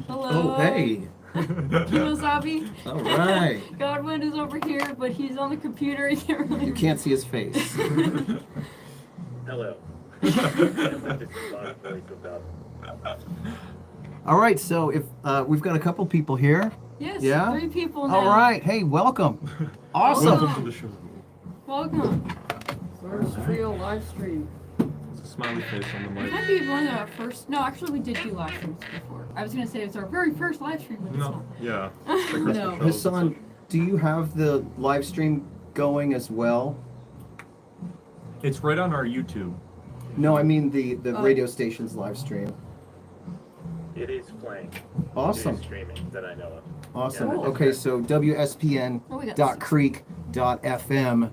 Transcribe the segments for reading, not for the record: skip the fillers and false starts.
Hello. Oh, hey. Kimosabe. All right. Godwin is over here, but he's on the computer. You can't really. You can't see his face. Hello. All right, so if we've got a couple people here. Yes. Yeah? 3 people now. All right. Hey, welcome. Awesome. Welcome to the show. Welcome. Zorbas Trio live stream. There's a smiley face on the It mic. might be one of our first. No, actually, we did do live streams before. I was gonna say it's our very first live stream, but it's No, not. yeah. No. Hassan, do you have the live stream going as well? It's right on our YouTube. No, I mean the Oh. radio station's live stream. It is playing. Awesome. It is streaming that I know of. Awesome. Yeah. Okay, so Oh, we got 6. WSPN.creek.fm.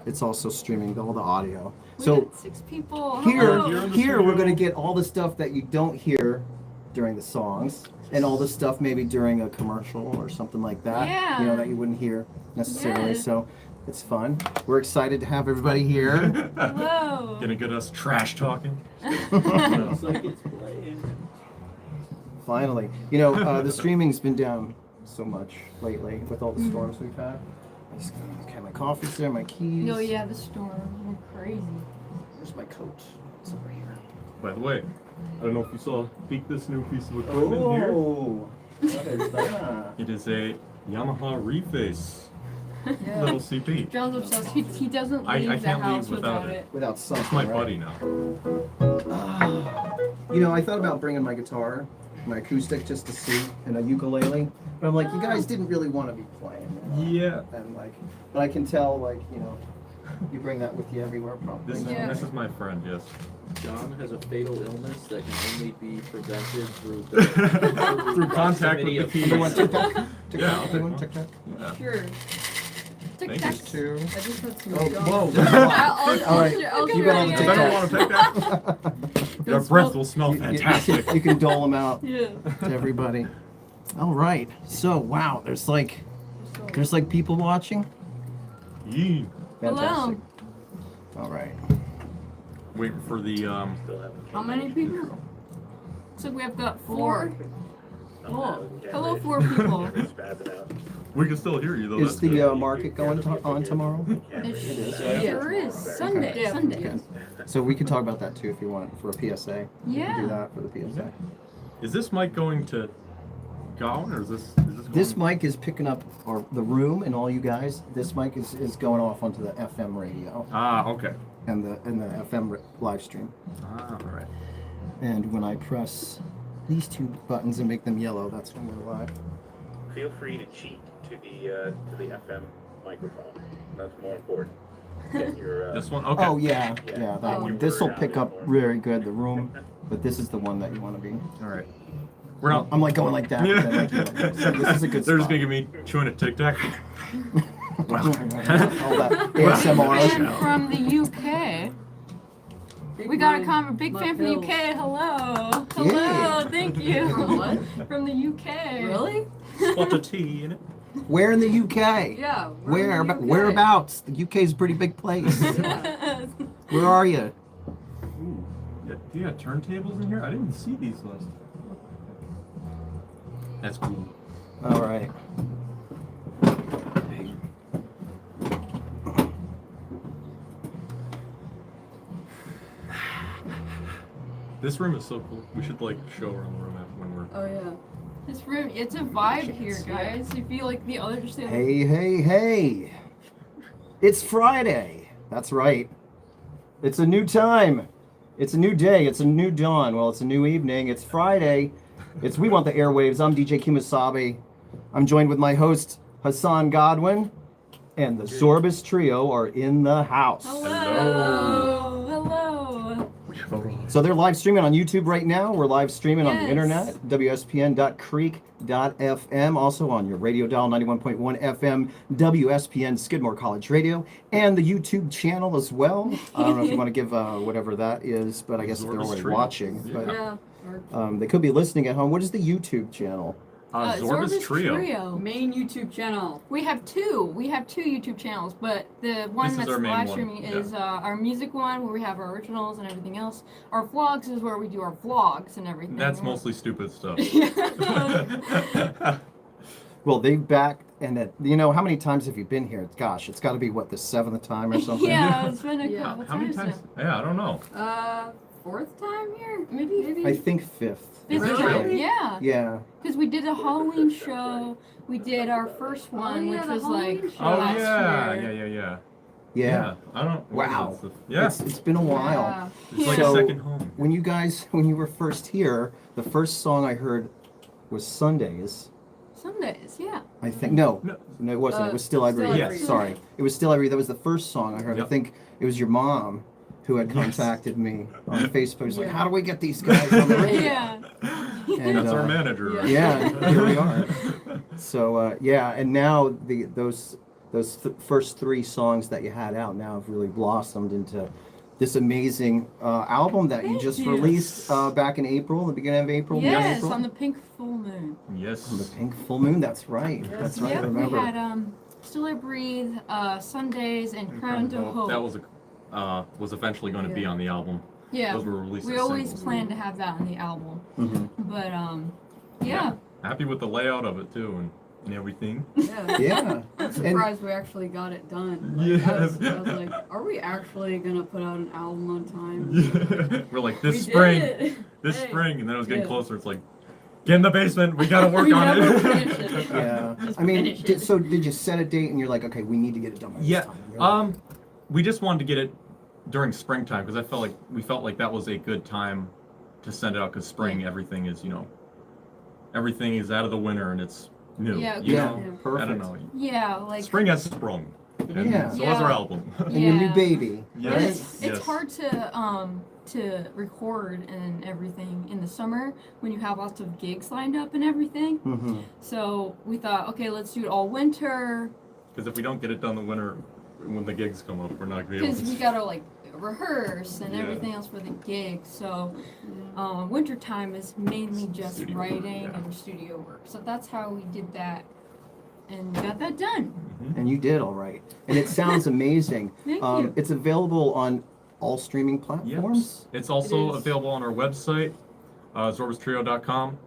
It's also streaming all the audio. We So got 6 people. here, Hello. here we're gonna get all the stuff that you don't hear during the songs, and all the stuff maybe during a commercial or something like that. Yeah. You know, that you wouldn't hear necessarily. Yes. So it's fun. We're excited to have everybody here. Hello. Gonna get us trash talking. Looks like it's playing. Finally, you know, the streaming's been down so much lately with all the storms we've had. Okay, my coffee's there, my keys. No, yeah, the storm went crazy. Where's my coat? It's over here. By the way, I don't know if you saw this new piece of equipment here. Oh, what is that? It is a Yamaha Reface Yeah. little CP. John's obsessed. He doesn't I leave the can't house leave without without it. it. Without something. It's my right? buddy now. You know, I thought about bringing my guitar, my acoustic, just to see, and a ukulele. But I'm like, you guys didn't really want to be playing. Yeah. And like, but I can tell, like, you know, you bring that with you everywhere, probably. Yeah. This is my friend, yes. John has a fatal illness that can only be prevented through Through contact with the proximity You want keys. TikTok? Yeah, TikTok? I'll You take want one. TikTok? Yeah. Sure. Tic Thank tac. you. Two. I just had some Oh, John. whoa. I'll All right, I'll you got all the I yeah. don't want to take that. Your breath will smell fantastic. You can dole them out Yeah. to everybody. All right. So, wow, there's like people watching. Yee. Fantastic. All right. Waiting for the Still haven't How many people? Looks like we have got 4. Oh, Yeah, hello, they- 4 people. they're spazzing out. We can still hear you though. Is That's the good. market going on tomorrow? Yeah, It they- sure is. Sunday. Yeah. Sunday. Okay. So we can talk about that too if you want for a PSA. We can do Yeah. that for the PSA. Is this mic going to Godwin or is this This going... mic is picking up the room and all you guys. This mic is going off onto the FM radio Ah, okay. and the FM live stream. Ah, all right. And when I press these 2 buttons and make them yellow, that's when we're live. Feel free to cheat to the FM microphone. That's more important. Get your, This one? Okay. Oh yeah, Yeah. yeah, that Oh. one. This will pick up very good the room, but this is the one that you want to be. All right. We're not... I'm like going like that. Yeah. Then, like, so this is a good They're just spot. gonna get me chewing a Tic Tac. All that ASMR. And from the UK. We got a big fan from the Bills. UK. Hello. Hello. Yeah. Thank you. From what? From the UK. Really? Spot of tea in it. Where in the UK? Yeah. Where? Whereabouts? The UK is a pretty big place. Where are you? Ooh. You got turntables in here? I didn't see these last time. That's cool. All right. This room is so cool. We should like show around the room after when we're... Oh yeah. This room, it's a vibe here, guys. You feel like the other just Hey, hey, hey! It's Friday. That's right. It's a new time. It's a new day. It's a new dawn. Well, it's a new evening. It's Friday. It's We Want the Airwaves. I'm DJ Kimosabe. I'm joined with my host, Hassan Godwin, and the Zorbas Trio are in the house. Hello. Hello. So they're live streaming on YouTube right now. We're live streaming on the Yes. internet, WSPN.creek.fm, also on your radio dial, 91.1 FM, WSPN Skidmore College Radio, and the YouTube channel as well. I don't know if you want to give whatever that is, but I guess if they're Zorbas already Trio. watching. Yeah. But Yeah. they could be listening at home. What is the YouTube channel? Zorbas Trio. Main YouTube channel. We have two. We have two YouTube channels, but the one This is that's our main live one, streaming yeah. is our music one, where we have our originals and everything else. Our vlogs is where we do our vlogs and everything. That's mostly stupid stuff. Yeah. Well, they back and how many times have you been here? Gosh, it's got to be what, the 7th time or something. Yeah, it's been a Yeah. couple How many times. times? Yeah, I don't know. 4th time here? Maybe. I think 5th. Fifth Really? time, yeah. Yeah. Because we did a Halloween show. We did our first one, yeah, which the was Halloween like show. Oh last yeah, year. yeah. I don't. Wow. Yeah. It's been a while. It's like So- a second home. When you were first here, the first song I heard was Sundays. Some days, yeah. I think no, No. it wasn't. It was Still I Still Breathe. I Breathe. Sorry, it was Still I Breathe. That was the first song I heard. I Yep. think it was your mom who had Yes. contacted me on Facebook. She's like, Yeah. "How do we get these guys on the radio?" Yeah. And, That's our manager. yeah. right? Yeah, here we are. So and now those first 3 songs that you had out now have really blossomed into this amazing album that you Thank just you. released back in April, the beginning of April. Yes, mid-April? on the pink full moon. Yes. On the pink full moon. That's right. Yes. That's right. I Yep, we remember. had Still I Breathe, Sundays, and Crown to Hope. That was eventually going to be Yeah. on the album. Yeah, Those were released we as always singles. planned to have that on the album, Mhm. but yeah. Happy with the layout of it too and everything. Yeah. Yeah. I'm And surprised we actually got it done. Like, Yes. I was like, are we actually gonna put out an album on time? We're like We this did spring, it. this Hey. spring, and then it was getting Yeah. closer. It's like, get in the basement. We gotta work We on never it. finish it. Yeah. Just I mean, finish it. so did you set a date and you're like, okay, we need to get it done by this Yeah. time? You're like, We just wanted to get it during springtime because we felt like that was a good time to send it out because spring everything is everything is out of the winter and it's new. Yeah, you yeah, know? perfect. I don't know. Yeah, like Spring has sprung. And Yeah. so has our Yeah. album. And your new Yeah. baby. Yes. It's hard to record and everything in the summer when you have lots of gigs lined up and everything. Mm-hmm. So we thought, okay, let's do it all winter Because if we don't get it done the winter, when the gigs come up, we're not gonna be able because to. we gotta like rehearse and Yeah. everything else for the gig. So winter time is mainly just Studio, writing yeah. and studio work. So that's how we did that and got that done. Mhm. And you did all right. And it sounds amazing. Thank you. It's available on all streaming platforms. It's also It is. available on our website, zorbastrio.com.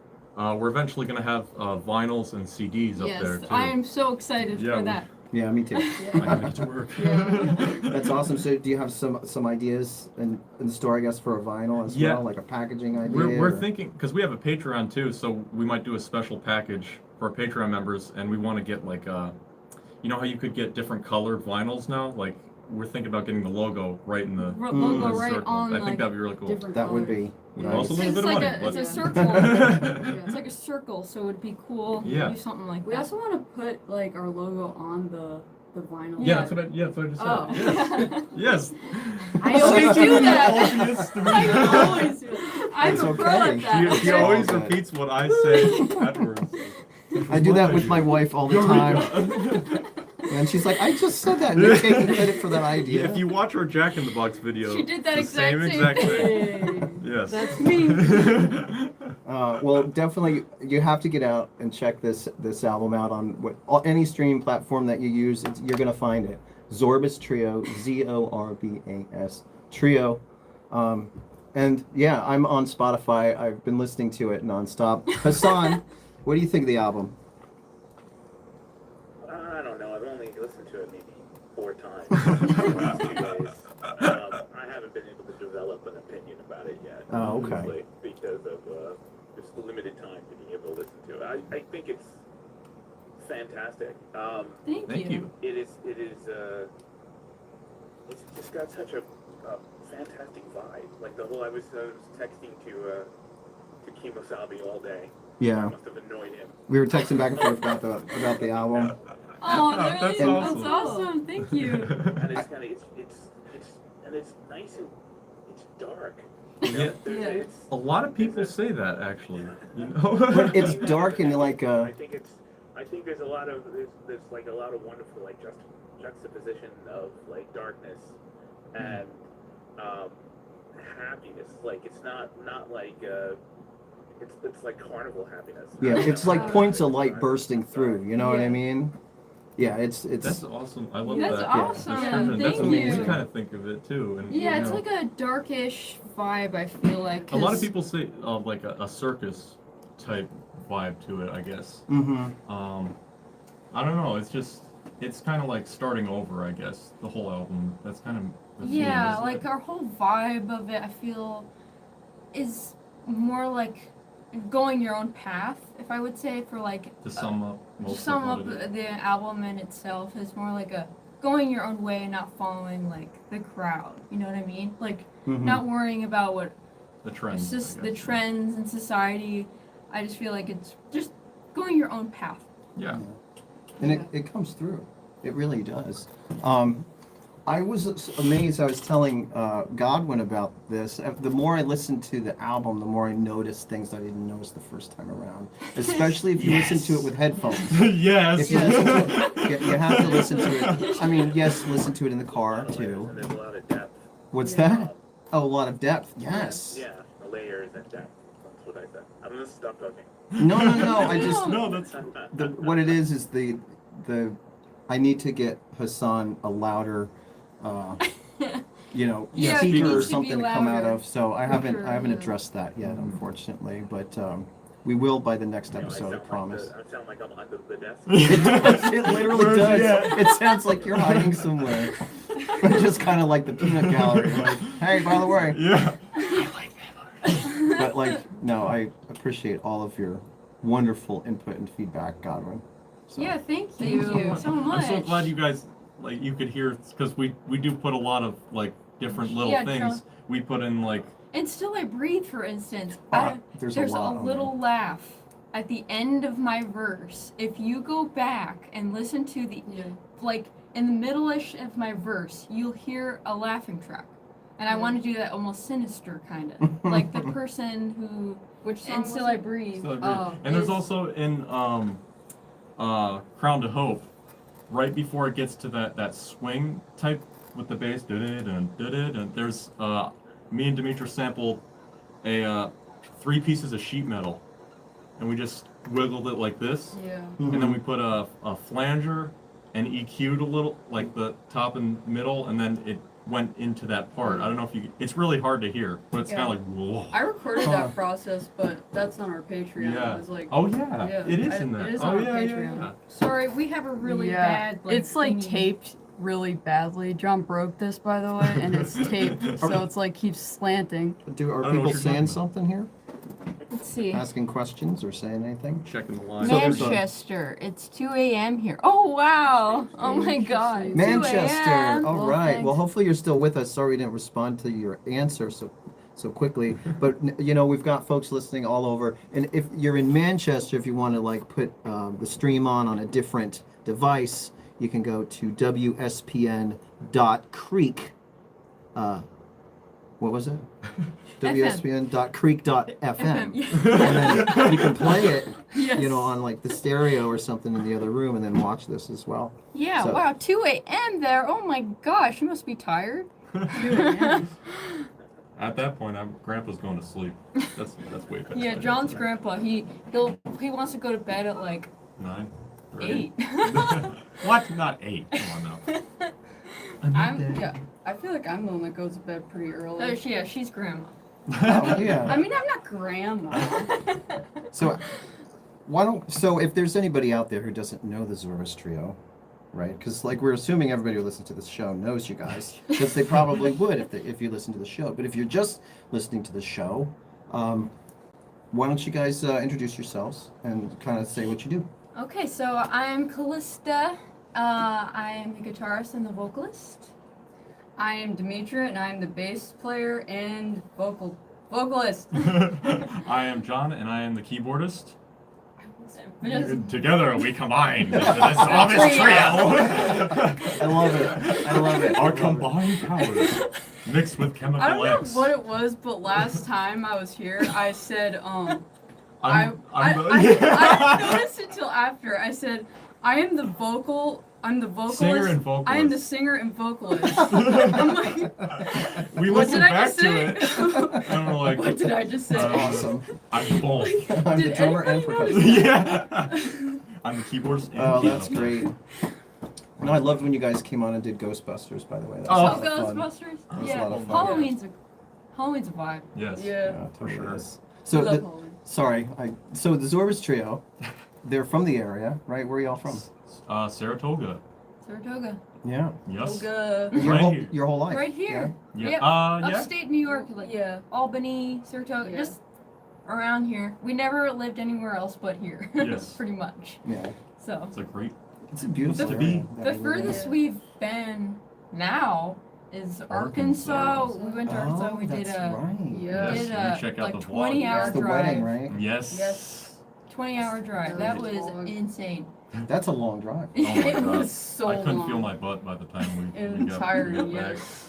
We're eventually going to have vinyls and CDs up there Yes, too. I am so excited Yeah, for we- that. Yeah, me too. I Yeah. gotta get to work. Yeah. That's awesome. So do you have some ideas in the store, I guess, for a vinyl as Yeah. well, like a packaging idea? We're or- thinking because we have a Patreon too, so we might do a special package for our Patreon members, and we want to get like you know how you could get different colored vinyls now? Like we're thinking about getting the logo right in the Logo the right circle. on I think like that'd be really cool. Different That would colors. be Would nice. cost a little it's bit of like money, a but it's a circle. Yeah. It's like a circle, so it would be cool Yeah. to do something like We that. also want to put like our logo on the vinyl. Yeah, that's what I just said. Oh. Yes. yes. I always do that. Obvious to me. I always do that. I'm That's a pro okay. at that. He Okay. always Okay. repeats what I say afterwards. I do that with my wife all the time. And she's like, I just said that. And you're taking credit for that idea. If you watch our Jack in the Box video, She did that it's the same exact exact same thing. Yes. That's me. Well, definitely, you have to get out and check this album out on any streaming platform that you use. You're gonna find it. Zorbas Trio, Zorbas Trio, and yeah, I'm on Spotify. I've been listening to it nonstop. Hassan, what do you think of the album? I don't know. I've only listened to it maybe 4 times in the last 2 days. I haven't been able to develop an opinion about it yet. Oh, okay. honestly, because of just the limited time to being able to listen to it. I think it's fantastic. Thank you. It's just got such a fantastic vibe. Like the whole, I was texting to Kimosabe all day. Yeah, I must have annoyed him. we were texting back and forth about the album. Oh, really? That's That's awesome. awesome. Thank you. And it's kind of it's nice and it's dark. You know? Yeah. Yeah. It's, A lot of people say that actually. You know. But it's dark and like I think there's a lot of there's like a lot of wonderful like juxtaposition of like darkness and happiness. Like it's not like it's like carnival happiness. Yeah, it's like points of light bursting through. You know what I Yeah. mean? Yeah, it's That's awesome. I love That's that. awesome. description. Yeah, That's thank what you. we kind of think of it too. And, Yeah, you it's know, like a darkish vibe, I feel like. a lot of 'cause- people say like a circus type vibe to it, I guess. Mm-hmm. I don't know. It's kind of like starting over, I guess. The whole album. That's kind of the theme, Yeah, isn't like it? our whole vibe of it, I feel, is more like going your own path, if I would say, for like To sum up most to sum of up what it is. the album in itself is more like a going your own way, not following like the crowd. You know what I mean? Like Mm-hmm. not worrying about what The trends. it's just I the guess. trends in society. I just feel like it's just going your own path. Yeah. And it comes through. It really does. I was amazed. I was telling Godwin about this. The more I listened to the album, the more I noticed things I didn't notice the first time around. Especially if you listen to it with headphones. yes. If you listen to it, you have to listen to it. I mean, yes, listen to it in the car too. And there's a lot of depth. What's Yeah. that? Oh, a lot of depth. Yes. Yeah, the layers and depth. That's what I said. I'm gonna stop talking. No. I just No, that's what it is the I need to get Hassan a louder Yeah, he speaker needs or to be something to come out louder. of. So I haven't Sure, I haven't yeah. addressed that yet, unfortunately, but we will by the next You know, episode, I promise. I sound like I'm under the desk. It does. It literally does. Yeah. It sounds like you're hiding somewhere. Just kind of like the peanut gallery. Like, hey, by the way. yeah. But like, no, I appreciate all of your wonderful input and feedback, Godwin. So. Yeah, thank you so much. I'm so glad you guys like you could hear because we do put a lot of like different little Yeah, things. We put in like And Still I Breathe, for instance, There's there's a a lot on little laugh at the end of my verse. If you go back and listen to the, Yeah. like, in the middle-ish of my verse, you'll hear a laughing track. And I want to do that almost sinister, kind of. Like the person who, Which song and was Still it? I Breathe. so Oh, and there's is- also in Crown to Hope, right before it gets to that swing type with the bass, and there's me and Demetra sampled a 3 pieces of sheet metal, and we just wiggled it like this, Yeah. and then we put a flanger and EQ'd a little, like the top and middle, and then it went into that part. I don't know if you. It's really hard to hear, but it's Yeah. kind of like whoa. I recorded Huh. that process, but that's on our Patreon. Yeah. It was like, Oh yeah, Yeah, it is I- in there. it is oh on our yeah, yeah, Patreon. yeah. Sorry, we have a really bad, like, it's like thingy. taped really badly. John broke this, by the way, and it's taped, so it's like keeps slanting. Are I don't know what people you're saying talking something here? Let's see. Asking questions or saying anything? Checking the line. So there's a- Manchester. It's 2 a.m. here. Oh wow! Oh my God. 2 Manchester. a.m. All Well, right. thanks. Well, hopefully you're still with us. Sorry we didn't respond to your answer so quickly. But we've got folks listening all over. And if you're in Manchester, if you want to like put the stream on a different device, you can go to WSPN.creek. What was it? WSPN.creek.fm. FM, yeah. And then you can play it, Yes. on like the stereo or something in the other room, and then watch this as well. Yeah, So- wow, 2 a.m. there. Oh my gosh, you must be tired. 2 a.m. At that point, Grandpa's going to sleep. That's way past. Yeah, my John's bedtime. grandpa, he wants to go to bed at like 9. Right? 8. What? Not 8. Come on now. I feel like I'm the one that goes to bed pretty early. Yeah, she's grandma. Oh, yeah. I mean, I'm not grandma. So, so if there's anybody out there who doesn't know the Zorbas Trio, right? Because like we're assuming everybody who listens to this show knows you guys, because they probably would if you listen to the show. But if you're just listening to the show, why don't you guys introduce yourselves and kind of say what you do? Okay, so I'm Callista. I am the guitarist and the vocalist. I am Demetra, and I'm the bass player and vocalist. I am John, and I am the keyboardist. Just- Together, we combine into this Zorbas Trio. I love it. I love it. Our combined powers mixed with chemical I don't know X. what it was, but last time I was here, I said, I I'm didn't notice until after. I said, I am the vocal. I'm the vocalist. Singer and vocalist. I am the singer and vocalist. I'm like, We what listened did I back just to say? it. And we're like, What did I just say? That's awesome. I'm both. I'm the Did drummer and anybody percussionist. Yeah. I'm the keyboardist and Oh, piano that's player. great. No, I loved when you guys came on and did Ghostbusters, by the way. That Oh. was Oh, a lot of fun. Ghostbusters? That was a Yeah. lot of fun. Halloween's a vibe. Yes. Yeah. Yeah, For totally sure. is. I So, love the, Halloween. sorry, so the Zorbas Trio, they're from the area, right? Where are y'all from? Saratoga. Saratoga. Yeah. Yes. Toga. Your Right whole here. your whole life. Right here. Yeah. Yep. Yeah. Upstate New York, like Yeah. Albany, Saratoga, Yeah. just around here. We never lived anywhere else but here. Yes. Pretty much. Yeah. So It's a great. It's a beautiful To area be. that the we live in. furthest we've been now is Arkansas. Arkansas. We went to Arkansas. Oh, We did that's a right. Yeah. we Yes, did you a check out like the vlog. 20-hour That's the drive. wedding, right? Yes. Yes. 20-hour drive. That was Long. insane. That's a long drive. Oh my It God. was so I couldn't long. feel my butt by the time we got Entirely, back. yes.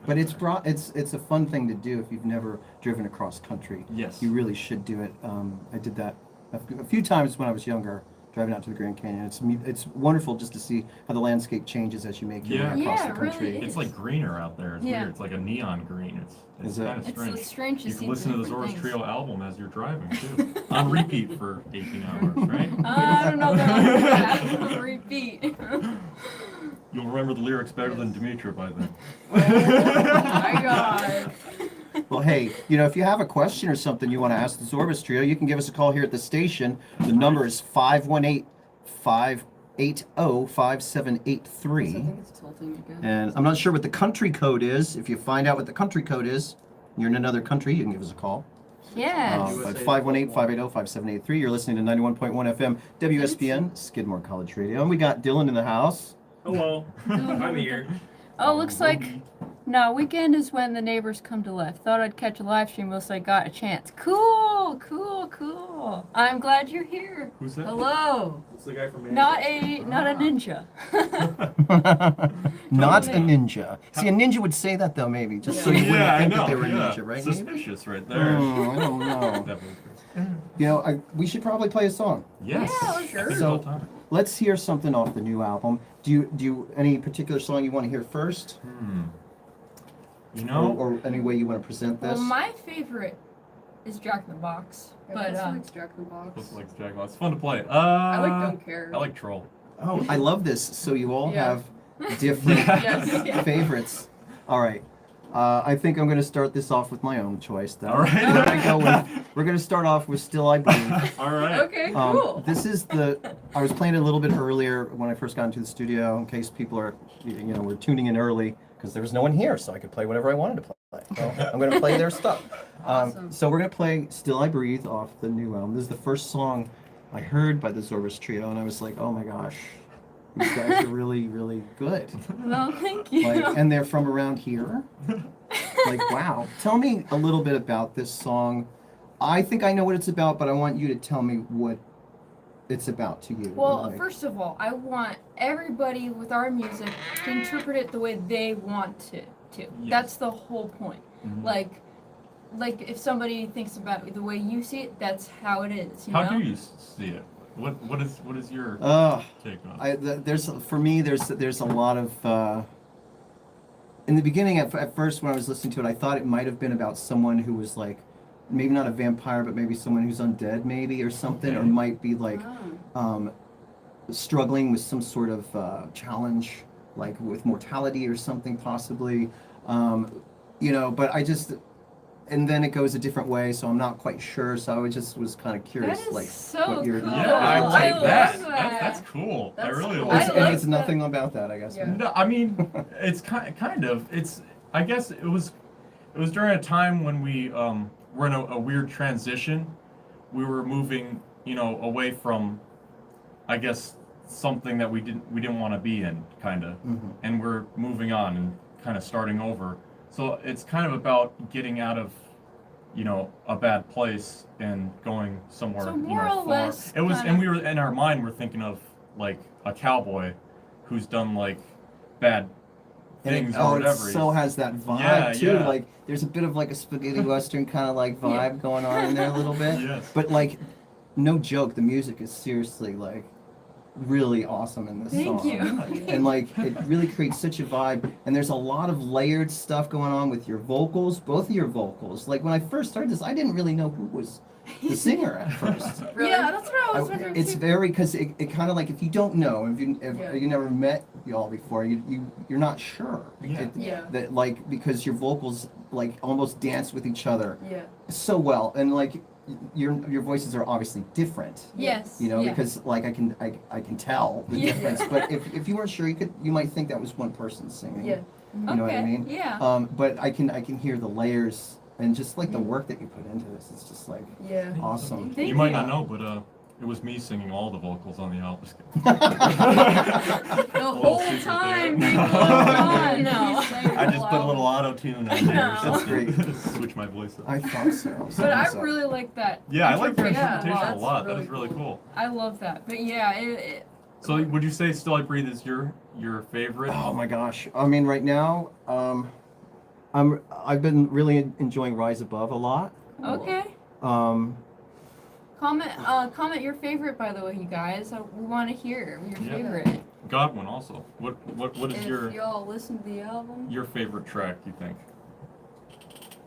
But it's a fun thing to do if you've never driven across country. Yes. You really should do it. I did that a few times when I was younger, driving out to the Grand Canyon. It's wonderful just to see how the landscape changes as you make your way Yeah. across Yeah, the it really country. is. It's like greener out there. It's Yeah. weird. It's like a neon green. It's Is it? kind of It's strange. strange to You see can listen to the different Zorbas things. Trio album as you're driving too, on repeat for 18 hours, right? I don't know that on repeat. You'll remember the lyrics better than Demetra by then. Oh my God. Well, hey, if you have a question or something you want to ask the Zorbas Trio, you can give us a call here at the station. The number is 518-580-5783. I think it's tilting again. And I'm not sure what the country code is. If you find out what the country code is, you're in another country, you can give us a call. Yes. But 518-580-5783. You're listening to 91.1 FM WSPN, Skidmore College Radio. And we got Dylan in the house. Hello, I'm here. Oh, looks like no, weekend is when the neighbors come to live. Thought I'd catch a live stream unless I got a chance. Cool. I'm glad you're here. Who's that? Hello. It's the guy from Not a ninja. Not a ninja. See, a ninja would say that though, maybe, just so you wouldn't Yeah, I think know. that they were a yeah. ninja, right? Maybe? Suspicious right there. I don't know. Definitely. We should probably play a song. Yes. Yeah, I think sure. it's So- about time. Let's hear something off the new album. Do you any particular song you want to hear first, You know, or any way you want to present this? Well, my favorite is Jack in the Box, but It's Jack in the Box. looks like Jack. It's fun to play. I like Don't Care. I like Troll. Oh, I love this. So you all Yeah. have different Yes. favorites. All right. I think I'm going to start this off with my own choice. Then. All right. We're going to start off with "Still I Breathe." All right. Okay, cool. This is I was playing it a little bit earlier when I first got into the studio, in case people are, were tuning in early, because there was no one here, so I could play whatever I wanted to play. So I'm going to play their stuff. Awesome. So we're going to play "Still I Breathe" off the new album. This is the first song I heard by the Zorbas Trio, and I was like, oh my gosh, these guys are really, really good. well, thank you. And they're from around here. Like, wow. Tell me a little bit about this song. I think I know what it's about, but I want you to tell me what it's about to you. Well, Like, first of all, I want everybody with our music to interpret it the way they want to. That's the whole point. Mhm. Like if somebody thinks about it the way you see it, that's how it is. How know? do you see it? What is your take on it? there's a lot of in the beginning at first when I was listening to it, I thought it might have been about someone who was like maybe not a vampire, but maybe someone who's undead, maybe, or something, or Okay. might be like Oh. struggling with some sort of challenge, like with mortality or something, possibly. But I just, and then it goes a different way, so I'm not quite sure. So I just was kind of curious, That is like so what your cool. Yeah, I Oh, like I that. love that. That's cool. I That's really cool. like I that. like it's nothing about that, I guess. Yeah. No, I mean, it's kind of. It's. I guess it was during a time when we were in a weird transition. We were moving, away from, I guess, something that we didn't want to be in, kind of, Mhm. and we're moving on and kind of starting over. So it's kind of about getting out of, a bad place and going somewhere, So more or far. less It was, kinda- and we were in our mind, we're thinking of like a cowboy who's done like bad things or It whatever. so has that vibe Yeah, too. yeah. Like there's a bit of like a spaghetti western kind of like vibe going on in there a little bit. Yes. But like, no joke, the music is seriously like really awesome in this Thank song. you. And like it really creates such a vibe. And there's a lot of layered stuff going on with your vocals, both of your vocals. Like when I first started this, I didn't really know who was the singer at first. Yeah, that's what I was wondering It's too. very because it kind of like if you don't know if Yeah. you never met y'all before you're not sure. Yeah. That like because your vocals like almost dance with each other Yeah. so well and like your voices are obviously different. Yes. You know, yeah. because like I can tell the Yeah. difference. But if you weren't sure, you might think that was one person singing. Yeah. You know what I Okay, mean? yeah. But I can hear the layers and just like the work that you put into this. It's just like Yeah. awesome. Thank You might you. not know, but it was me singing all the vocals on the album. The whole secret time, there. people. God, no. I just put a little auto tune on there. No. That's great. Switch my voice up. I thought so. But I really like that. Yeah, I like your interpretation interpretation a lot. That's That is really cool. I love that. But yeah, So would you say Still I Breathe is your favorite? Oh my gosh. I mean, right now, I've been really enjoying Rise Above a lot. okay. Um, Comment your favorite, by the way, you guys. We want to hear your Yeah. favorite. Godwin also. What is If your y'all listen to the album, favorite track you think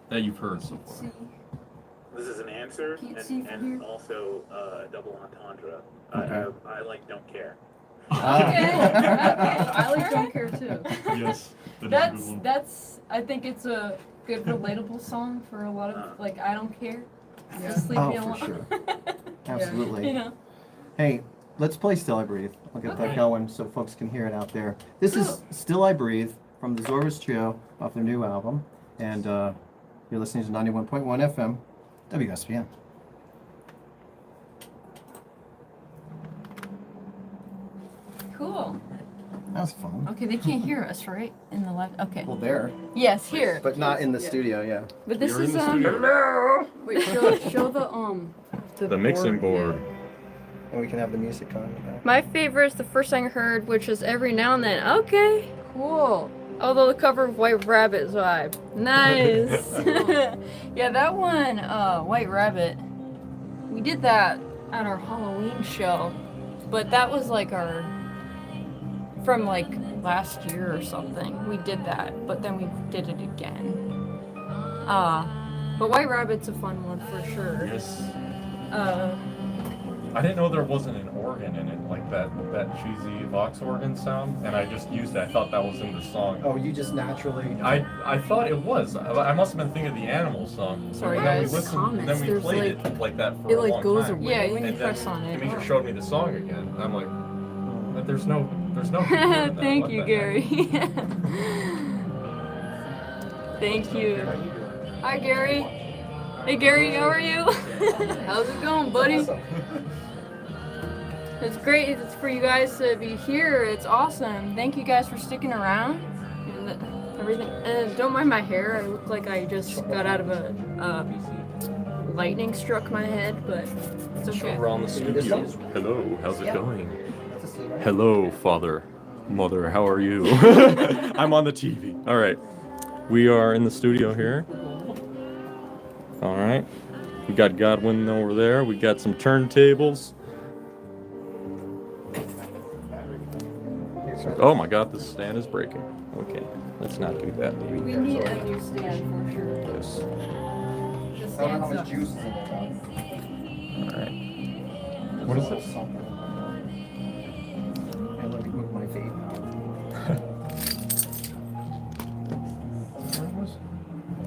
that you've heard so let's far? see. This is an answer Can't see from and here. also a double entendre. Okay. I like Don't Care. Okay. I like Don't Care too. Yes. That is a good one. That's. I think it's a good relatable song for a lot of like. I don't care. Yeah. Just leave Oh, me for alone. sure. Absolutely. You know. Hey, let's play Still I Breathe. I'll get that Okay. going so folks can hear it out there. This is Still I Breathe from the Zorbas Trio off their new album. And you're listening to 91.1 FM, WSPN. Cool. That was fun. Okay, they can't hear us, right? In the left. Okay. Well, there. Yes, here. But not in the studio, yeah. But this You're in is the studio. Wait, show the mixing board. And we can have the music on. Yeah. My favorite is the first thing I heard, which is Every Now and Then. Okay, cool. Although the cover of White Rabbit vibe. Nice. Yeah, that one, White Rabbit, we did that at our Halloween show. But that was like from like last year or something. We did that, but then we did it again. But White Rabbit's a fun one for sure. Yes. Uh, I didn't know there wasn't an organ in it, like that cheesy Vox organ sound, and I just used it. I thought that was in the song. Oh, you just naturally. I thought it was. I must have been thinking of the Animal song. Sorry, And then guys. we listened, Comments, then we there's, played like- it like that for it, a like, long goes time. away. Yeah, you And can then press on it. Demetria showed me the song again. And I'm like, but there's no. keyboard in that. Thank What you, the heck? Gary. Thank you. Hi, Gary. Hey, Gary, how are you? How's it going, buddy? It's great it's for you guys to be here. It's awesome. Thank you guys for sticking around. And everything. And don't mind my hair. I look like I just got out of a lightning struck my head, but it's okay. We're on the studio. Hello, how's it going? Hello, father, mother, how are you? I'm on the TV. All right, we are in the studio here. All right, we got Godwin over there. We got some turntables. Oh my God, the stand is breaking. Okay, let's not do that. We need a new stand for sure. Yes. The I don't know stand how much sucks. juice is in there. All right. What is this? And let me move my vape.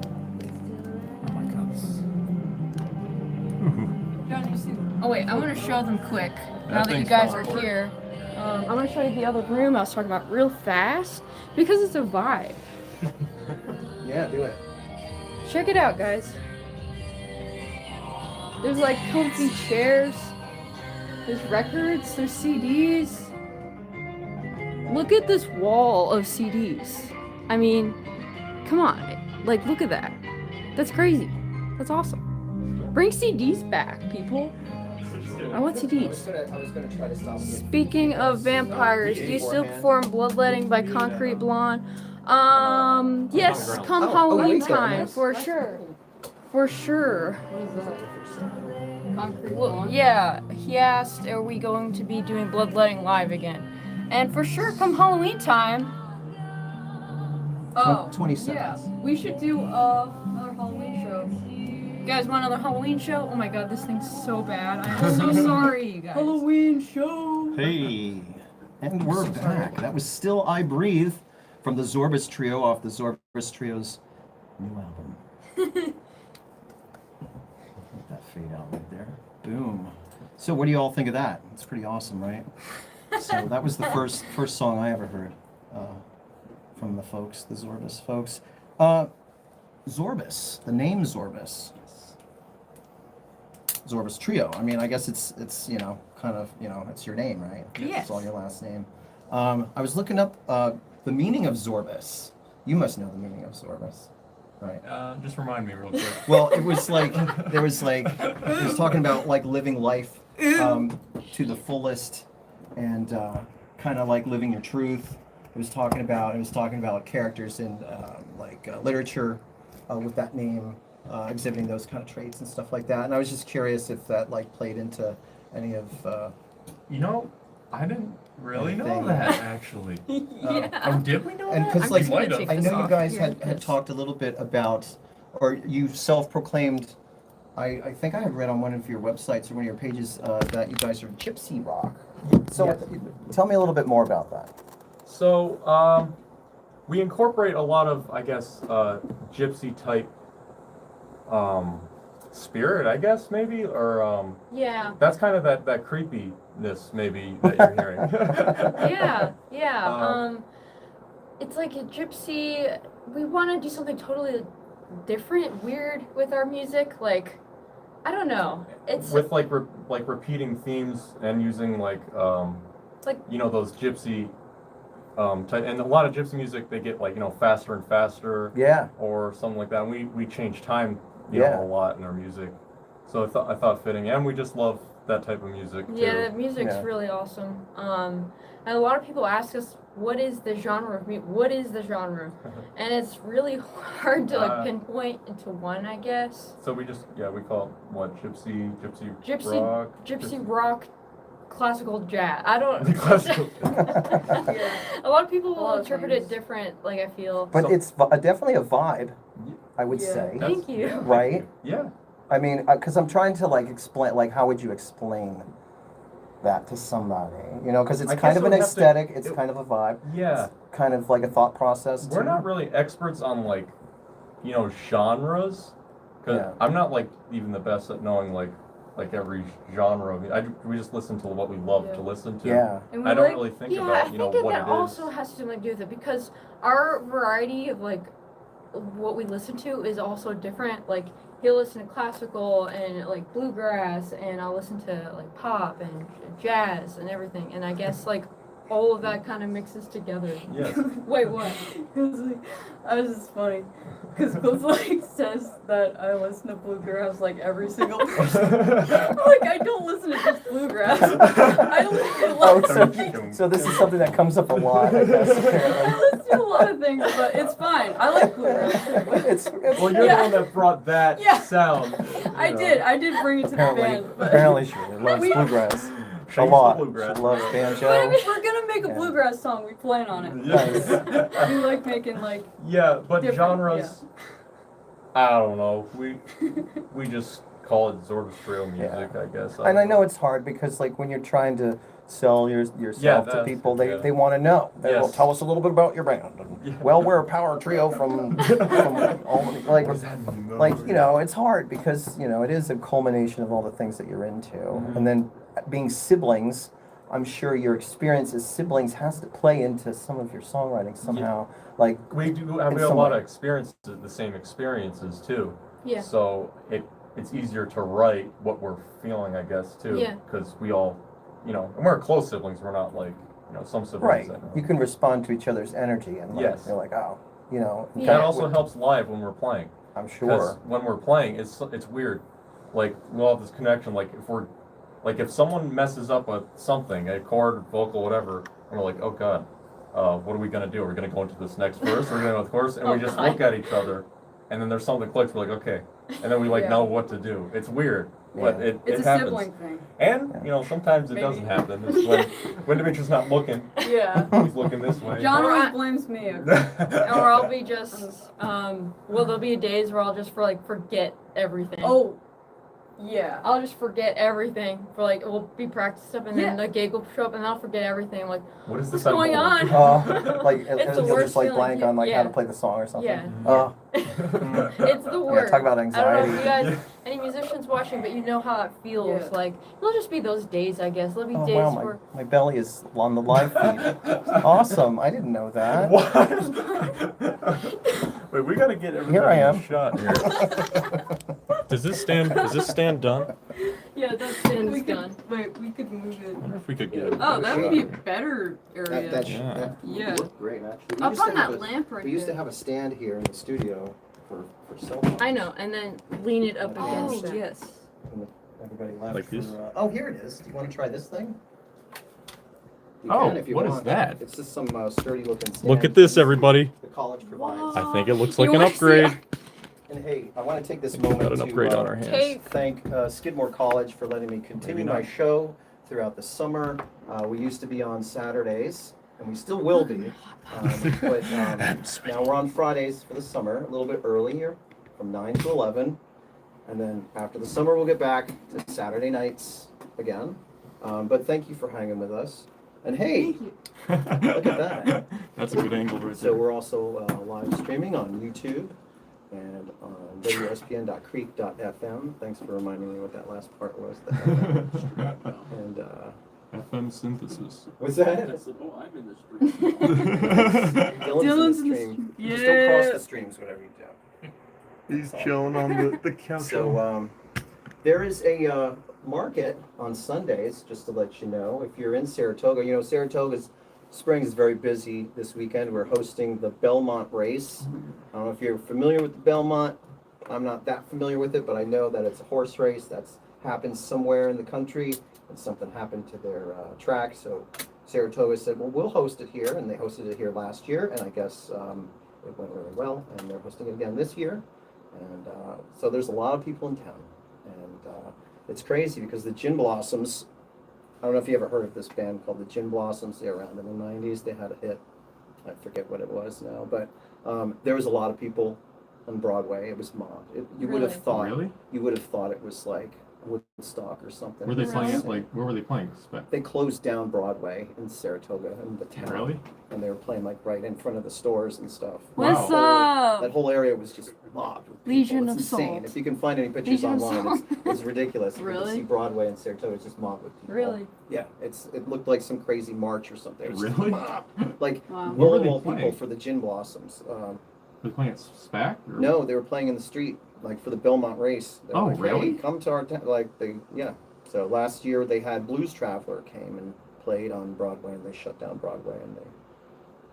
Oh my God. Oh wait, I want to show them quick. Now that you thing's guys are falling apart. here, I'm gonna show you the other room I was talking about real fast because it's a vibe. Yeah, do it. Check it out, guys. There's like comfy chairs. There's records. There's CDs. Look at this wall of CDs. I mean, come on. Like, look at that. That's crazy. That's awesome. Bring CDs back, people. I want CDs. I was gonna try to stop you. Speaking of vampires, do you still perform Bloodletting by Concrete Blonde? Yes, come Oh, Halloween wait, there it time, is. for sure. For sure. Concrete Well, Blonde? yeah, he asked, are we going to be doing Bloodletting live again? And for sure, come Halloween time. Oh, 20 yeah. seconds. We should do another Halloween show. You guys want another Halloween show? Oh my god, this thing's so bad. I am so sorry, you guys. Halloween show. Hey, and we're back. That was Still I Breathe from the Zorbas Trio off the Zorbas Trio's new album. Let that fade out right there. Boom. So what do you all think of that? It's pretty awesome, right? So that was the first song I ever heard from the folks, the Zorbas folks. Zorbas, the name Zorbas. Zorbas Trio. I mean, I guess it's kind of, it's your name, right? Yes. It's all your last name. I was looking up the meaning of Zorbas. You must know the meaning of Zorbas, right? Just remind me real quick. Well, it was like, it was talking about like living life to the fullest and kind of like living your truth. It was talking about characters in literature with that name, exhibiting those kind of traits and stuff like that. And I was just curious if that like played into any of. I didn't really know Anything. that actually. Yeah. Did we know And that? because I'm like just gonna might have. take I this know you off guys here, had 'cause- talked a little bit about, or you self-proclaimed. I think I had read on one of your websites or one of your pages that you guys are gypsy rock. So Yes. tell me a little bit more about that. So, we incorporate a lot of, I guess, gypsy type spirit, I guess, maybe, or Yeah. that's kind of that creepiness, maybe, that you're hearing. Yeah. It's like a gypsy. We want to do something totally different, weird with our music. Like, I don't know. It's With like repeating themes and using like those gypsy type, and a lot of gypsy music, they get like faster and faster, Yeah. or something like that. And we change time Yeah. a lot in our music, so I thought fitting, and we just love that type of music too. yeah, the music's Yeah. really awesome. And a lot of people ask us, what is the genre of music? What is the genre? And it's really hard to like pinpoint into one, I guess. So we call it what, gypsy Gypsy rock, classical jazz. I don't. Classical. A lot of people A will lot of interpret things. it different. Like I feel. But So- it's definitely a vibe, I would Yeah. say. Thank you. Right? Yeah. I mean, because I'm trying to like explain, like, how would you explain that to somebody? Because it's I kind guess of it an would have to- aesthetic, it's kind of a vibe, Yeah. it's kind of like a thought process. We're too. not really experts on like, genres, because Yeah. I'm not like even the best at knowing like every genre. We just listen to what we love Yeah. to listen to. Yeah. And we I don't like- really think yeah, about I think that what that it also is. has something to do with it because our variety of like what we listen to is also different. Like he'll listen to classical and like bluegrass, and I'll listen to like pop and jazz and everything. And I guess like all of that kind of mixes together. Yes. Wait, what? I was just funny. Because Bill's like says that I listen to bluegrass like every single person. Like I don't listen to just bluegrass. I listen to a lot of things. So this is something that comes up a lot, I guess, I apparently. listen to a lot of things, but it's fine. I like bluegrass. It's Well, you're Yeah. the one that brought that Yeah. sound. I did bring it to the band, but apparently she loves We- blouggrass a Shane's lot. the bluegrass. She loves but banjo. if we're gonna make a Yeah. bluegrass song, we plan on it. Nice. We like making like Yeah, but Different, genres, I don't know. We just call it Zorbas Trio music, I guess. And I know it's hard because, like, when you're trying to sell yourself to that's- people, yeah. they want to know. They will Yes. tell us a little bit about your band. And, Yeah. Well, we're a power trio from Albany. Like, it's hard because it is a culmination of all the things that you're into, Mhm. and then being siblings. I'm sure your experience as siblings has to play into some of your songwriting somehow. Like, we in have a some lot way. of experiences, the same experiences too. Yeah. So it's easier to write what we're feeling, I guess, too. Yeah. Because we all, and we're close siblings. We're not like, some siblings. right, that, you can respond to each other's energy, and like, Yes. you're like, oh, and Yeah. That also helps live when we're playing. I'm Because sure. when we're playing, it's weird. Like we'll have this connection. If someone messes up with something, a chord, vocal, whatever, and we're like, oh god, what are we gonna do? Are we gonna go into this next verse? Or are we gonna go to the chorus? And we just look at each other, and then there's something that clicks. We're like, okay, and then we Yeah. know what to do. It's weird. But Yeah. it It's a happens. sibling thing. And, you know, sometimes it doesn't Maybe. happen. It's when Dimitri's not looking, Yeah. he's looking this way. John Or always I- blames me. Or I'll be just, there'll be days where I'll just forget everything. Oh. Yeah. I'll just forget everything for we'll be practicing stuff and then Yeah. the gig will show up and I'll forget everything. Like, What is what's this going on? Like It's the you'll worst just like feeling. blank on like how Yeah. to play the song or something. Yeah. Oh, It's the worst. talk about I don't know if anxiety. you guys, any musicians watching, but you know how it feels. Yeah. Like, it'll just be those days, I guess. There'll be Oh days wow, where. my belly is on the live feed. Awesome, I didn't know that. Wait, we gotta get everybody Here I a am. shot here. Is this stand done? Yeah, that's Stan's We done. could, wait, we could move I it. wonder if we could get Oh, that would be a better area. Yeah. Yeah. worked great actually. We Up used to on have that a- lamp right We used to there. have a stand here in the studio for cell phones. I know, and then lean it up Oh, against Oh, it. yes. And everybody left. Like this? Oh, here it is. Do you want to try this thing? You Oh, can if you what is want. that? It's just some sturdy looking stand. Look at this, everybody. The college provides. I think it looks You like an wanna see upgrade. And hey, I want to take this We've moment got an to upgrade on our hands. Tape. thank Skidmore College for letting me continue Maybe my not. show throughout the summer. We used to be on Saturdays, and we still will be. But now we're on Fridays for the summer, a little bit earlier, from 9 to 11. And then after the summer, we'll get back to Saturday nights again. But thank you for hanging with us. And hey, look at that. That's a good angle right So there. we're also live streaming on YouTube and on WSPN.creek.fm. Thanks for reminding me what that last part was. And FM synthesis. what's that? Oh, I'm in the street. Dylan's in the stream. Just don't cross the streams, whatever you do. He's chilling on the couch. So there is a market on Sundays, just to let you know. If you're in Saratoga, you know Saratoga's Springs is very busy this weekend. We're hosting the Belmont race. I don't know if you're familiar with the Belmont. I'm not that familiar with it, but I know that it's a horse race that's happens somewhere in the country, and something happened to their track. So Saratoga said, well, we'll host it here, and they hosted it here last year, and I guess it went really well, and they're hosting it again this year. And so there's a lot of people in town, and it's crazy because the Gin Blossoms, I don't know if you ever heard of this band called the Gin Blossoms. They were around in the 90s. They had a hit. I forget what it was now, but there was a lot of people on Broadway. It was mobbed. You would have Really? thought Really? you would have thought it was like Woodstock or something. Were they playing it? Insane. Like, where were they playing? They closed down Broadway in Saratoga in the town. Really? And they were playing like right in front of the stores and stuff. What's Wow. That up? whole area was just mobbed with people. Legion It's of insane. Salt. If you can find any pictures Legion of online, Salt. it's ridiculous. You can Really? see Broadway in Saratoga is just mobbed with people. Really? Yeah, it looked like some crazy march or something. It was just Really? mobbed. Like Wow. Where were they wall people playing? for the Gin Blossoms. Were they playing at SPAC? Or? No, they were playing in the street, like for the Belmont race. They were Oh, like, really? Hey, come to our town. Yeah. So last year they had Blues Traveler came and played on Broadway, and they shut down Broadway, and they.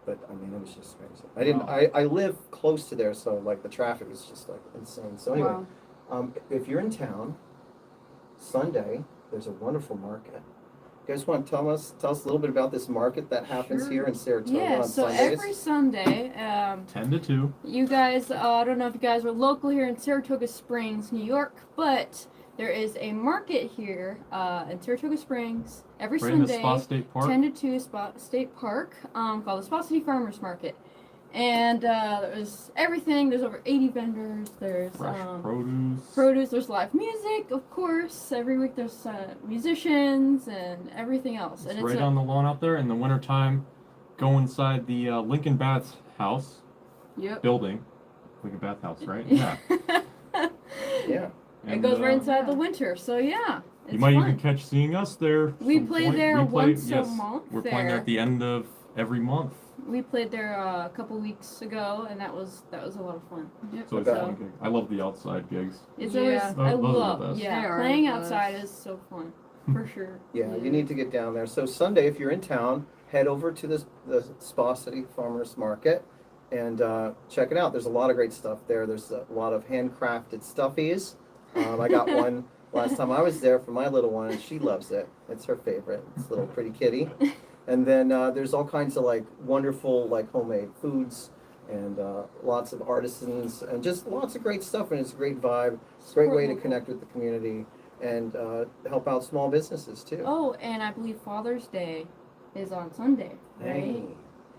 But I mean, it was just crazy. I didn't. Wow. I live close to there, so like the traffic was just like insane. So anyway, Wow. if you're in town, Sunday there's a wonderful market. You guys want to tell us a little bit about this market that happens Sure. here in Saratoga Yeah, on so Sundays? every Sunday, 10 to 2. you guys, I don't know if you guys are local here in Saratoga Springs, New York, but there is a market here in Saratoga Springs every Right in the Sunday, Spa State Park. 10 to 2 State Park, called the Spa City Farmers Market. And there's everything. There's over 80 vendors. There's Fresh produce. There's live music, of course. Every week there's musicians and everything else. It's And right it's on the lawn out there. In the wintertime, go inside the Lincoln Baths house Yep. building. Lincoln Bath house, right? Yeah. Yeah. It And, goes right uh, inside the winter, so yeah. It's You might fun. even catch seeing us there. We some play point. there We play- once a yes, month We're playing there there. at the end of every month. We played there a couple weeks ago, and that was a lot of fun. So it's a fun gig. I love the outside gigs. It's Yeah. always Those I are the love best. They yeah are playing the best. outside is so fun for sure. Yeah, you need to get down there. So Sunday, if you're in town, head over to the Spa City Farmers Market and check it out. There's a lot of great stuff there. There's a lot of handcrafted stuffies. I got one last time I was there for my little one, and she loves it. It's her favorite. It's a little pretty kitty. And then there's all kinds of like wonderful like homemade foods and lots of artisans and just lots of great stuff. And it's a great vibe. It's a great way to connect with the community. and help out small businesses too. Oh, and I believe Father's Day is on Sunday, right? Hey,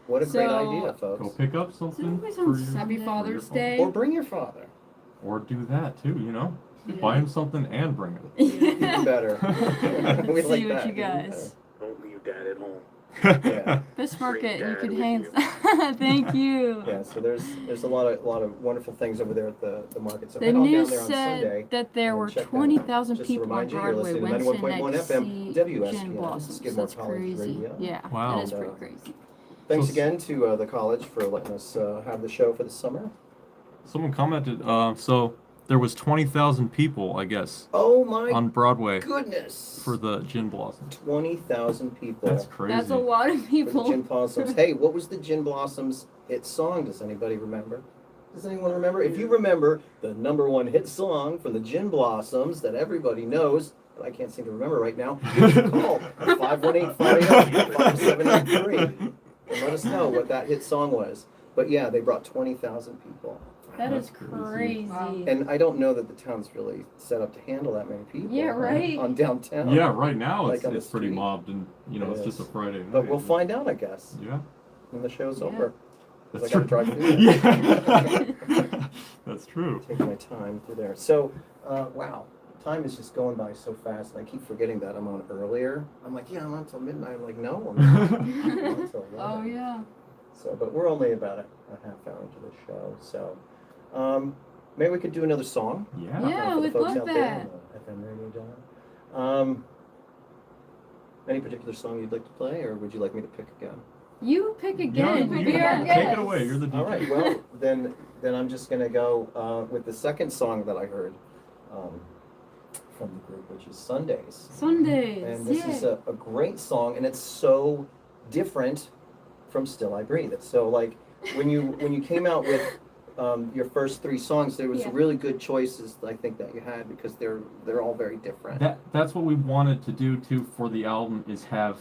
what a great So- idea, folks. Go pick up It's something always for on your, Sunday. Happy Father's for your Day. Or bring your father. or do that too. You know, Yeah. buy him something and bring it. Even better. We See like what that. you even guys. Don't leave dad at home. Yeah. Fish market, you Dad could with hang. you. Thank you. Yeah, so there's a lot of wonderful things over there at the market. So The head on down news there on Sunday. said that there and were check that out. 20,000 Just to people on remind you, you're Broadway listening to Wednesday 91.1 night to FM, see WSPN, Gin Blossoms. Skidmore That's College crazy. Radio. Yeah, Wow. that is And, pretty crazy. Thanks So- again to the college for letting us have the show for the summer. Someone commented. So there was 20,000 people, I guess, Oh my on Broadway goodness! for the Gin Blossoms. 20,000 people. That's crazy. That's a lot of For the people. Gin Blossoms. Hey, what was the Gin Blossoms hit song? Does anybody remember? Does anyone remember? If you remember the #1 hit song from the Gin Blossoms that everybody knows, but I can't seem to remember right now, give us a call at 518-580-5793 and let us know what that hit song was. But yeah, they brought 20,000 people. That is That's crazy. crazy. Wow. And I don't know that the town's really set up to handle that many people. Yeah, right. On downtown. Yeah, right now Like it's, on the it's pretty street. mobbed, and It it's just a is. Friday night. But we'll find out, I guess, Yeah, when the show's Yeah. over. that's I gotta true. drive through Yeah, that's true. Take my time through there. So, wow, time is just going by so fast, and I keep forgetting that I'm on earlier. I'm like, yeah, I'm on till midnight. I'm like, no, I'm not. I'm on till 11. Oh yeah. So, but we're only about a half hour into the show, so maybe we could do another song. Yeah. Yeah, for the we'd folks love out there that. on the FM radio dial. Any particular song you'd like to play, or would you like me to pick again? You pick No, again. you Be our take guest. it away. You're the DJ. All right. Well, then I'm just gonna go with the second song that I heard from the group, which is Sundays. Sundays. And this yeah. is a great song, and it's so different from Still I Breathe. It's so like when you came out with your first 3 songs, there was Yeah. really good choices I think that you had because they're all very different. That's what we wanted to do too for the album, is have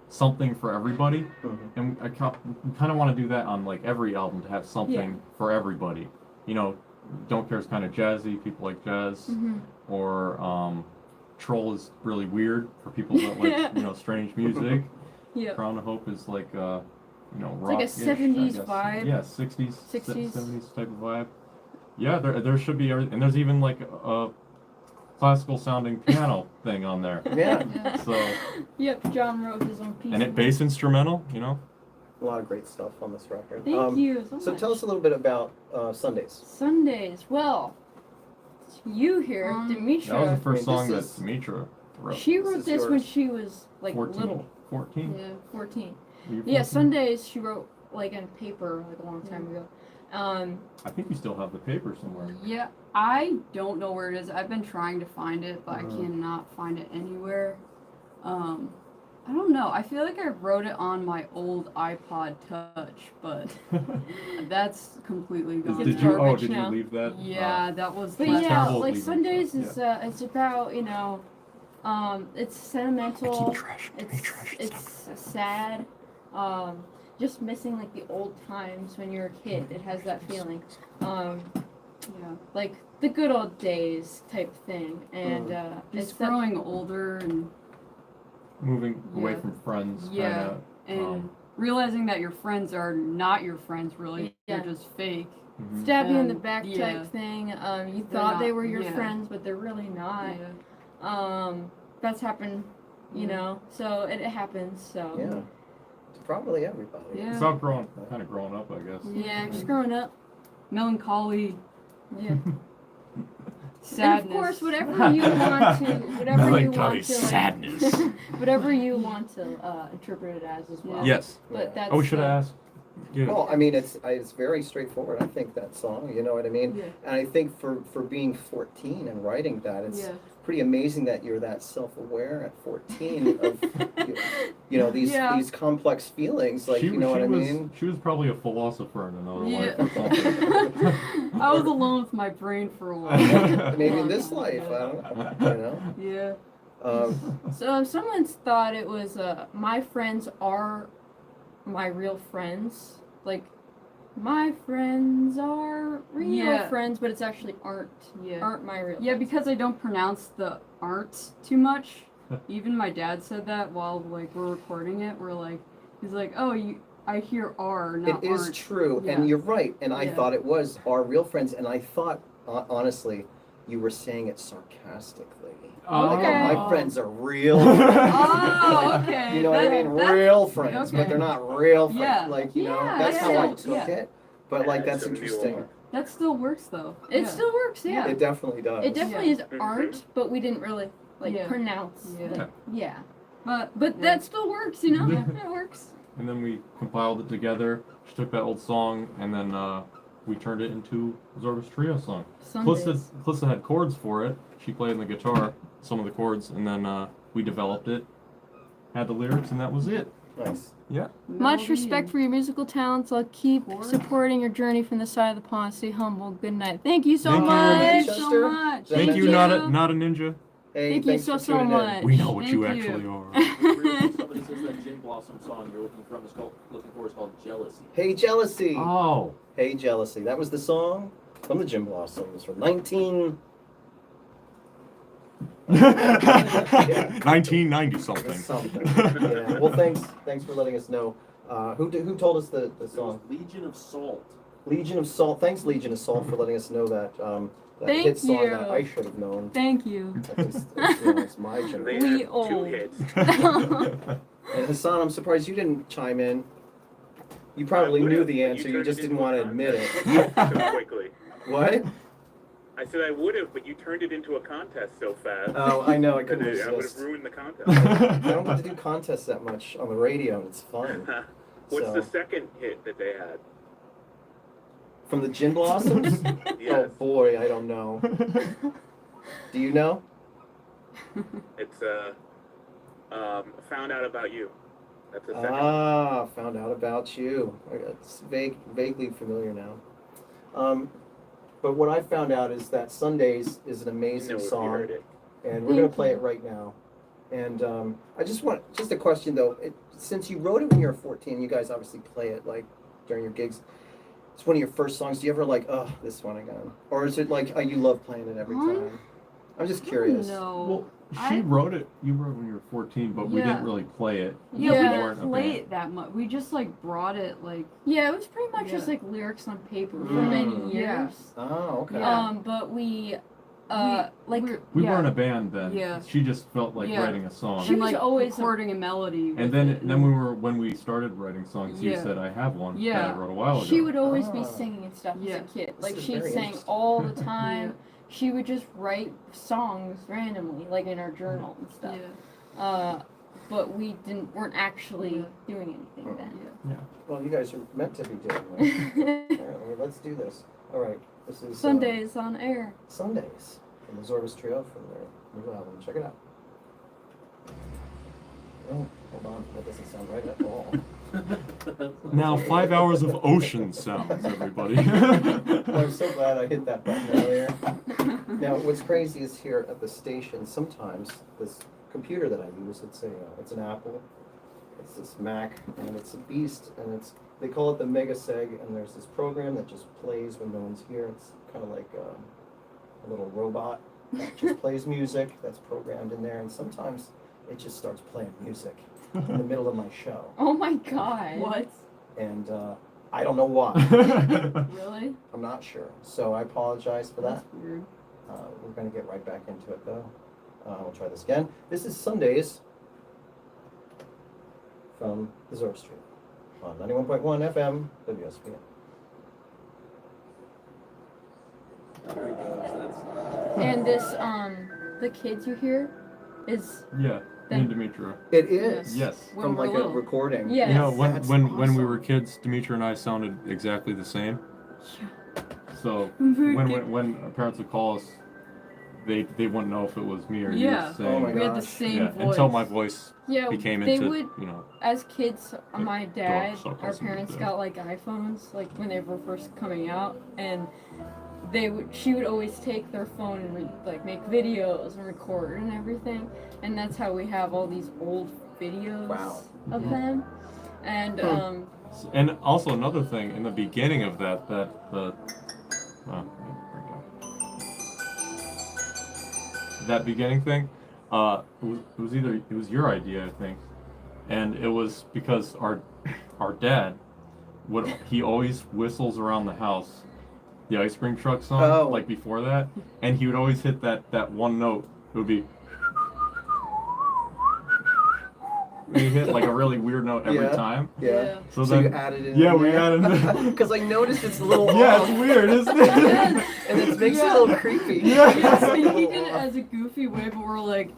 something for everybody, Mhm. and we kind of want to do that on like every album, to have something Yeah. for everybody. Don't Care is kind of jazzy. People like jazz, Mhm. or Troll is really weird for people that like strange music. Yep. Crown of Hope is like rock. like a 70s vibe. Yeah, 60s, 60s. 70s type of vibe. Yeah, there should be everything, and there's even like a classical sounding piano thing on there. Yeah, Yeah. So, Yep. John wrote his own piece. and it bass instrumental, a lot of great stuff on this record. Thank you so So much. tell us a little bit about Sundays. Sundays. Well, you here, Um, That was the Demetra. first I mean, song that this is- Demetra wrote. She This wrote is this when yours. she was like 14. little. 14? Yeah, 14. Were you Yeah, 14? Sundays she wrote like on paper like a long time ago. I think you still have the paper somewhere. Yeah, I don't know where it is. I've been trying to find it, but I Mhm. cannot find it anywhere. I don't know. I feel like I wrote it on my old iPod Touch, but that's completely gone. It's Did you? Oh, garbage did now. you leave that? Yeah, that was But last yeah, terrible like leaving Sundays stuff, is it's about it's sentimental. trash. It's sad. Just missing like the old times when you're a kid. It has that feeling. Yeah, Like the good old days type thing. And it's just that- growing older and Moving away Yeah. from friends. Yeah. realizing that your friends are not your friends really. Yeah. They're just fake. Mhm. stab you in the And, back yeah. type thing. You They're thought they not- were your yeah. friends, but they're really not. Yeah. That's happened, you Yeah. know. So it happens. So Yeah, it's probably everybody. Yeah. It's all kind of growing up, I guess. yeah, just growing up. Melancholy, Yeah. sadness. And of course, whatever you want to, whatever you want to, sadness. whatever you want to interpret it as well. Yes. But that's. Oh, we should have asked. Yeah. Well, I mean, it's very straightforward. I think that song, you know what I mean? Yeah. And I think for being 14 and writing that, it's Yeah. pretty amazing that you're that self-aware at 14 of these Yeah. these complex feelings. Like, you know what I mean? She was probably a philosopher in another Yeah. life or something. I was alone with my brain for a while. Maybe in this life, I don't know. You know. Yeah. So if someone's thought it was my friends are my real friends, like my friends are real Yeah. friends, but it's actually aren't my real Yeah, friends. because I don't pronounce the aren't too much. Even my dad said that while like we're recording it. He's like, oh, I hear are, not It is aren't. true, Yeah. and you're right. And I Yeah. thought it was our real friends, and I thought, honestly, you were saying it sarcastically. Like, Okay. my friends are real. Oh, okay. You know what I mean? That's- Real friends, but okay. they're not real friends. Yeah. Like, you know, Yeah, that's how I took yeah. it. But like, that's So you interesting. are. That still works though. It Yeah. still works, yeah. It definitely does. It definitely Yeah. is aren't, but we didn't really Yeah. pronounce. Yeah. Yeah. But But that still works, you know? Yeah. It works. And then we compiled it together. She took that old song and then we turned it into Zorbas Trio song. Sundays. Calista had chords for it. She played on the guitar, some of the chords, and then we developed it, had the lyrics, and that was it. Nice. Yeah. Much respect for your musical talents. I'll keep Chords. supporting your journey from the side of the pond. Stay humble. Good night. Thank you so Thank you. much. Thank you Chester. so much. Thank you, not a ninja. Hey, Thank you thanks so, for so tuning in. much. We know what you Thank you. actually are. Somebody says that Gin Blossom song you're looking for is called Jealousy. Hey, Jealousy. Oh. Hey, Jealousy. That was the song from the Gin Blossoms from 1990 something. something. Yeah. Well, thanks for letting us know. Who told us the It was song? Legion of Salt. Legion of Salt. Thanks, Legion of Salt, for letting us know that that Thank hit song you. that I should have known. Thank you. It's my They generation. We had 2 old. hits. And Hassan, I'm surprised you didn't chime in. You probably I knew would've, the but answer. You turned just it didn't into want a to admit it. contest so quickly. What? I said I would have, but you turned it into a contest so fast. Oh, I know. I that couldn't I would resist. have ruined the contest. I don't get to do contests that much on the radio, and it's fun. What's So- the second hit that they had? From the Gin Blossoms? Oh Yes, boy, I don't know. Do you know? it's Found Out About You. That's the second. Ah, Found Out About You. It's vaguely familiar now. But what I found out is that Sundays is an You know amazing if you song, heard it. and we're gonna play it right now. And I just a question though. Since you wrote it when you were 14, you guys obviously play it like during your gigs. It's one of your first songs. Do you ever like, oh, this one again? Or is it like, oh, you love playing it every time? I'm just curious. No. Well, you wrote it when you were 14, but we Yeah. didn't really play it. Yeah, Yeah. we We weren't didn't a play band. it that much. We just like brought it like. Yeah, it was pretty much just Yeah. like lyrics on paper for Mm. many Yeah. years. Oh, okay. Yeah. But we We yeah. weren't a band then. Yeah. She just felt like Yeah. writing a song. She And was like always recording a melody. And with it. when we started writing songs, you Yeah. said I have one that Yeah. I wrote a while ago. She would always Ah. be singing and stuff Yeah. as a kid. This Like is she very sang interesting. all the time. She would just write songs randomly, like in our journal and stuff. Yeah. But we weren't actually Yeah. doing anything then. Yeah. Well, you guys are meant to be doing it. All right, well, let's do this. All right, this is Sundays on air. Sundays from the Zorbas Trio from their new album. Check it out. Oh, hold on, that doesn't sound right at all. Now 5 hours of ocean sounds, everybody. Well, I'm so glad I hit that button earlier. Now, what's crazy is here at the station, sometimes this computer that I use, it's an Apple, it's this Mac, and it's a beast, and they call it the Mega Seg, and there's this program that just plays when no one's here. It's kind of like a little robot that just plays music that's programmed in there, and sometimes it just starts playing music in the middle of my show, Oh my god. What? and I don't know why. Really? I'm not sure, so I apologize for that. That's weird. We're going to get right back into it, though. We'll try this again. This is Sundays from the Zorbas Trio on 91.1 FM, WSPN. And this the kids you hear is Yeah, me and Dimitra. It is. Yes. When From we're like a little. recording. Yes. You know, when That's when we awesome. were kids, Dimitra and I sounded exactly the same. So Very when our parents would call us, they wouldn't know if it was me or Yeah. you saying. Oh my We had the gosh. same Yeah, voice. until my voice Yeah, became they into, would you know. as kids, my dad, Dog our suckers parents and got like iPhones, like when they were first coming out, and she would always take their phone and like make videos and record and everything, and that's how we have all these old videos Wow. of them. And And also another thing in the beginning of that there we go. That beginning thing, it was your idea, I think, and it was because our dad he always whistles around the house, the ice cream truck song, Oh. like before that, and he would always hit that one note. It would be. He hit like a really weird note every Yeah. time. Yeah. So So you then, added it. yeah, we added it. Because I noticed it's a little Yeah, off, it's weird, isn't it? and it makes it a little creepy. Yeah, so he did it as a goofy way, but we're like,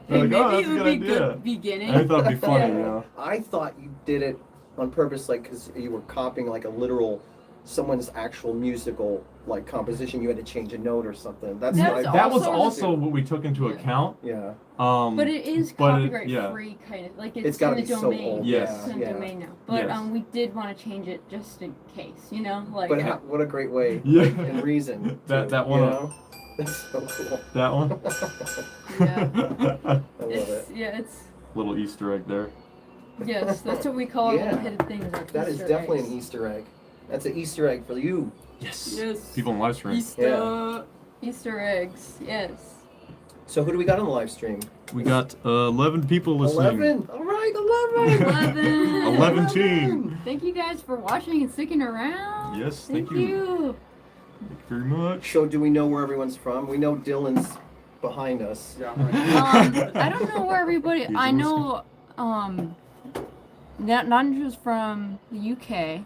hey, Like, maybe oh, that's it a would be good idea. good beginning. I thought it'd be funny, you know. I thought you did it on purpose, like, because you were copying like a literal, someone's actual musical like composition. You had to change a note or something. That's That's what I That was also- also what we took into account. Yeah. But it is but copyright yeah. free, kind of. Like, It's it's gotta in the be so domain. old. Yes. It's in Yeah. the domain now. But Yes. we did want to change it just in case, you know? Like, But what a great way Yeah. and reason. That to, one. You know? That's so cool. That one. yeah. I love It's, it. yeah, it's, Little Easter egg there. yes, that's what we call Yeah. little hidden things. Like That is Easter definitely eggs. an Easter egg. That's an Easter egg for you. Yes. Yes. People in live stream. Easter eggs, yes. So who do we got on the live stream? We got 11 people listening. 11. All right, 11. 11. 11 team. Thank you guys for watching and sticking around. Yes, Thank thank you. you. Thank you very much. So do we know where everyone's from? We know Dylan's behind us. I don't know where everybody. He's I in know. Nandra's from the UK. Yeah,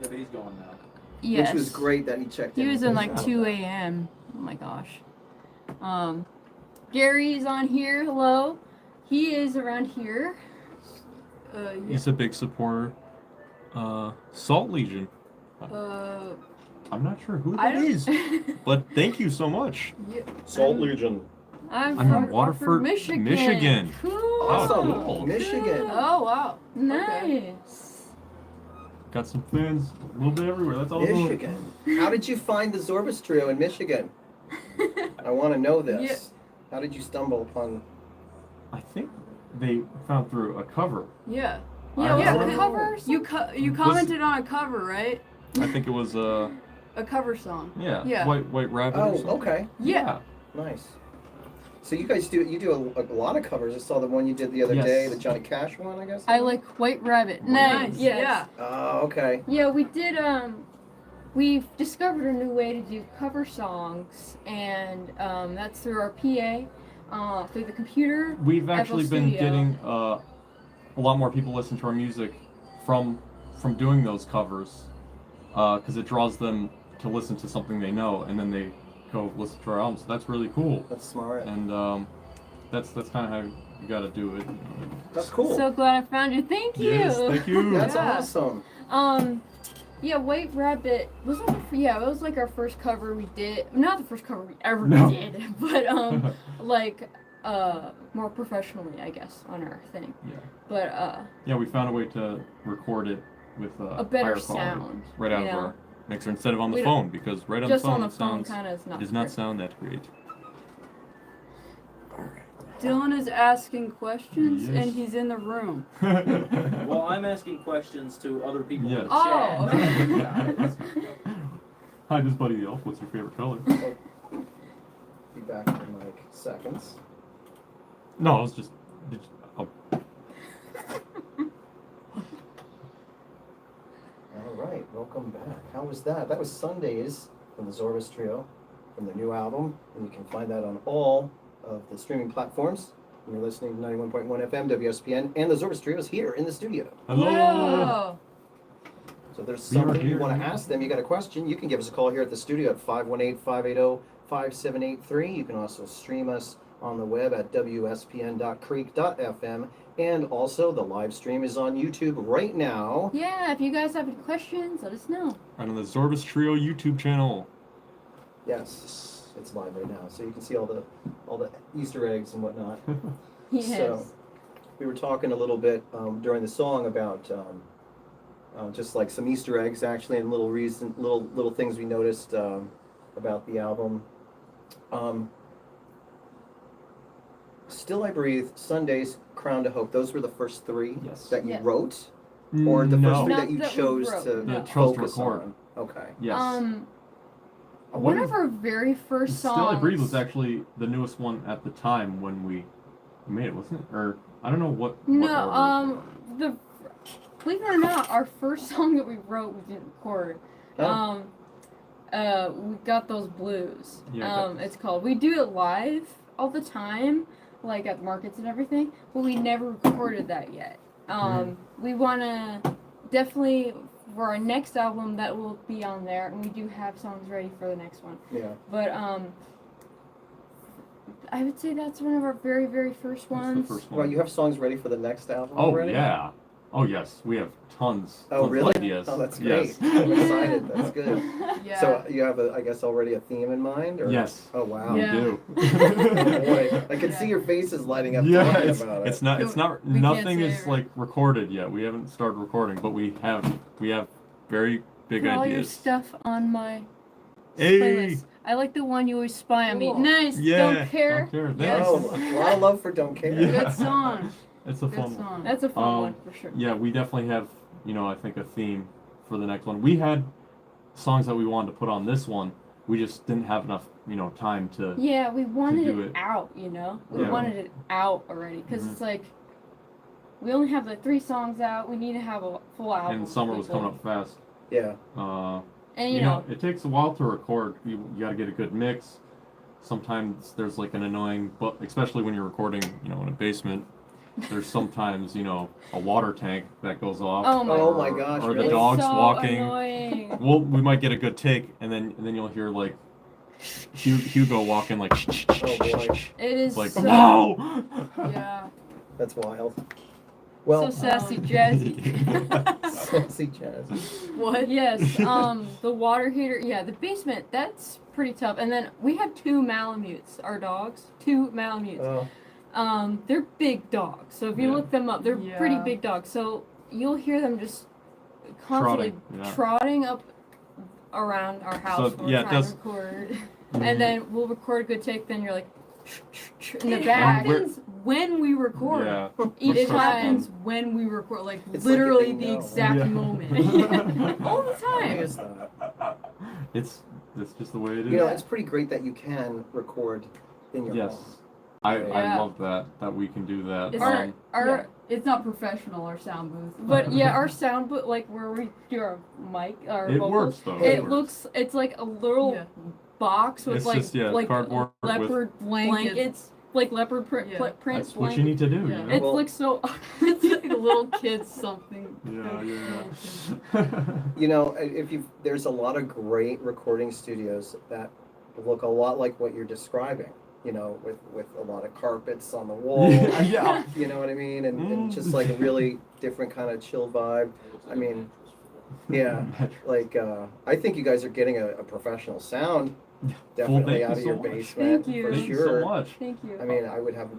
but he's going now. Yes. Which was great that he checked He in. was in like 2 a.m. Oh my gosh. Gary's on here. Hello. He is around here. Yeah. He's a big supporter. Salt Legion. I'm not sure who I that don't- is, but thank you so much. Salt Legion. I'm I'm from in Waterford, Michigan. Cool. Awesome. cool. Michigan. Oh wow. Nice. Got some fans a little bit everywhere. That's awesome. Michigan. How did you find the Zorbas Trio in Michigan? I want to know this. How did you stumble upon? I think they found through a cover. Yeah. I Yeah, don't the know. cover. You commented on a cover, right? I think it was A cover song. yeah, Yeah. White Rabbit. or Oh, something. okay. Yeah. Nice. So you guys do a lot of covers. I saw the one you did the other Yes. day, the Johnny Cash one, I guess. I like White Rabbit. Nice. Yes. Yeah. Oh, okay. Yeah, we did. We've discovered a new way to do cover songs, and that's through our PA, through the computer. We've actually been Studio. getting a lot more people listen to our music from doing those covers, because it draws them to listen to something they know, and then they go listen to our albums. So that's really cool, That's smart. and that's kind of how you got to do it. That's cool. So glad I found you. Thank you. Yes, thank you. That's Yeah. awesome. Yeah, White Rabbit was it was like our first cover we did. Not the first cover we ever No. did, but like more professionally, I guess, on our thing. Yeah. But Yeah, we found a way to record it with a better higher quality, sound, right out you of know? our mixer instead of on the We don't- phone, because right on just the phone on the it phone, sounds kind of not. does not great. sound that great. Dylan is asking questions Yes. and he's in the room. Well, I'm asking questions to other people in the Yes. Oh, chat. Hi, this is Buddy the Elf. What's your favorite color? Be back in like seconds. No, I was just. Oh, All right, welcome back. How was that? That was Sundays from the Zorbas Trio, from their new album, and you can find that on all of the streaming platforms. And you're listening to 91.1 FM WSPN, and the Zorbas Trio is here in the studio. hello. Whoa. So if there's We are something you here. want to ask them, you got a question, you can give us a call here at the studio at 518-580-5783. You can also stream us on the web at wspn.creek.fm, and also the live stream is on YouTube right now. Yeah, if you guys have any questions, let us know. Right on the Zorbas Trio YouTube channel. Yes, it's live right now, so you can see all the Easter eggs and whatnot. Yes. So we were talking a little bit during the song about just like some Easter eggs, actually, and little things we noticed about the album. Still I Breathe, Sundays, Crown to Hope. Those were the first three Yes. that you Yes. wrote. Or the No. first three Not that you that we chose wrote, to no. Chose to focus record. on? Okay. Yes. One of our very first songs. Still I Breathe was actually the newest one at the time when we made it, wasn't it? Or I don't know what No, order. believe it or not, our first song that we wrote we didn't record. Oh. We got those blues. Yeah, It's called. We do it live all the time, like at markets and everything, but we never recorded that yet. We wanna definitely for our next album that will be on there, and we do have songs ready for the next one. Yeah. But I would say that's one of our very, very first ones. That's the first one. Well, you have songs ready for the next album Oh already? yeah. Oh yes, we have tons. Oh, tons really? Of ideas. Oh, that's great. Yes. I'm excited. That's good. Yeah. So you have, I guess, already a theme in mind? Or? Yes. Oh, wow. We Yeah. do. Oh, boy. I can Yeah. see your faces lighting up Yeah, talking it's, about it's it. not. It's not. We can't Nothing say is it. like recorded yet. We haven't started recording, but we have very big Put all your ideas. stuff on my Hey. playlist. I like the one you always spy on me. Cool. Nice. Yeah. Don't care. Yes. Oh, a lot of love for Don't Care. Yeah. Good song. It's a Good fun one. song. That's a fun one for sure. Yeah, we definitely have, I think a theme for the next one. We had songs that we wanted to put on this one. We just didn't have enough, time to. Yeah, we wanted do it it. out, We Yeah. wanted it out already. Because Mhm. it's like, we only have like 3 songs out. We need to have a full album. And summer was people. coming up fast. Yeah. And It takes a while to record. You got to get a good mix. Sometimes there's like an annoying, but especially when you're recording, in a basement. There's sometimes, a water tank that goes off. Oh my, Oh my gosh, Or the really? dog's it's so walking. Annoying. We might get a good take, and then you'll hear like Hugo walking like. Oh, boy. It is Like so. no. Yeah. That's wild. Well, So sassy, jazzy. Sassy Jazz. What? Yes. The water heater. Yeah, the basement. That's pretty tough. And then we have 2 Malamutes. Our dogs. 2 Malamutes. Oh, They're big dogs. So if you Yeah. look them up, they're Yeah. pretty big dogs. So you'll hear them just constantly Trotting, trotting up around our house. So, when we're yeah, it trying does- to record. Mhm. And then we'll record a good take. Then you're like. In the back. we're- Happens when we record. Yeah. It We're happens when we record, like It's like literally if they the know. exact Yeah. moment. All the why time. is that? It's just the way it is. It's pretty great that you can record in your home. Yes. I Yeah. love that we can do that. It's Our it's not professional, our sound booth. But yeah, our sound booth, like where we do our mic, our It vocals, works though. it works. looks, it's like a little Yeah. box with It's like just, yeah, like cardboard with- leopard blankets, like leopard print Yeah. print That's what you blanket. need to do. Yeah. You know? It Well- looks so. It's like a little kid's something. Yeah. If you there's a lot of great recording studios that look a lot like what you're describing. With a lot of carpets on the wall. Yeah. You know what I mean? And just like a really different kind of chill vibe. I mean, yeah. Like, I think you guys are getting a professional sound definitely thank out you of so your much. basement Thank you. for Thank you sure. so much. Thank you. I mean, I would have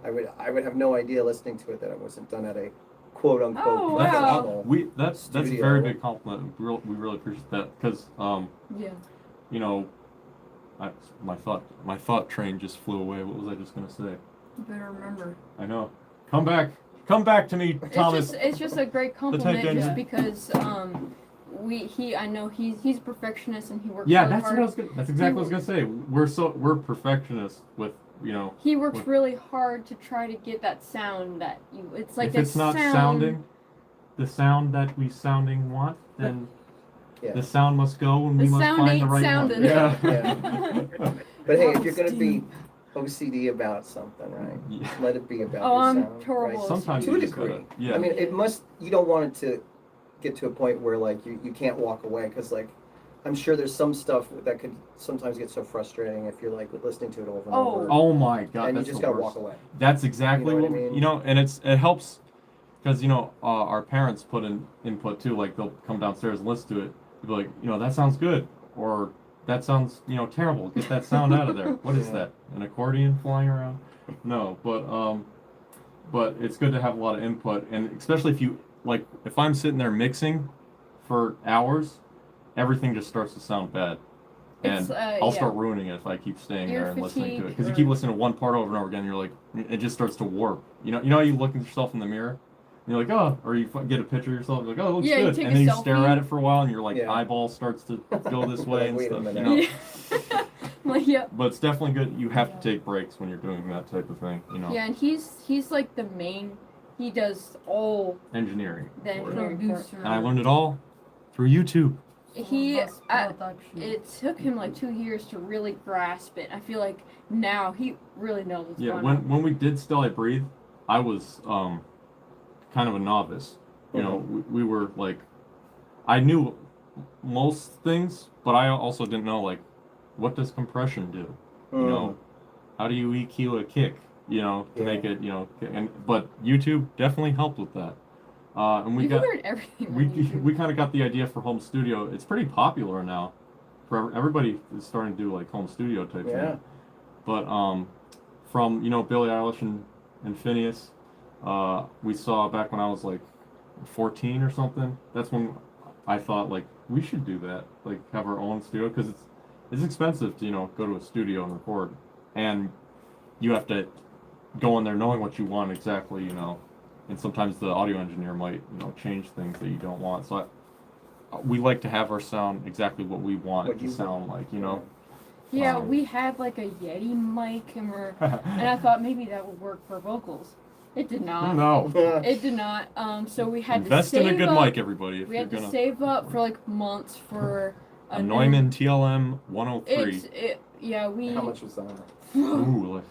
I would have no idea listening to it that it wasn't done at a quote unquote Oh, wow. professional. That's a Studio. very big compliment. We really appreciate that because Yeah. my thought train just flew away. What was I just gonna say? You better remember. I know. Come back to me, Thomas. It's just a great compliment engine. just because I know he's a perfectionist and he works Yeah, really that's hard. what I was gonna. That's exactly what I was gonna say. We're perfectionists with He works with- really hard to try to get that sound that it's like if that it's not sound. sounding the sound that we want, then Yeah. the sound must go and The we must sound find the ain't right sounding. one. Yeah. Yeah. But hey, if you're gonna be OCD about something, right? Yeah. Let it be about Oh, your I'm sound. terrible Right? Sometimes To you a just degree. gotta, yeah. I mean, you don't want it to get to a point where like you can't walk away because like I'm sure there's some stuff that could sometimes get so frustrating if you're like listening to it over and over. Oh my god, and you that's just the gotta worst. walk away. That's exactly You know what what I mean? and it helps because our parents put in input too. Like they'll come downstairs and listen to it. They'll be like, that sounds good, or that sounds terrible. Get that sound out of there. What is Yeah. that? An accordion flying around? No, but it's good to have a lot of input, and especially if I'm sitting there mixing for hours, everything just starts to sound bad. It's, And I'll yeah. start ruining it if I keep staying Ear there and listening to it. fatigue Because you or- keep listening to one part over and over again, you're like, it just starts to warp. You know how you look at yourself in the mirror, And you're like, oh, or you get a picture of yourself, you're like, oh, it looks Yeah, you good. take And a then you selfie. stare at it for a while, and your like Yeah. eyeball starts to go this way and Wait a stuff. You minute. know? Like, yeah. But it's definitely good. You have to take breaks when you're doing that type of thing. You know, Yeah, and he's like the main. He does all engineering. the for it. engineering part. Producer. And I learned it all through YouTube. He Zorbas at, production. it took him like 2 years to really grasp it. I feel like now he really knows what's Yeah, going when on. when we did Still I Breathe, I was kind of a novice. You know, we were like, I knew most things, but I also didn't know like, what does compression do? You know, how do you EQ a kick? You know, to make it, you know, but YouTube definitely helped with that. And we You got can learn everything on YouTube. we kind of got the idea for home studio. It's pretty popular now. For everybody is starting to do like home studio type Yeah. thing. But from Billie Eilish and Phineas, we saw back when I was like 14 or something. That's when I thought like we should do that, like have our own studio, because it's expensive to go to a studio and record, and you have to go in there knowing what you want exactly, and sometimes the audio engineer might change things that you don't want. So we like to have our sound exactly what we want What it to you sound like. Yeah, Um, we had like a Yeti mic, and I thought maybe that would work for vocals. It did not. No. It did not. So we had Invest to save in a good up. mic, everybody. If We you're had to gonna save up for like months for a new- Neumann TLM 103. We. How much was that? Ooh, like,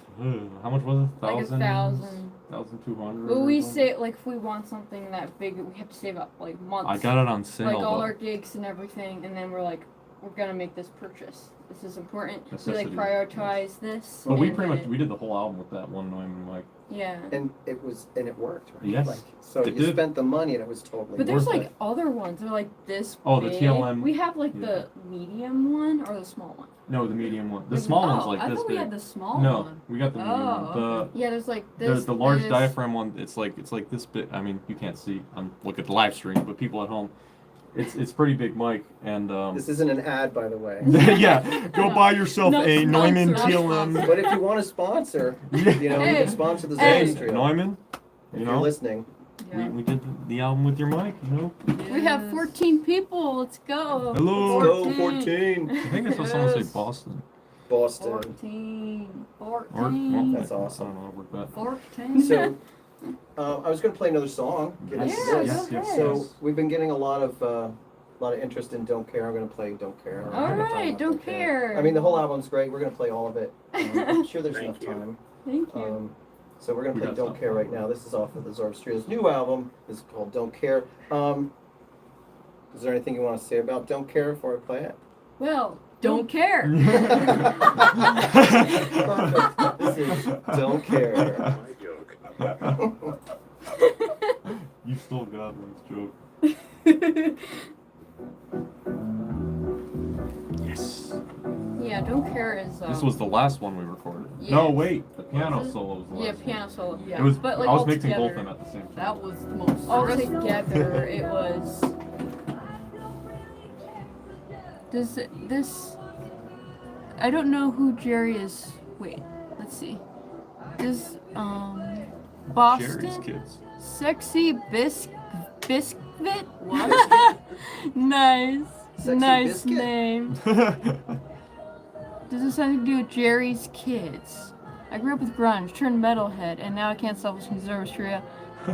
how much was it? Like 1,000? 1,000. 1,200. But or we something? say like if we want something that big, we have to save up like months. I got it on sale. like all but our gigs and everything, and then we're like, we're gonna make this purchase. This is important. We Necessity. like prioritize this. But we and pretty then much we did the whole album with that one Neumann mic. Yeah. And it worked, right? Yes, Like, so it you did. spent the money and it was totally But there's worth like it. other ones. They're like this Oh, the big. TLM, We have like yeah. the medium one or the small one. No, the medium one. The Like- small Oh, one's like I this thought big. we had the small no, one. we got the medium Oh, one. okay. Yeah, there's like this. The large this. diaphragm one. It's like this big. I mean, you can't see. I'm look at the live stream, but people at home, it's pretty big mic, and This isn't an ad, by the way. yeah, go buy yourself Not a Neumann sponsored. TLM. But if you want to sponsor, you Hey. can sponsor the Hey. Zorbas Trio. Neumann, If you you're know, listening. we did the album with your mic. We have 14 people. Let's go. Hello. Let's go, 14. I think I saw someone say Yes. Boston. Boston. 14. Or, 14. well, That's awesome. I don't know what that. 14. So, I was going to play another song. Get Yes, into Yeah, this. yes, go yes, ahead. So yes. we've been getting a lot of interest in Don't Care. I'm going to play Don't Care. All We're gonna talk right, about Don't Care. I mean, the whole album's great. We're going to play all of it. I'm sure there's enough Thank you. time. Thank you. So we're going We to play got Don't stuff. Care right now. This is off of the Zorbas Trio's new album. It's called Don't Care. Is there anything you want to say about Don't Care before I play it? Well, don't care. Perfect. This is Don't Care. My joke. You stole Godwin's joke. Yes. Yeah, Don't Care is. This was the last one we recorded. Yeah. No, wait. The piano Was it? solo was the Yeah, last piano solo. Yeah. It was. But, like, I was all mixing both of together. them at the same time. That was the most All stressful. together, it was. Does this? I don't know who Jerry is. Wait, let's see. Does Boston Jerry's kids. Sexy Biscuit? What? Nice, Sexy nice Biscuit? name. Does this have anything to do with Jerry's kids? I grew up with grunge, turned metalhead, and now I can't stop listening to Zorbas Trio.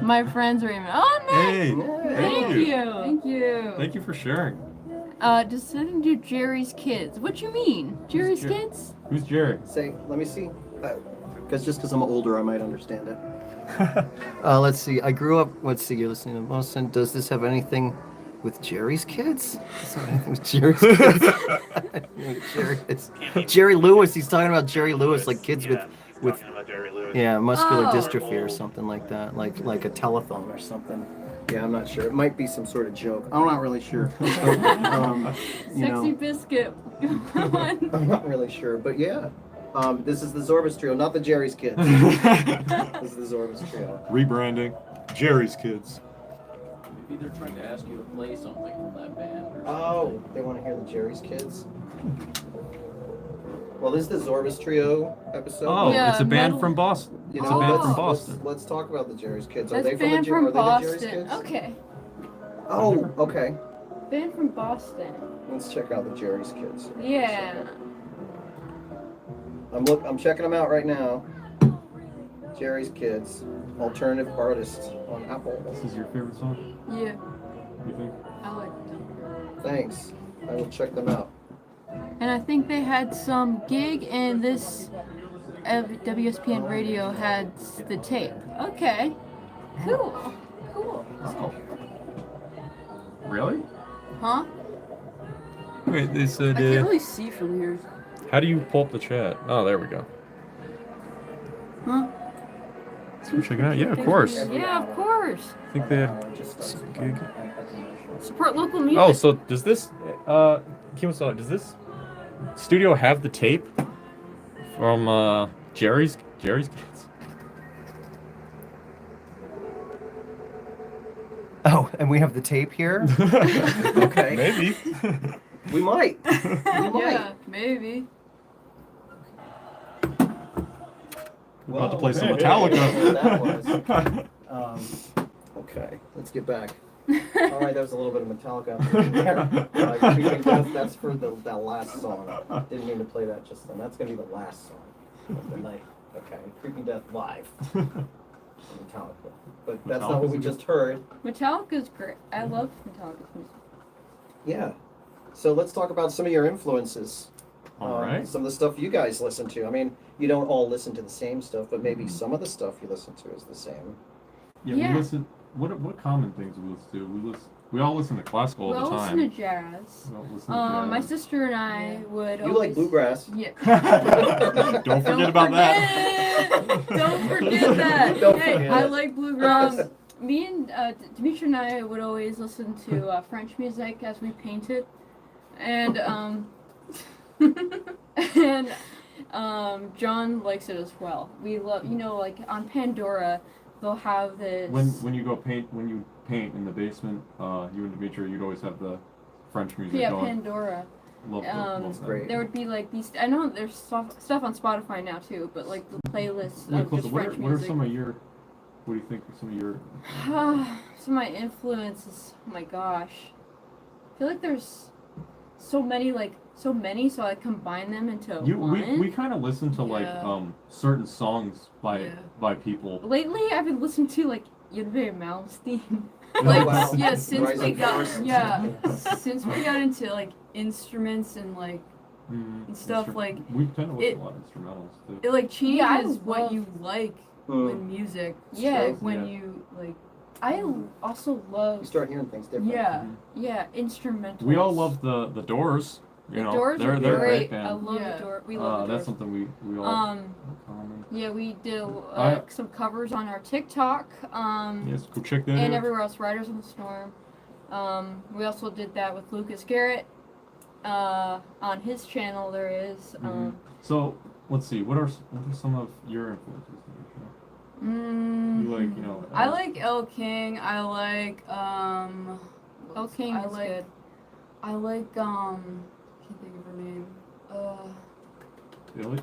My friends are even. Oh, nice! Hey, Thank you. you. Thank you. Thank you for sharing. Does this have anything to do with Jerry's kids? What you mean? Jerry's Jerry? kids? Who's Jerry? Say, let me see. Because I'm older, I might understand it. Let's see. I grew up. Let's see. You're listening to Boston. Does this have anything with Jerry's kids? Does this have anything with Jerry's kids? Jerry Lewis. He's talking about Jerry Lewis, like kids with Talking about Jerry Lewis. muscular Oh. dystrophy or something like that, like a telethon or something. Yeah, I'm not sure. It might be some sort of joke. I'm not really sure. You Sexy know, Biscuit. Come on. I'm not really sure, but yeah. This is the Zorbas Trio, not the Jerry's Kids. This is the Zorbas Trio. Rebranding. Jerry's kids. Maybe they're trying to ask you to play something from that band. Or Oh, they want to hear the Jerry's Kids? Well, this is the Zorbas Trio episode. Oh, Yeah, it's a band metal. from Boston. You It's know, a band let's, from Boston. Let's talk about the Jerry's Kids. Are That's they from band the, from are they the Jerry's Boston. Kids? Okay. Oh, okay. Band from Boston. Let's check out the Jerry's Kids. Yeah. I'm checking them out right now. Jerry's Kids, alternative artists on Apple. This is your favorite song, Yeah. you think? I like them. Thanks. I will check them out. And I think they had some gig and this WSPN radio had the tape. Okay. Cool. Cool. Oh. Really? Huh? Wait, they I said, can't really see from here. how do you pull up the chat? Oh, there we go. Huh? So check it out. Yeah, of course. Yeah, of course. I think they had some gig. Support local music. Oh, so does this, Kimosabe, does this studio have the tape from, Jerry's Kids? Oh, and we have the tape here? Okay. Maybe. We might. We might. Yeah, maybe. We're about to play some Hey, Metallica. that was. Okay, let's get back. All right, that was a little bit of Metallica. Creeping Death, that's for that last song. Didn't mean to play that just then. That's going to be the last song of the night. Okay, Creeping Death live. Metallica. But that's not what we just heard. Metallica's great. I love Metallica's music. Yeah. So let's talk about some of your influences. All right. Some of the stuff you guys listen to. I mean, you don't all listen to the same stuff, but maybe some of the stuff you listen to is the same. Yeah, Yeah. we listen. What common things we listen to? We all listen to classical We all all the listen time. to jazz. We all listen to My jazz. sister and I would You always... like bluegrass. Yeah. Don't forget about that. Don't forget that. Don't Hey, forget I it. like bluegrass. Me and Dimitri and I would always listen to French music as we painted, and and John likes it as well. We love, like on Pandora, they'll have this. When you paint in the basement, you and Dimitri, you'd always have the French music yeah, going. Pandora. Love that. Great. There would be like these. I know there's stuff on Spotify now too, but like the playlists Wait, of Close, just what are French music. some of your? What do you think are some of your? Some of my influences. Oh my gosh, I feel like there's so many, so I combine them into one. We kind of listen to Yeah. certain songs by Yeah. people. Lately, I've been listening to like Yudve Malmsteen. Oh, like wow. yeah, since we Rising got Force. since we got into like instruments and like Mm, And stuff like- we tend to listen it- to a lot of instrumentals too. it like changes Yeah, I what love- you like Hmm. in music. It's Yeah, true. when Yeah. you like. I also love. You start hearing things different. Yeah, yeah, instrumental. We all love the Doors. You The know, Doors they're are they're a great great. I band. love Yeah. the Doors. We love the That's Doors. something we all Um, have in common. yeah, we did I- some covers on our TikTok. Yes, go check that And out. everywhere else, Riders on the Storm. We also did that with Lucas Garrett. On his channel, there is. Mhm. So let's see. What are some of your influences? You like, you know? I like Elle King. I like Elle King I is like- good. I like can't think of her name. Billy?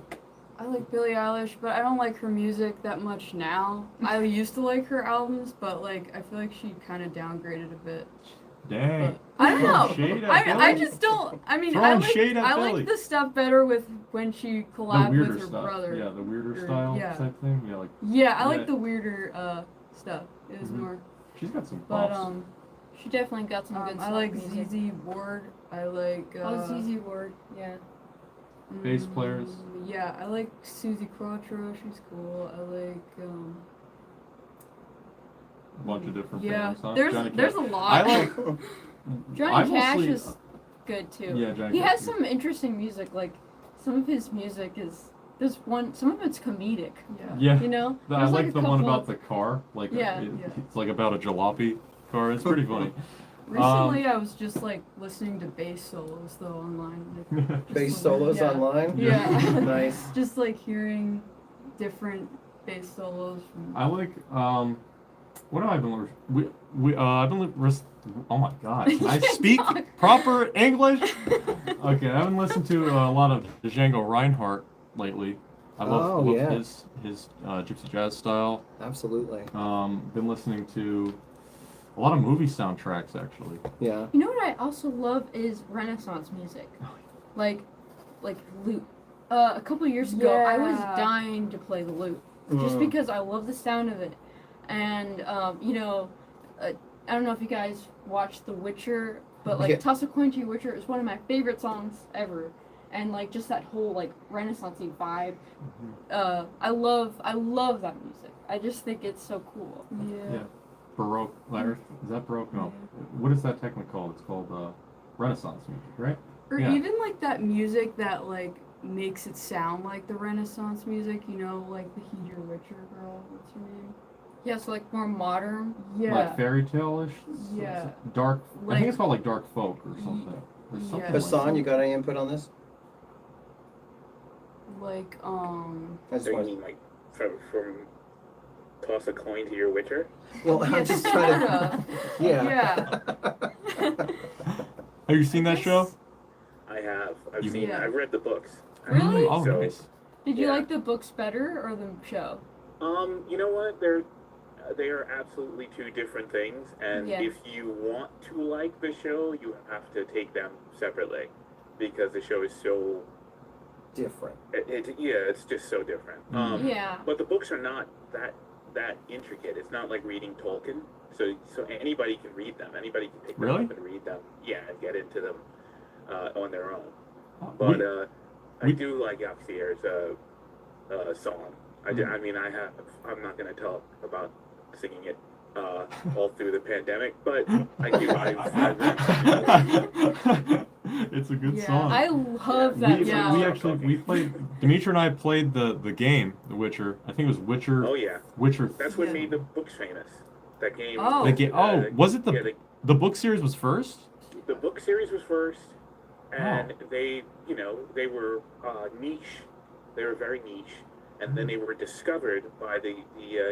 I like Billie Eilish, but I don't like her music that much now. I used to like her albums, but like I feel like she kind of downgraded a bit. Dang. I don't know. Shade at I Billy? just don't. I mean, Throwing I shade at like Billy. the stuff better with when she The collabed weirder with her stuff. brother. Yeah, the weirder Or- style yeah. type thing. Yeah, like Yeah, I Yeah. like the weirder stuff. It was Mhm. more. she's got some But bops. she definitely got some good I stuff. like music. ZZ Ward. I like. ZZ Ward, yeah. Bass players. Yeah, I like Susie Quattro. She's cool. I like. A bunch of different Yeah, bands, huh? there's Johnny there's a Cash. lot. I like. Johnny I Cash mostly- is good too. Yeah, Johnny He Cash has is- some interesting music. Like some of his music is some of it's comedic. Yeah. You know. I There's, like a the one couple about of- the car. Like Yeah. it's like about a jalopy car. It's pretty funny. Recently, I was just like listening to bass solos though online. Like, Bass just, solos yeah. online? Yeah. Nice. Just like hearing different bass solos from. I like what have I been I've been oh my god, can I speak proper English? Okay, I've been listening to a lot of Django Reinhardt lately. I love, Oh, yeah. his gypsy jazz style. Absolutely. Been listening to a lot of movie soundtracks actually. Yeah. You know what I also love is Renaissance music, like lute. A couple years ago, I was Yeah. dying to play the lute just because I love the sound of it, and I don't know if you guys watched The Witcher, but like Yeah. Toss a Coin to Your Witcher is one of my favorite songs ever, and like just that whole like Renaissance-y vibe. I love that music. I just think it's so cool. Yeah. Baroque. Is that Baroque? No. What is that technically called? It's called Renaissance music, right? Or Yeah. even like that music that like makes it sound like the Renaissance music, you know, like the Heed Your Witcher girl. What's her name? Yeah, so like more modern. Yeah. Like fairy tale-ish. Yeah. Dark. I Like- think it's called like dark folk or something. Or something Yeah. like Hassan, that. you got any input on this? Like I just So you want mean like from toss a coin to your Witcher? Well, I'm just trying to. Yeah. Have you seen that show? I have. I've You- seen. Yeah. I've read the books. Really? Oh, So- nice. Did you Yeah. like the books better or the show? You know what? They are absolutely two different things, and Yeah. if you want to like the show, you have to take them separately, because the show is so Different. it's just so different. Yeah. But the books are not that intricate. It's not like reading Tolkien. So anybody can read them. Anybody can pick them Really? up and read them. Yeah, and get into them on their own. We- But I we- do like Yaxier's song. I mean, I'm not going to talk about singing it all through the pandemic, but I do. It's a good Yeah, song. I love that. we played. Dimitri and I played the game, The Witcher. I think it was Witcher. Oh yeah, Witcher. that's what Yeah. made the books famous. That game. Oh. The game. Oh, was it yeah, the book series was first? the book series was first, and they were niche. They were very niche, and then they were discovered by the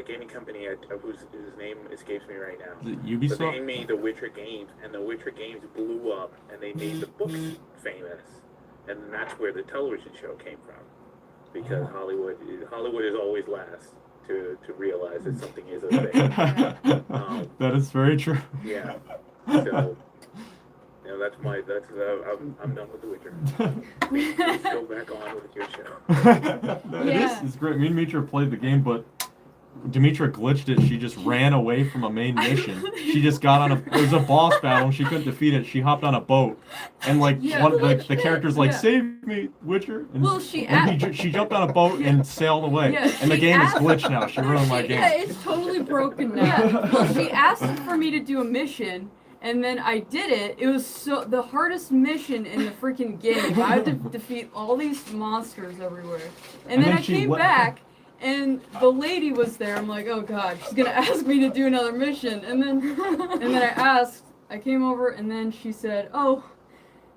gaming company whose name escapes me right now. Is it But they Ubisoft? made the Witcher games, and the Witcher games blew up, and they made the books famous, and that's where the television show came from, because Hollywood is always last to realize that something is a thing. That is very true. Yeah. So, I'm done with The Witcher. Let's go back on with your show. Yeah. It's great. Me and Dimitra played the game, but Dimitra glitched it. She just ran away from a main mission. She just got on it was a boss battle and she couldn't defeat it. She hopped on a boat, and like Yeah, one glitched the it. character's like, Yeah. "Save me, Witcher!" And Well, she she jumped on a boat and sailed away. Yeah, and the she game asked- is glitched now. She ruined my game. Yeah, it's totally broken now. Yeah. Well, she asked for me to do a mission, and then I did it. It was the hardest mission in the freaking game. I had to defeat all these monsters everywhere, and then I she came le- back. And the lady was there. I'm like, oh god, she's gonna ask me to do another mission. And then I asked. I came over, and then she said, "Oh,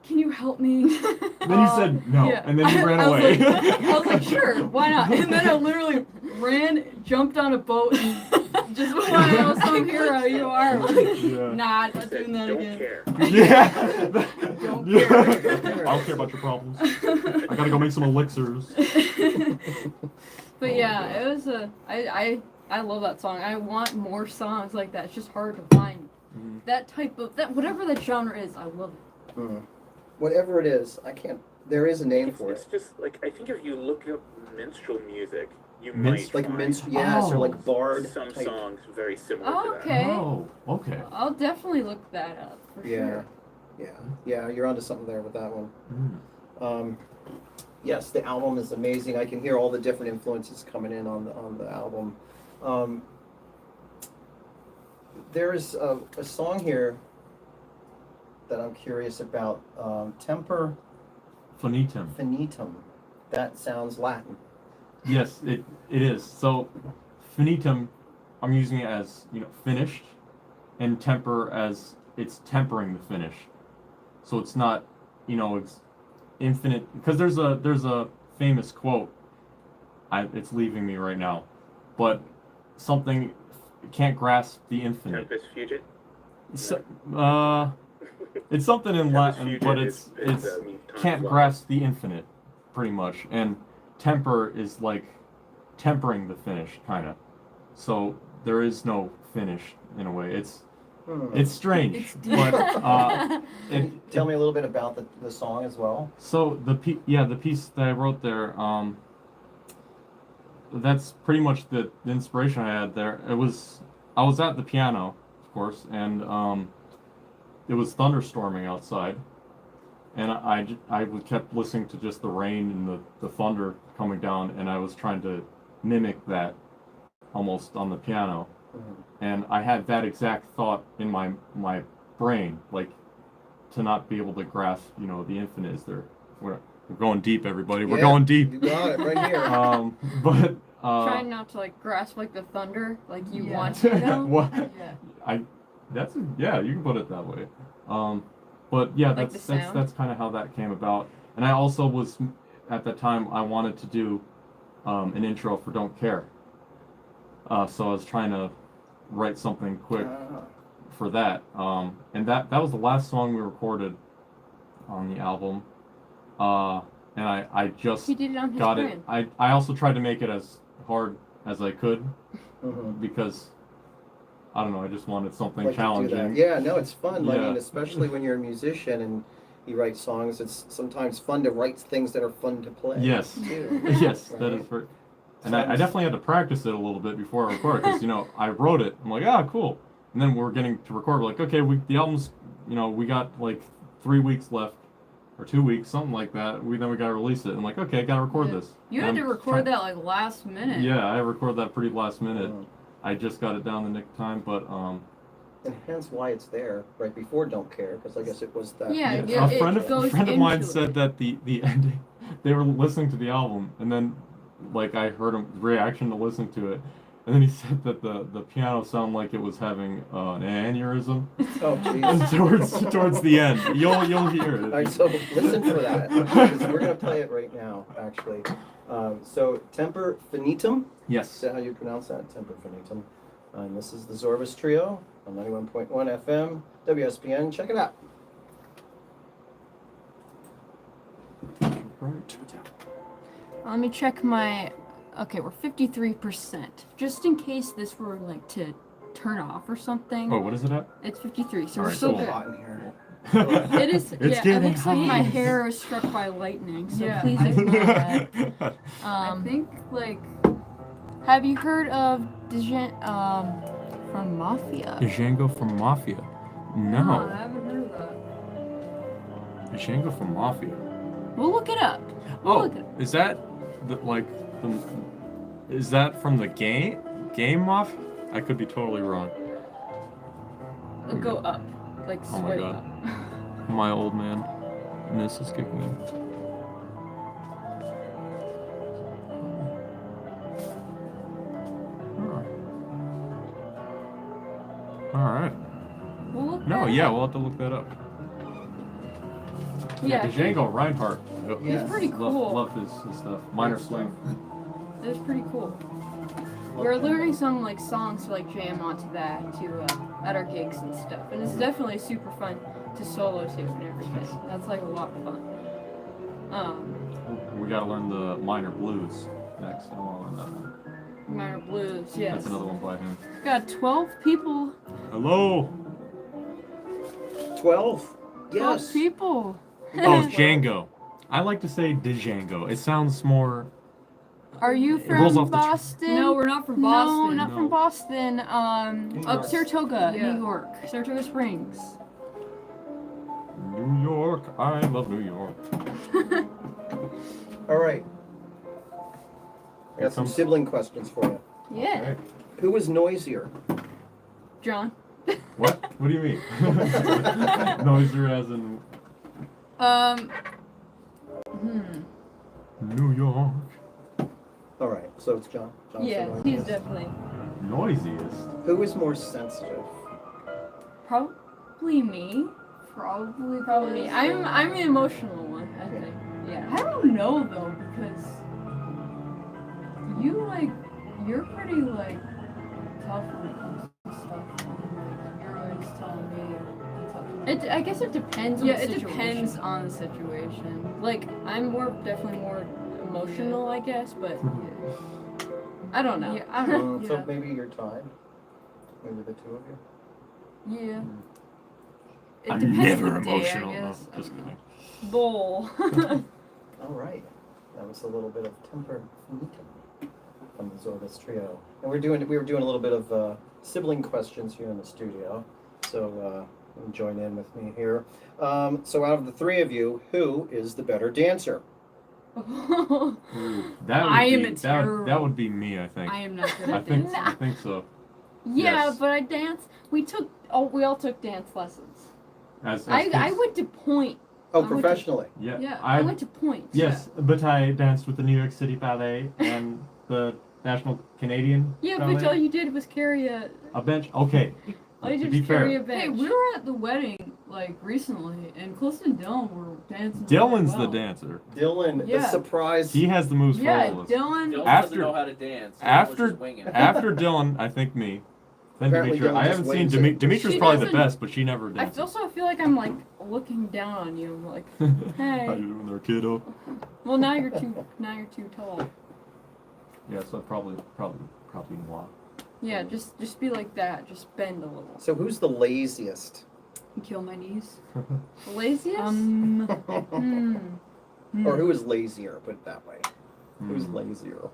can you help me?" Then you said no, Yeah. and then you ran I was away. like- I was like, sure, why not? And then I literally ran, jumped on a boat, and just went on some hero you are. Like, Yeah. nah, not Said, doing that don't again. care. Yeah. Don't Yeah. care. I don't care about your problems. I gotta go make some elixirs. But yeah, it was I love that song. I want more songs like that. It's just hard to find that type of whatever that genre is. I love it. Whatever it is, I can't. There is a name It's, for it's it. just like, I think if you look up minstrel music, you Minstrel- might Like find minstrel, yes, or Oh. like bard some type. songs very similar Oh, to that. okay. Oh, okay. I'll definitely look that up for Yeah, sure. yeah. You're onto something there with that one. Mm. Yes, the album is amazing. I can hear all the different influences coming in on the album. There is a song here that I'm curious about. Temper Finitum. Finitum. That sounds Latin. Yes, it is. So, finitum, I'm using it as finished, and temper as it's tempering the finish. So it's not, it's infinite. Because there's a famous quote. It's leaving me right now, but something can't grasp the infinite. Tempest Fugit? It's something in Tempest Latin, Fugit but means it's time can't flies. grasp the infinite, pretty much. And temper is like tempering the finish, kind of. So there is no finish in a way. It's strange, but Tell me a little bit about the song as well. so the piece that I wrote there, that's pretty much the inspiration I had there. I was at the piano, of course, and it was thunderstorming outside, and I kept listening to just the rain and the thunder coming down, and I was trying to mimic that almost on the piano, and I had that exact thought in my brain, like to not be able to grasp, the infinite is there. We're going deep, everybody. We're going deep. You got it right here. But Trying not to like grasp like the thunder, like you Yeah. want to. Know? what? Yeah. You can put it that way. But yeah, Like the sound? that's kind of how that came about. And I also was at that time I wanted to do an intro for Don't Care. So I was trying to write something quick for that. And that was the last song we recorded on the album. And I just He did it on his got brand. it. I also tried to make it as hard as I could because I don't know, I just wanted something Like to do challenging. that. Yeah, no, it's fun. I Yeah. mean, especially when you're a musician and you write songs, it's sometimes fun to write things that are fun to play. Yes. Too. Yes, that Right. is for. And I definitely had to practice it a little bit before I recorded because I wrote it. I'm like, cool. And then we're getting to record. We're like, okay, the album's, we got like 3 weeks left, or 2 weeks, something like that. Then we got to release it. I'm like, okay, I got to record this. You had And to I'm record that like last minute. Yeah, I recorded that pretty last minute. Mm. I just got it down the nick of time, but And hence why it's there right before Don't Care, because I guess it was that. Yeah, a friend it goes of mine into said it. that the ending, they were listening to the album, and then like I heard him reaction to listening to it, and then he said that the piano sounded like it was having an aneurysm. Oh, jeez. towards the end, you'll hear it. All right, so listen for that, because we're going to play it right now, actually. So, Temper Finitum, is Yes. that how you pronounce that? Temper Finitum. And this is the Zorbas Trio on 91.1 FM, WSPN. Check it out. Right. Let me check my. Okay, we're 53%. Just in case this were like to turn off or something. Oh, what is it at? It's 53, so All we're right, still cool. good. Hot in here. It is. It's Yeah, it getting looks like my hot. hair is struck by lightning. So Yeah. please ignore that. I think like Have you heard of Dj from Mafia? Django from Mafia. I No. haven't heard of that. Django from Mafia. We'll look it up. We'll look it up. Is that is that from the game Mafia? I could be totally wrong. Go up, like Oh my swipe God. up. My old man. And this is kicking in. Alright. We'll look No, that yeah, up. we'll have to look that up. Yeah, Django Reinhardt. Yes. pretty cool. Love his stuff. Minor Swing. It's pretty cool. We're learning some like songs to like jam onto that to at our gigs and stuff, and it's definitely super fun to solo to and everything. That's like a lot of fun. We gotta learn the minor blues next. I wanna learn that one. Minor blues, yes. That's another one by him. Got 12 people. Hello! 12. 12 Yes. people. Oh, Django. I like to say Django. It sounds more. Are you It rolls from off the Boston? No, we're not from No, Boston. not No. from Boston. York. Saratoga, Yeah. New York. Saratoga Springs. New York. I love New York. All right. I Here got some comes- sibling questions for you. Yeah. Alright. Who was noisier? John. What? What do you mean? Noisier as in New York. All right, so it's John. John's Yeah, the he's noisiest. definitely. Noisiest. Who is more sensitive? Probably me. Probably me. I'm the emotional one, I think. Yeah. I don't know though, because you're pretty like tough when it comes to stuff. Like, you're always telling me be tough. I guess it depends on Yeah, the it situation. depends on the situation. Like, I'm definitely more emotional, I guess, but I don't know. Yeah, I don't know. So maybe you're tied. Maybe the two of you. Yeah. It I'm depends never on the day, I emotional. No, guess. just kidding. Bull. All right. That was a little bit of temperamentum from the Zorbas Trio. And we were doing a little bit of sibling questions here in the studio. So you can join in with me here. So out of the three of you, who is the better dancer? Ooh, that would I am be, a that would be me, I think. I am not good I at think dance. I think so. Yeah, Yes. but I dance. We all took dance lessons. As I kids. went to Point. Oh, I went to- professionally. Yeah. Yeah, I went to Point. Yes, but I danced with the New York City Ballet and the National Canadian Yeah, Ballet. but all you did was carry a. A bench. Okay. All you To did be was carry fair. a bench. Hey, we were at the wedding like recently, and Clifton and Dylan were dancing. Dylan's really the well. dancer. Dylan, the Yeah. surprise. He has the moves for Yeah, all of us. Dylan. Dylan After- doesn't know how to dance. Dylan was After just winging it. after Dylan, I think me. Then Apparently Demetria. Dylan I just haven't seen wings it. Demetria's She probably the doesn't- best, but she never I dances. also feel like I'm like looking down on you. I'm like, hey. How you doing there, kiddo? Well, now you're too tall. Yeah, so probably moi. Yeah, just be like that. Just bend a little. So who's the laziest? Kill my knees. Laziest? Or who is lazier, put it that way. Who's Hmm. lazier?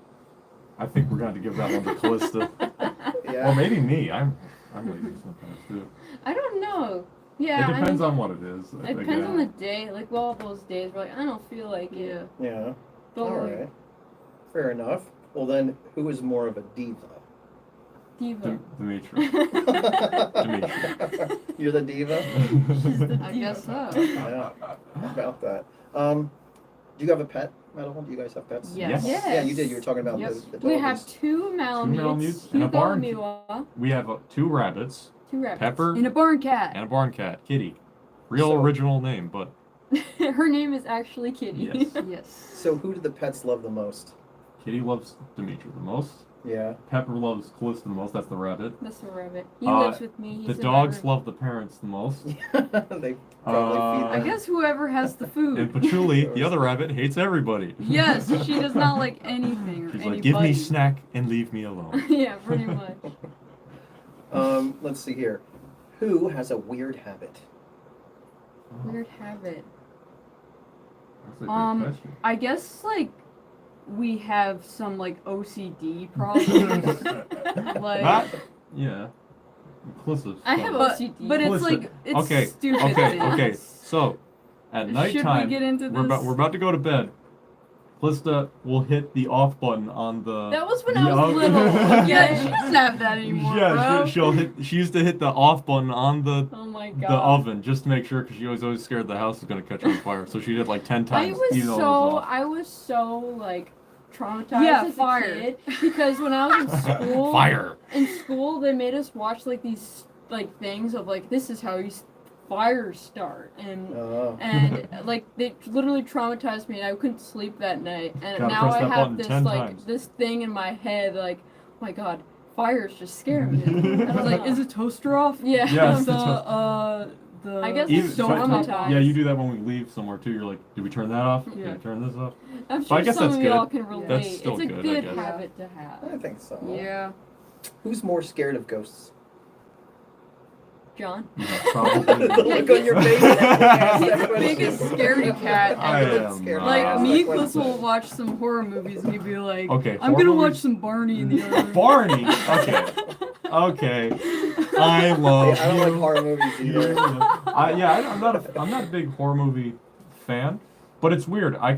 I think we're going to give that one to Callista. Yeah. Or maybe me. I'm lazy sometimes too. I don't know. Yeah, It depends on what it is. It depends on the day. Like, well, those days where like I don't feel like it. Yeah. But All like, right. Fair enough. Well, then, who is more of a diva? diva. Dimitri. You're the diva? She's the I diva. guess so. Yeah. How about that? Do you have a pet, Madeline? Do you guys have pets? Yes. Yes. Yeah, you did. You were talking about Yes. the We doggies. have two Malamutes, Malamutes and a Hugo barn and Miwa, We have two rabbits, two rabbits. Pepper, And a barn cat. and a barn cat, Kitty. Real So- original name, but Her name is actually Kitty. Yes. Yes. So who do the pets love the most? Kitty loves Dimitri the most. Yeah. Pepper loves Callista the most. That's the rabbit. That's the rabbit. He Uh, lives with me. He's The in dogs my room. love the parents the most. they probably feed I them. guess whoever has the food. And Patchouli, the other rabbit, hates everybody. Yes, she does not like anything or She's anybody. like, give me snack and leave me alone. Yeah, pretty much. Let's see here. Who has a weird habit? Weird habit. That's a good question. I guess like we have some like OCD problems. like, Not, yeah. Callista. I have but, OCD. but it's Listen, like it's okay, stupid. Okay, things. okay. So, at Should nighttime, we get into this? we're about to go to bed. Callista will hit the off button on the. That was when the I was oven. little. Yeah, she doesn't have that anymore, Yeah, bro. she'll hit. She used to hit the off button on the Oh my the god. oven just to make sure, because she was always scared the house was gonna catch on fire. So she did like 10 times. even though it was off. I was so like traumatized Yeah, as fire. a kid because when I was in school, Fire. in school they made us watch like these like things of like this is how fires start and like they literally traumatized me and I couldn't sleep that night and Gotta now press I that have button this 10 like times. this thing in my head like oh my god fires just scare me. I was like, is the toaster off? Yeah. Yes. The I guess Even- it's so but- traumatized. Yeah, you do that when we leave somewhere too. You're like, did we turn that off? Did Yeah. we turn this off? I'm But sure I guess some that's of y'all good. can relate. That's still it's a good, I good guess. habit to have. I think so. Yeah. Who's more scared of ghosts? John? Yeah, The probably. look on your face. He's the biggest scaredy cat I ever. am Scared. not. Like me, Like, Cliff will watch some horror movies and he'd be like, Okay, "I'm horror gonna watch movies? some Barney in the other." Barney. Okay. Okay. I love I don't you. like horror movies either. I'm not a big horror movie fan, but it's weird. I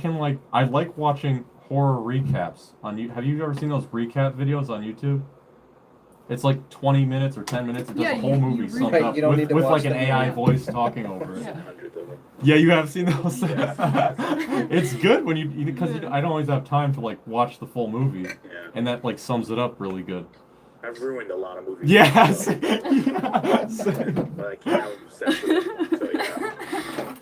like watching horror recaps on you. Have you ever seen those recap videos on YouTube? It's like 20 minutes or 10 minutes. It does Yeah, the whole you movie read- summed Right, up you don't with, need to with watch like an them. AI Yeah. voice talking over it. Yeah. Hundreds of them. Yeah, you have seen those. Yes. It's good when because I don't always have time to like watch the full movie, Yeah. and that like sums it up really good. I've ruined a lot of movies. Yes. So, Yes. like, I'm obsessed with them. So, yeah.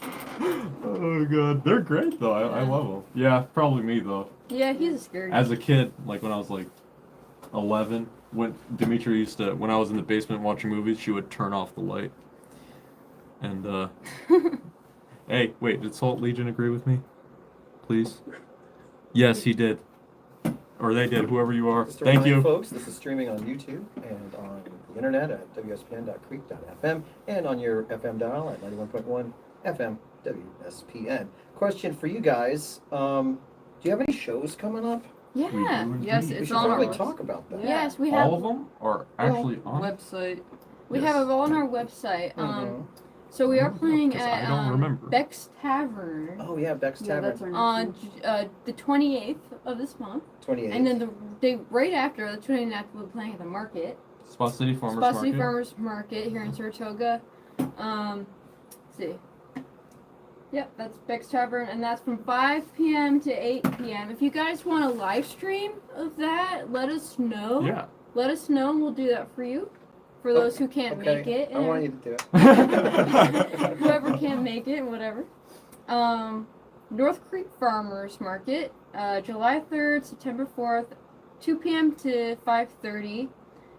Oh god, they're great though. I love them. Yeah, probably me though. Yeah, he's a scary. As a kid, like when I was like 11, when Dimitri used to, when I was in the basement watching movies, she would turn off the light. And, hey, wait, did Salt Legion agree with me? Please? Yes, he did. Or they did, whoever you are. Just to Thank remind you. folks, this is streaming on YouTube and on the internet at wspn.creek.fm and on your FM dial at 91.1 FM WSPN. Question for you guys. Do you have any shows coming up? Yeah. We do Yes, indeed. We it's should on probably our talk about that. Yes, we have. All of them are actually on. website. We Yes. have it all on our website. Mhm. So we are playing 'Cause at I don't remember. Beck's Tavern Oh yeah, Beck's Yeah, Tavern, that's our on next the 28th of this month, 28. and then the day right after the 29th, we're playing at the market, Spot City Farmers Spot Market. City Farmers Market here in Saratoga. Let's see. Yep, that's Beck's Tavern, and that's from 5 p.m. to 8 p.m. If you guys want a live stream of that, let us know. Yeah. Let us know, and we'll do that for you. For those who can't Okay, make it. I want you to do it. Whoever can't make it, whatever. North Creek Farmers Market, July 3rd, September 4th, 2 p.m. to 5:30,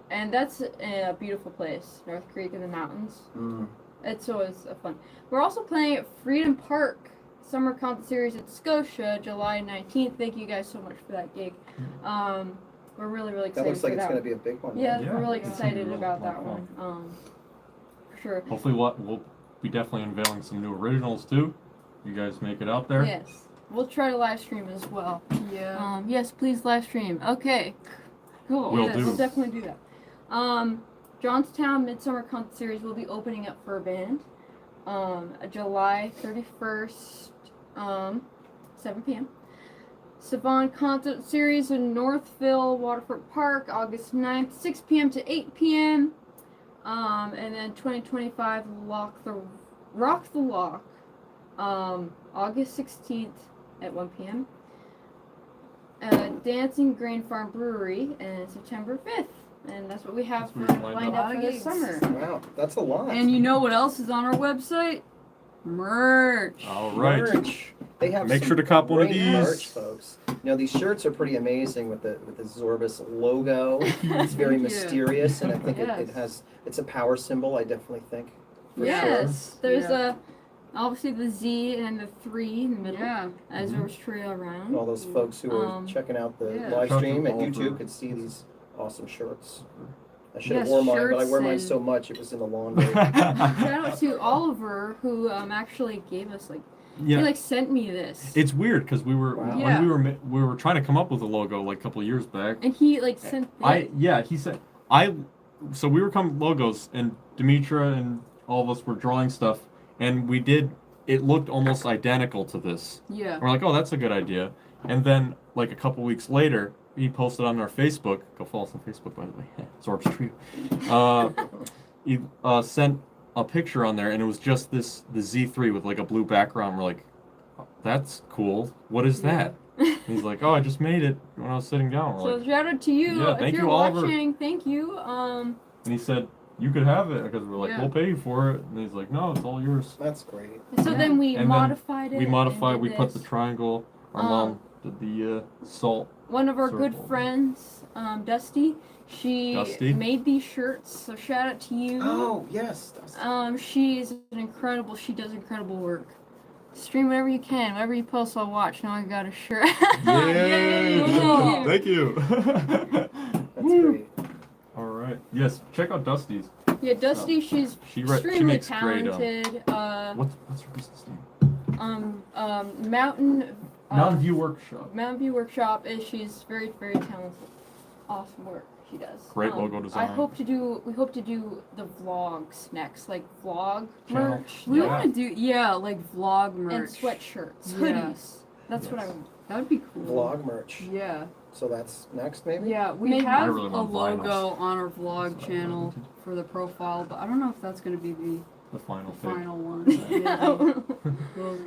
and that's a beautiful place, North Creek in the mountains. Mm. It's always fun. We're also playing at Freedom Park Summer Concert Series at Scotia, July 19th. Thank you guys so much for that gig. We're really, really That excited looks like for it's that going one. to be a big one. Yeah, Yeah. we're really Yeah. excited Really about a lot that of one. For sure. Hopefully we'll be definitely unveiling some new originals too. You guys make it out there. Yes. We'll try to live stream as well. Yeah. Yes, please live stream. Okay. Cool. Will Yes, do. We'll definitely do that. Johnstown Midsummer Concert Series will be opening up for a band. July 31st, 7 p.m. Savon Concert Series in Northville Waterfront Park, August 9th, 6 p.m. to 8 p.m. And then 2025 Rock the Lock, August 16th at 1 p.m. Dancing Grain Farm Brewery and September 5th. And that's what we have That's what we lined up for this summer. Wow, that's a lot. And you know what else is on our website? Merch. All right. Merch. They have Make some sure to cop one of great these. merch, folks. You know, these shirts are pretty amazing with the Zorbas logo. It's very Thank you. mysterious, and I think Yes. it's a power symbol. I definitely think. For Yes. There's Yeah. obviously the Z and the 3 in the middle. Yeah. As Mhm. Zorbas Trio around. sure. All those folks who are Um, checking out the yeah. live stream at All YouTube for- could see these awesome shirts. I should have Yes, worn mine, but I shirts wear mine and- so much it was in the laundry. Shout out to Oliver who actually gave us Yeah. he sent me this. It's weird because we were Wow. Yeah. when we were trying to come up with a logo like a couple of years back. and he sent He said so we were coming logos and Demetra and all of us were drawing stuff and it looked almost identical to this. Yeah. We're like, oh, that's a good idea. And then like a couple weeks later, he posted on our Facebook. Go follow us on Facebook, by the way. Zorbas Trio. He sent a picture on there, and it was just the Z3 with like a blue background. We're like, oh, that's cool. What is that? And he's like, oh, I just made it when I was sitting down. We're So like, shout out to you. Yeah, if thank you're you, Oliver. watching, thank you. and he said, you could have it because we're like, Yeah. we'll pay you for it. And he's like, no, it's all yours. That's great. So Yeah. then we And then modified it. We modified. and We did put the this. triangle. Our mom did the salt. One of our good circle. friends, Dusty, she Dusty? made these shirts. So shout out to you. Oh yes. She does incredible work. Stream whatever you can, whatever you post, I'll watch. Now I got a shirt. Yay! Yay! Thank you. That's Woo. great. All right. Yes. Check out Dusty's. Yeah, Dusty, she's She extremely makes talented. great. What's her business name? Mountain Mountain View Workshop. Mountain View Workshop is she's very talented. Awesome work she does. Great logo design. We hope to do the vlogs next, like vlog Channel. merch. We Yeah. want to do vlog merch and sweatshirts, Yeah. hoodies. That's what I want. That would be cool. Vlog merch. Yeah. So that's next, maybe. Yeah, we Maybe. I have really a want logo vinyls. on our vlog channel for the profile, but I don't know if that's going to be The final the thing. final one. Maybe. Well,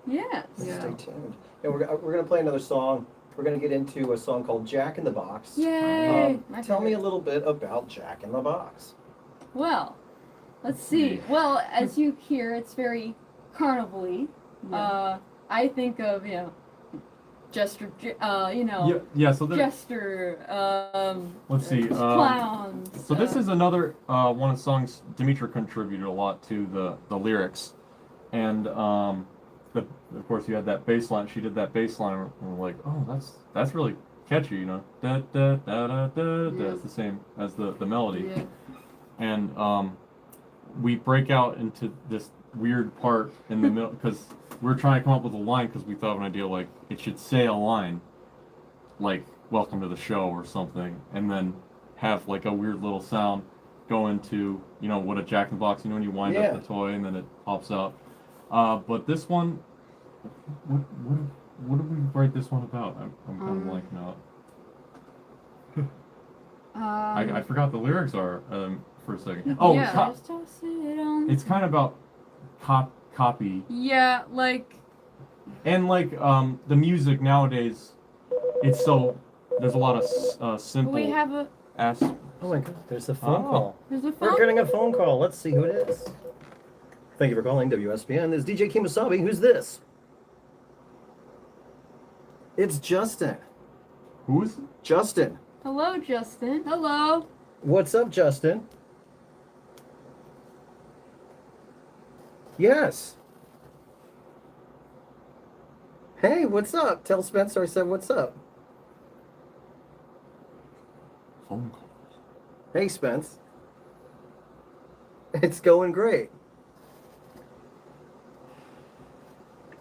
Yes. Yeah. Stay tuned. Yeah, we're gonna play another song. We're gonna get into a song called Jack in the Box. Yay! My Tell me a favorite. little bit about Jack in the Box. Well, let's see. Yeah. Well, as you hear, it's very carnival-y. yeah. I think of Jester, Yeah. So Jester, let's see. clowns. So this is another one of the songs Demetra contributed a lot to the lyrics, and of course you had that bass line. She did that bass line, and we're like, oh, that's really catchy, you know. Da da da da da. Yeah. It's the same as the melody. Yeah. And we break out into this weird part in the middle because we're trying to come up with a line because we thought of an idea like it should say a line like "Welcome to the show" or something, and then have like a weird little sound go into, you know, what a Jack in the Box, you know, when you wind up the toy and then it pops out. But this one, what did we write this one about? I'm kind of blanking out. I forgot the lyrics are for a second. Oh, yeah, it's kind of about copy. Yeah, like. And like the music nowadays, it's so there's a lot of simple. We have a. Oh my God, there's a phone call. There's a phone. We're getting a phone call. Let's see who it is. Thank you for calling WSPN. This is DJ Kimosabe. Who's this? It's Justin. Who's? Justin. Hello, Justin. Hello. What's up, Justin? Yes. Hey, what's up? Tell Spencer I said what's up. Phone call. Hey, Spence. It's going great.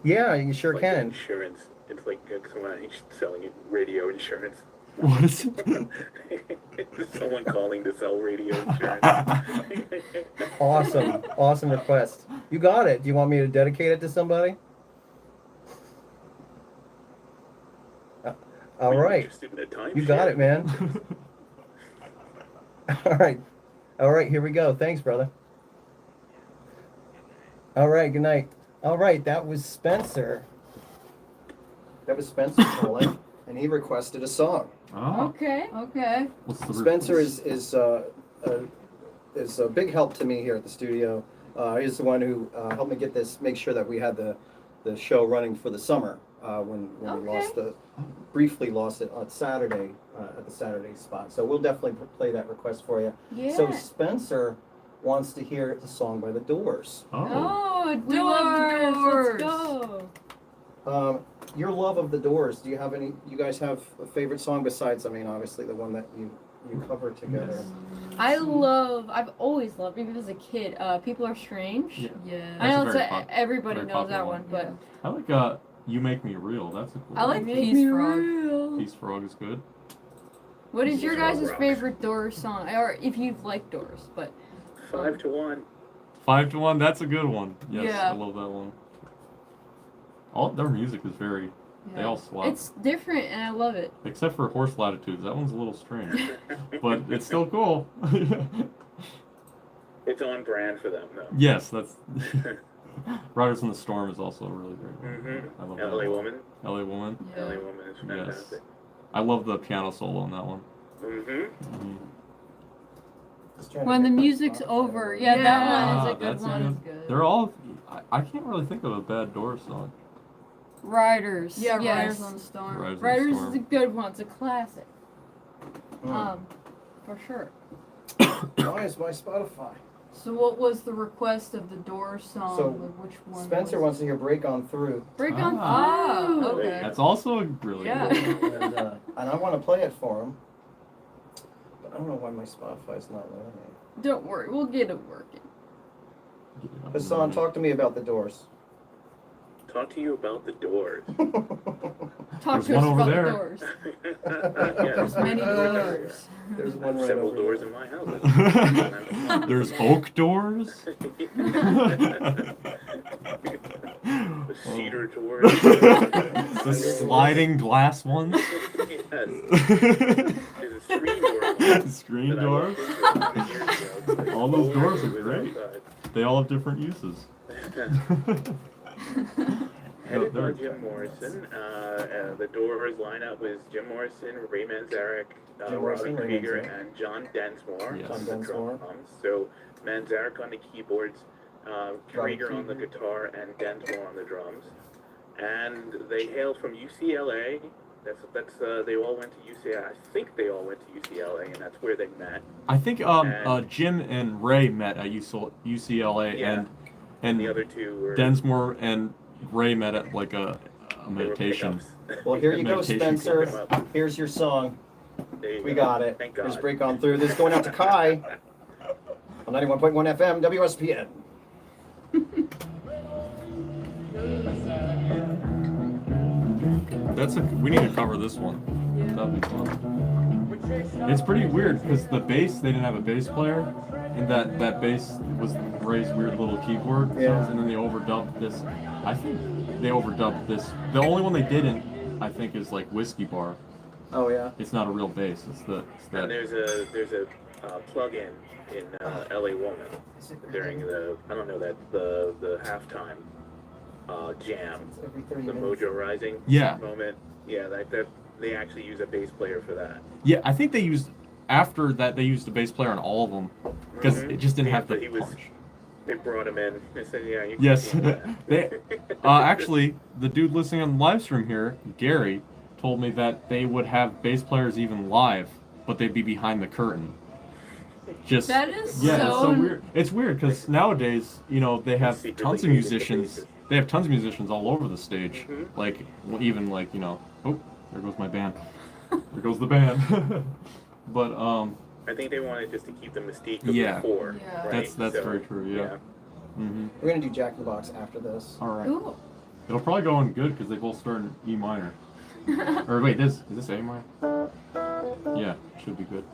Yeah, you sure Like can. insurance. It's like someone selling radio insurance. What is it? Someone calling to sell radio insurance. Awesome. Awesome request. You got it. Do you want me to dedicate it to somebody? All right. Interested in a timeshare. You got it, man. All right. All right, here we go. Thanks, brother. All right, good night. All right, that was Spencer. That was Spencer calling, and he requested a song. Oh. Okay. Okay. What's the Spencer is a big help to me here at the studio. He's the one who helped me get this, make sure that we had the show running for the summer when we briefly lost it on Saturday at the Saturday spot. So we'll definitely play that request for you. Yeah. So Spencer wants to hear the song by the Doors. Oh, we love the Doors. Let's go. Your love of the Doors. Do you have any? You guys have a favorite song besides? I mean, obviously the one that you covered together. I've always loved, even as a kid, People Are Strange. Yeah. I know That's a very everybody very knows that popular one, but I like You Make Me Real. That's a cool I like Peace Frog. Peace Frog is good. What is your guys' Rock. favorite Doors song? Or if you've liked Doors, but 5 to 1. 5 to 1. That's a good one. Yes, Yeah. I love that one. All their music is very. They all slap. it's different and I love it. Except for Horse Latitudes. That one's a little strange, but it's still cool. It's on brand for them, though. Yes, that's. Riders in the Storm is also a really great one. Mm-hmm. I love LA that Woman. one. LA Woman. Yeah. LA Woman is fantastic. Yes. I love the piano solo on that one. Mm-hmm. When the music's over, that one is a good that's one. They're all. I can't really think of a bad Doors song. Riders. Yeah, yes. Riders on the Storm. Riders on the Riders Storm. is a good one. It's a classic. Mm. For sure. Why is my Spotify? So what was the request of the Doors song? So, Like, which one? Spencer wants to hear "Break On Through," Break on Oh, through. okay. That's also a really Yeah. good one. and I want to play it for him. But I don't know why my Spotify's not letting me. Don't worry, we'll get it working. Hassan, talk to me about the Doors. Talk to you about the Doors. Talk There's to us one over about there. the Doors. Yes. Many doors. There's one right Several over doors there. in my house. There's oak doors. The cedar doors. The sliding glass ones. Yes. There's a screen door. Screen that I doors. walked into years ago. All those doors are It was great. outside. They all have different uses. Headed by they're- Jim Morrison. The Doors lineup was Jim Morrison, Ray Manzarek, Jim Morrison, Robbie Ray Krieger, Manzarek. and John Densmore Yes. on John the Densmore. drums. So Manzarek on the keyboards, Krieger on the Krieger. guitar, and Densmore on the drums. And they hail from UCLA. That's they all went to UCLA. I think they all went to UCLA, and that's where they met. I think Jim and Ray met at UCLA, Yeah. and The other two were Densmore and Ray met at like a They were meditation. pickups. Well, here you go, Meditation Spencer. Here's your song. There you We go. got it. Thank Here's God. Break On Through. This is going out to Kai on 91.1 FM, WSPN. We need to cover this one. That'd be fun. It's pretty weird because the bass, they didn't have a bass player, and that bass was Ray's weird little keyboard. Yeah. And then they overdubbed this. I think they overdubbed this. The only one they didn't, I think, is like Whiskey Bar. Oh, yeah. It's not a real bass. It's And that. there's a plug-in in LA Woman during the the halftime jam, Every 30 the minutes. Mojo Rising Yeah. moment. Yeah, that they actually use a bass player for that. Yeah, I think they used after that they used a bass player on all of them because Mhm. it just didn't Yeah, have the but he was- punch. They brought him in. They said, "Yeah, you can Yes. do that." They, actually, the dude listening on the live stream here, Gary, told me that they would have bass players even live, but they'd be behind the curtain. Just That is yeah, it's so so weird. It's weird because nowadays, they have Secretly tons of use the musicians. basses. They have tons of musicians all over the stage. Mhm. Like even like oh, there goes my band. There goes the band. But I think they wanted just to keep the mystique of Yeah. the four. Yeah. Right? that's So, very true. Yeah. Mm-hmm. We're going to do Jack in the Box after this. All right. Cool. It'll probably go in good because they both start in E minor. Or wait, is this A minor? Yeah, should be good.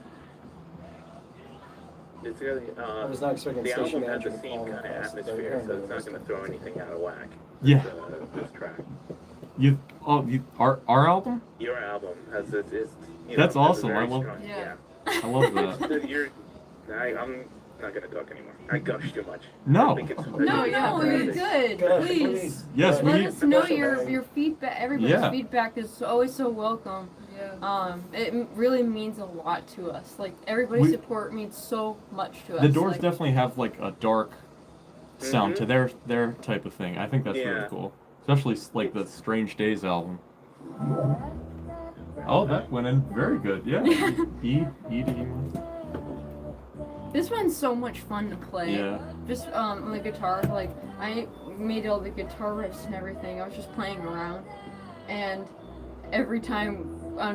It's really, I was not expecting the station album has manager the to same call me kind of across the atmosphere, so it's not phone. going to throw anything out of whack. Yeah. This track. Our album? Your album has this. That's has a awesome. very I love- strong- Yeah. I love that. I'm not going to talk anymore. I gush too much. No. I think it's- No, yeah, you're good. Good, Please. Yes, we Let need- us know your feedback. Everybody's Yeah. feedback is always so welcome. Yeah. Really means a lot to us. Like everybody's We- support means so much to us. The Doors like, definitely have like a dark sound to their type of thing. I think that's really Yeah. cool. Especially like the Strange Days album. Oh, that went in very good. Yeah. E to E minor. This one's so much fun to play. Yeah. Just on the guitar, like I made all the guitar riffs and everything. I was just playing around, and every time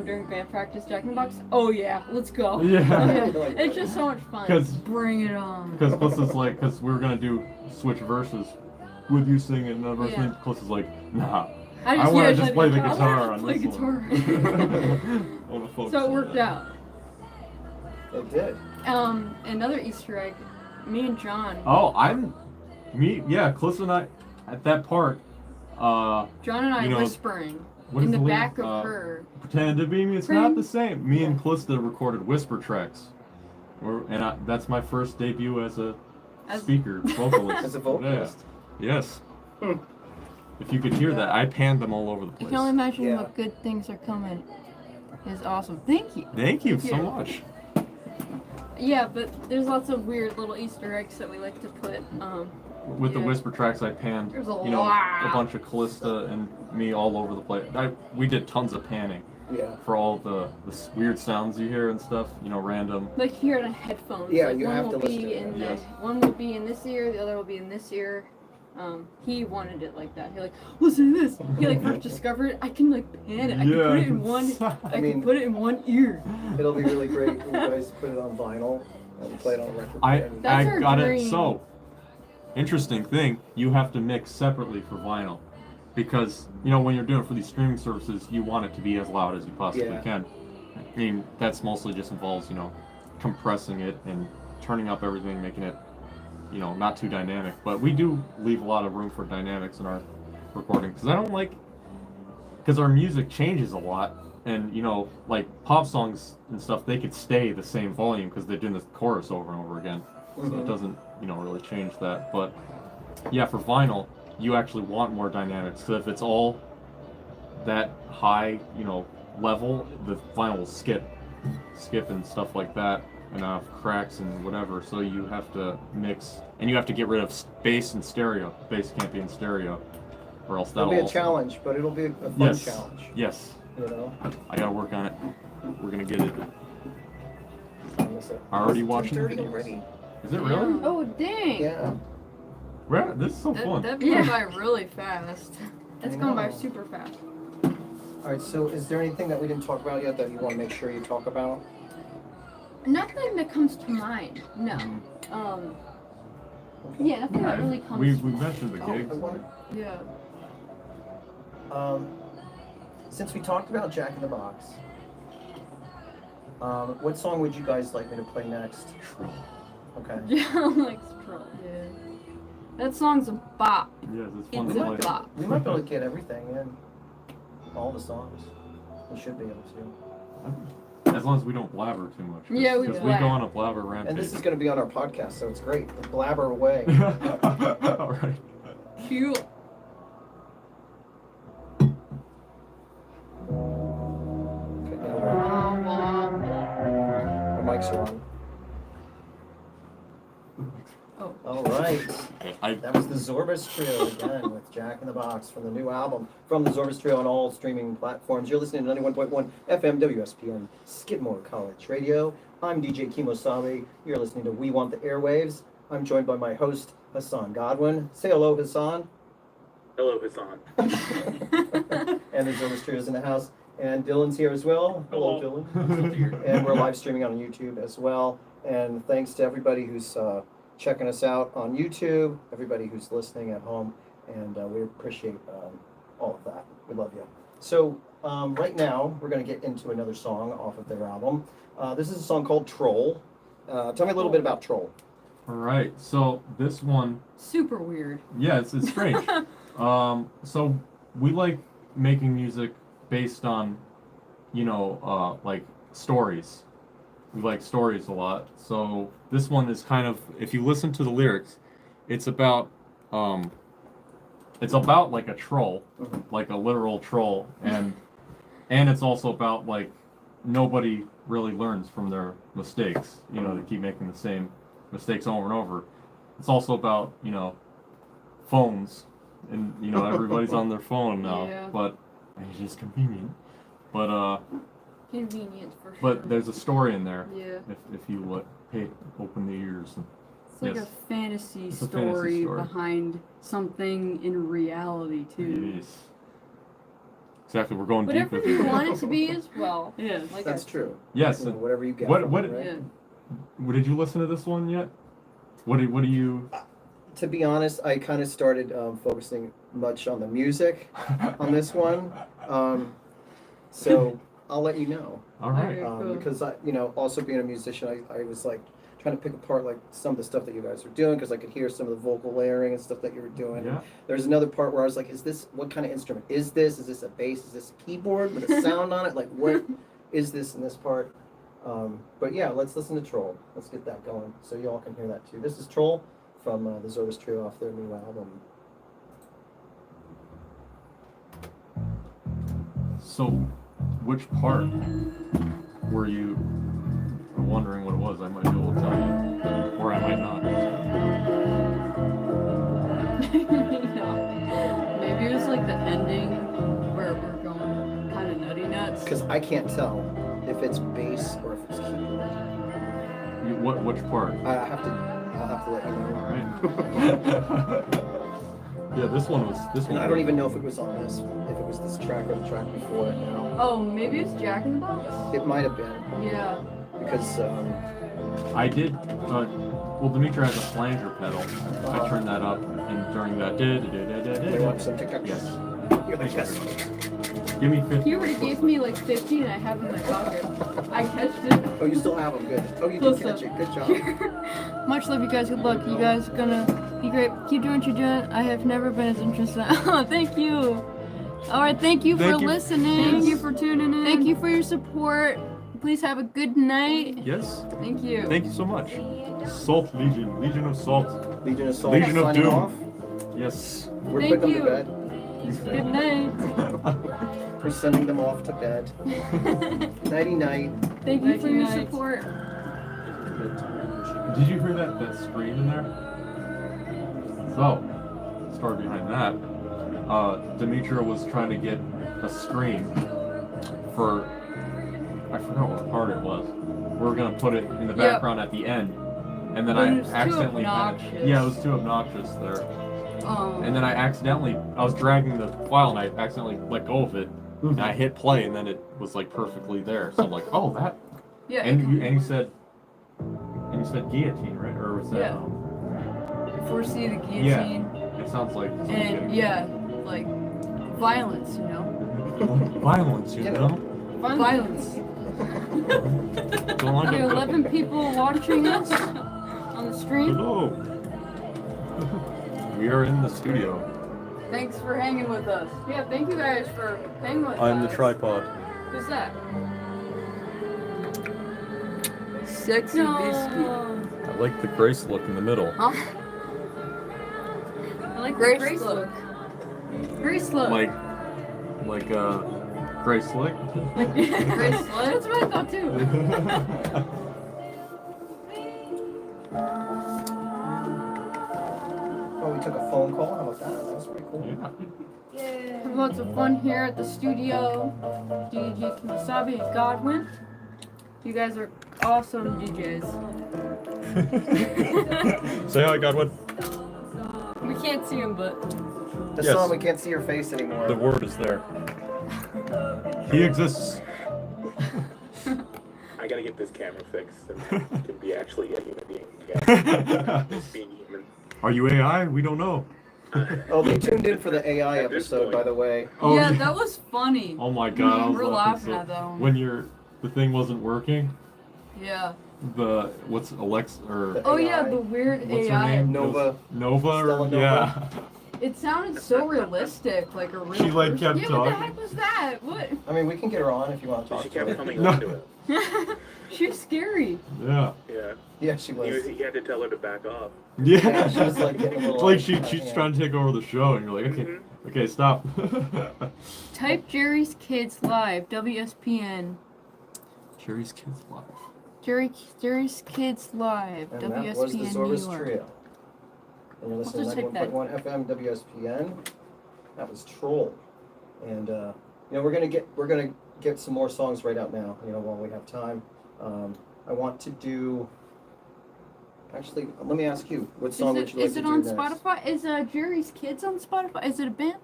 during band practice, Jack in the Box. Oh yeah, let's go. Yeah. It's just so much fun. 'Cause- Bring it on. Because Cliff is like, because we were gonna do switch verses with you singing another verse, Yeah. and Cliff is like, nah. I I want to just like, play the I guitar wanna on play this guitar. one. I wanna focus So it on worked that. out. It did. Another Easter egg. Me and John. Oh, Cliff and I, at that part, John and I you know, whispering what in is the the back lyric? of her. Pretend to be me, it's not the same. Me and Calista recorded whisper tracks. That's my first debut as a As- speaker, vocalist. As a vocalist. Yeah. Yes. If you could hear that, I panned them all over the I place. can only imagine Yeah. what good things are coming. It's awesome. Thank you. Thank you so you. much. Yeah, but there's lots of weird little Easter eggs that we like to put. With the Yeah. whisper tracks, I panned, There's a a lot. bunch of Callista and me all over the place. We did tons of panning Yeah. for all the weird sounds you hear and stuff. Random. Like here in headphones. Yeah, like you one have will to listen be to it, in yes. one will be in this ear, the other will be in this ear. He wanted it like that. He like, listen to this. He like first discovered it. I can like pan it. I can put it in one. I mean- can put it in one ear. It'll be really great when you guys put it on vinyl and play it on a record I player. That's I our got dream. it. So interesting thing, you have to mix separately for vinyl, because when you're doing it for these streaming services, you want it to be as loud as you possibly Yeah. can. I mean, that's mostly just involves compressing it and turning up everything, making it not too dynamic. But we do leave a lot of room for dynamics in our recording, because I don't like, because our music changes a lot. And like pop songs and stuff, they could stay the same volume because they're doing the chorus over and over again, so it doesn't really change that. But yeah, for vinyl, you actually want more dynamics. So if it's all that high level, the vinyl will skip and stuff like that, and cracks and whatever. So you have to mix, and you have to get rid of bass and stereo. Bass can't be in stereo, or else It'll that'll be a also- challenge, but it'll be a fun Yes. challenge. Yes. You know? I gotta work on it. We're gonna get it. I miss it. Already It's watching the 10:30 videos. already. Is it really? Oh dang. Yeah. This is so fun. That went by really fast. It's I going by know. super fast. All right. So, is there anything that we didn't talk about yet that you want to make sure you talk about? Nothing that comes to mind. No. Yeah, nothing that really comes. We mentioned the Oh, gigs. I wonder, Yeah. since we talked about Jack in the Box, what song would you guys like me to play next? Okay. Yeah, like Stroll. Yeah. That song's a bop. Yes, it's fun It's to a play. bop. We might be able to get everything in. All the songs. We should be able to. As long as we don't blabber too much. Yeah, we Because blab. go on a blabber rampage. And this is going to be on our podcast, so it's great. Blabber away. All right. Cute. Okay, now the mics are on. Oh. All right. I That was the Zorbas Trio again with Jack in the Box from the new album from the Zorbas Trio on all streaming platforms. You're listening to 91.1 FM WSPN Skidmore College Radio. I'm DJ Kimosabe. You're listening to We Want the Airwaves. I'm joined by my host, Hassan Godwin. Say hello, Hassan. Hello, Hassan. And the Zorbas Trio is in the house. And Dylan's here as well. Hello, Hello. Dylan. And we're live streaming on YouTube as well. And thanks to everybody who's checking us out on YouTube, everybody who's listening at home, and we appreciate all of that. We love you. So right now, we're going to get into another song off of their album. This is a song called Troll. Tell me a little bit about Troll. All right. So this one, Super weird. yeah, it's strange. So we like making music based on, like stories. We like stories a lot. So this one is kind of, if you listen to the lyrics, it's about like a troll, like a literal troll, and it's also about like nobody really learns from their mistakes. They keep making the same mistakes over and over. It's also about phones, and everybody's on their phone now, Yeah. but it's just convenient. But Convenient for sure. but there's a story in there. Yeah. If you open the ears. It's like Yes. a fantasy It's a fantasy story story. behind something in reality too. Yes. Exactly. We're going Whatever deep you into it. want it to be as well. Yeah. Like That's true. Yes. You know, whatever you get. What- from what- it, right? Yeah. Did you listen to this one yet? What do you? To be honest, I kind of started focusing much on the music on this one. So I'll let you know. All right. Okay. Cool. Because also being a musician, I was like trying to pick apart like some of the stuff that you guys were doing because I could hear some of the vocal layering and stuff that you were doing. Yeah. There's another part where I was like, what kind of instrument is this? Is this a bass? Is this a keyboard with a sound on it? Like, what is this in this part? But yeah, let's listen to Troll. Let's get that going so y'all can hear that too. This is Troll from the Zorbas Trio off their new album. So, which part were you wondering what it was? I might be able to tell you, or I might not. Maybe it was like the ending where we're going kind of nutty nuts. Because I can't tell if it's bass or if it's keyboard. Which part? I'll have to let you know. All right. Yeah, this one was. And I don't even know if it was on this, if it was this track or the track before it now. Oh, maybe it's Jack in the Box? It might have been, Yeah. because I did. Well, Dimitri has a flanger pedal. I turned that up, and during that, they want some TikTok. yes. You're like, yes. Give me 50. He already gave me like 50 and I have them in my pocket. I catched it. Oh, you still have them, good. Oh, you did Close catch up. it, good job. Much love, you guys. Good luck. You guys gonna be great. Keep doing what you're doing. I have never been as interested. Oh, thank you. All right, thank you Thank for you. listening. Thank you for tuning in. Thank you for your support. Please have a good night. Yes. Thank you. Thank you so much. Salt Legion. Legion of Salt. Legion of Soul Legion of signing Doom. off. Yes. We're Thank putting you. them to Good night. bed. We're sending them off to bed. Nighty night. Thank you for your Night. support. Did you hear that scream in there? So, story behind that. Demetria was trying to get a scream for, I forgot what part it was. We were gonna put it in the Yep. background at the end, and then But I it was too accidentally had it. obnoxious. Yeah, it was too obnoxious there. Oh. And then I was dragging the file and I accidentally let go of it. And I hit play and then it was like perfectly there. So I'm like, oh, that. Yeah. And you said guillotine, right? Or was that? Yeah. Foresee the guillotine. Yeah. It sounds like. And yeah, like violence, you know. Violence, you know. Violence. Don't like The it. 11 people watching us on the stream. Hello. We are in the studio. Thanks for hanging with us. Yeah, thank you guys for hanging with us. I'm the tripod. Who's that? Sexy biscuit. I like the Grace look in the middle. Huh? I like Grace look. Grace look. Like Grace Slick. Grace look. That's what I thought too. Oh, we took a phone call. How about that? That was pretty cool. Yeah. Have lots of fun here at the studio. DJ Kimosabe and Godwin. You guys are awesome DJs. Say hi, Godwin. We can't see him, but The Yes. song, we can't see your face anymore. The word is there. He exists. I gotta get this camera fixed and can be actually a human being again. Just being human. Are you AI? We don't know. Oh, they tuned in for the AI At this episode, point. by the way. Oh, Yeah, that was funny. Oh my god, I was We're laughing laughing at that one. When the thing wasn't working, Yeah. what's Alexa or Oh yeah, AI. the weird what's her AI. name? Nova. Nova or Stella Nova. yeah. It sounded so realistic, like a real. She, like, person. kept Yeah, what the talking. heck was that? What? I mean, we can get her on if you want to So talk she to kept her. coming No. onto it. She's scary. Yeah. Yeah. Yeah, she was. He had to tell her to back off. Yeah, she was like getting a little. It's like she's trying to take over the show, and you're like, okay, okay, stop. Type Jerry's Kids Live, WSPN. Jerry's Kids Live. Jerry's Kids Live, And that was the WSPN New Zorbas York. Trio. And you're listening just to take that. 91.1 FM WSPN. That was Troll. And you know, we're gonna get some more songs right out now, you know, while we have time. I want to do. Actually, let me ask you, what song would you like Is to it do on next? Spotify? Is Jerry's Kids on Spotify? Is it a band?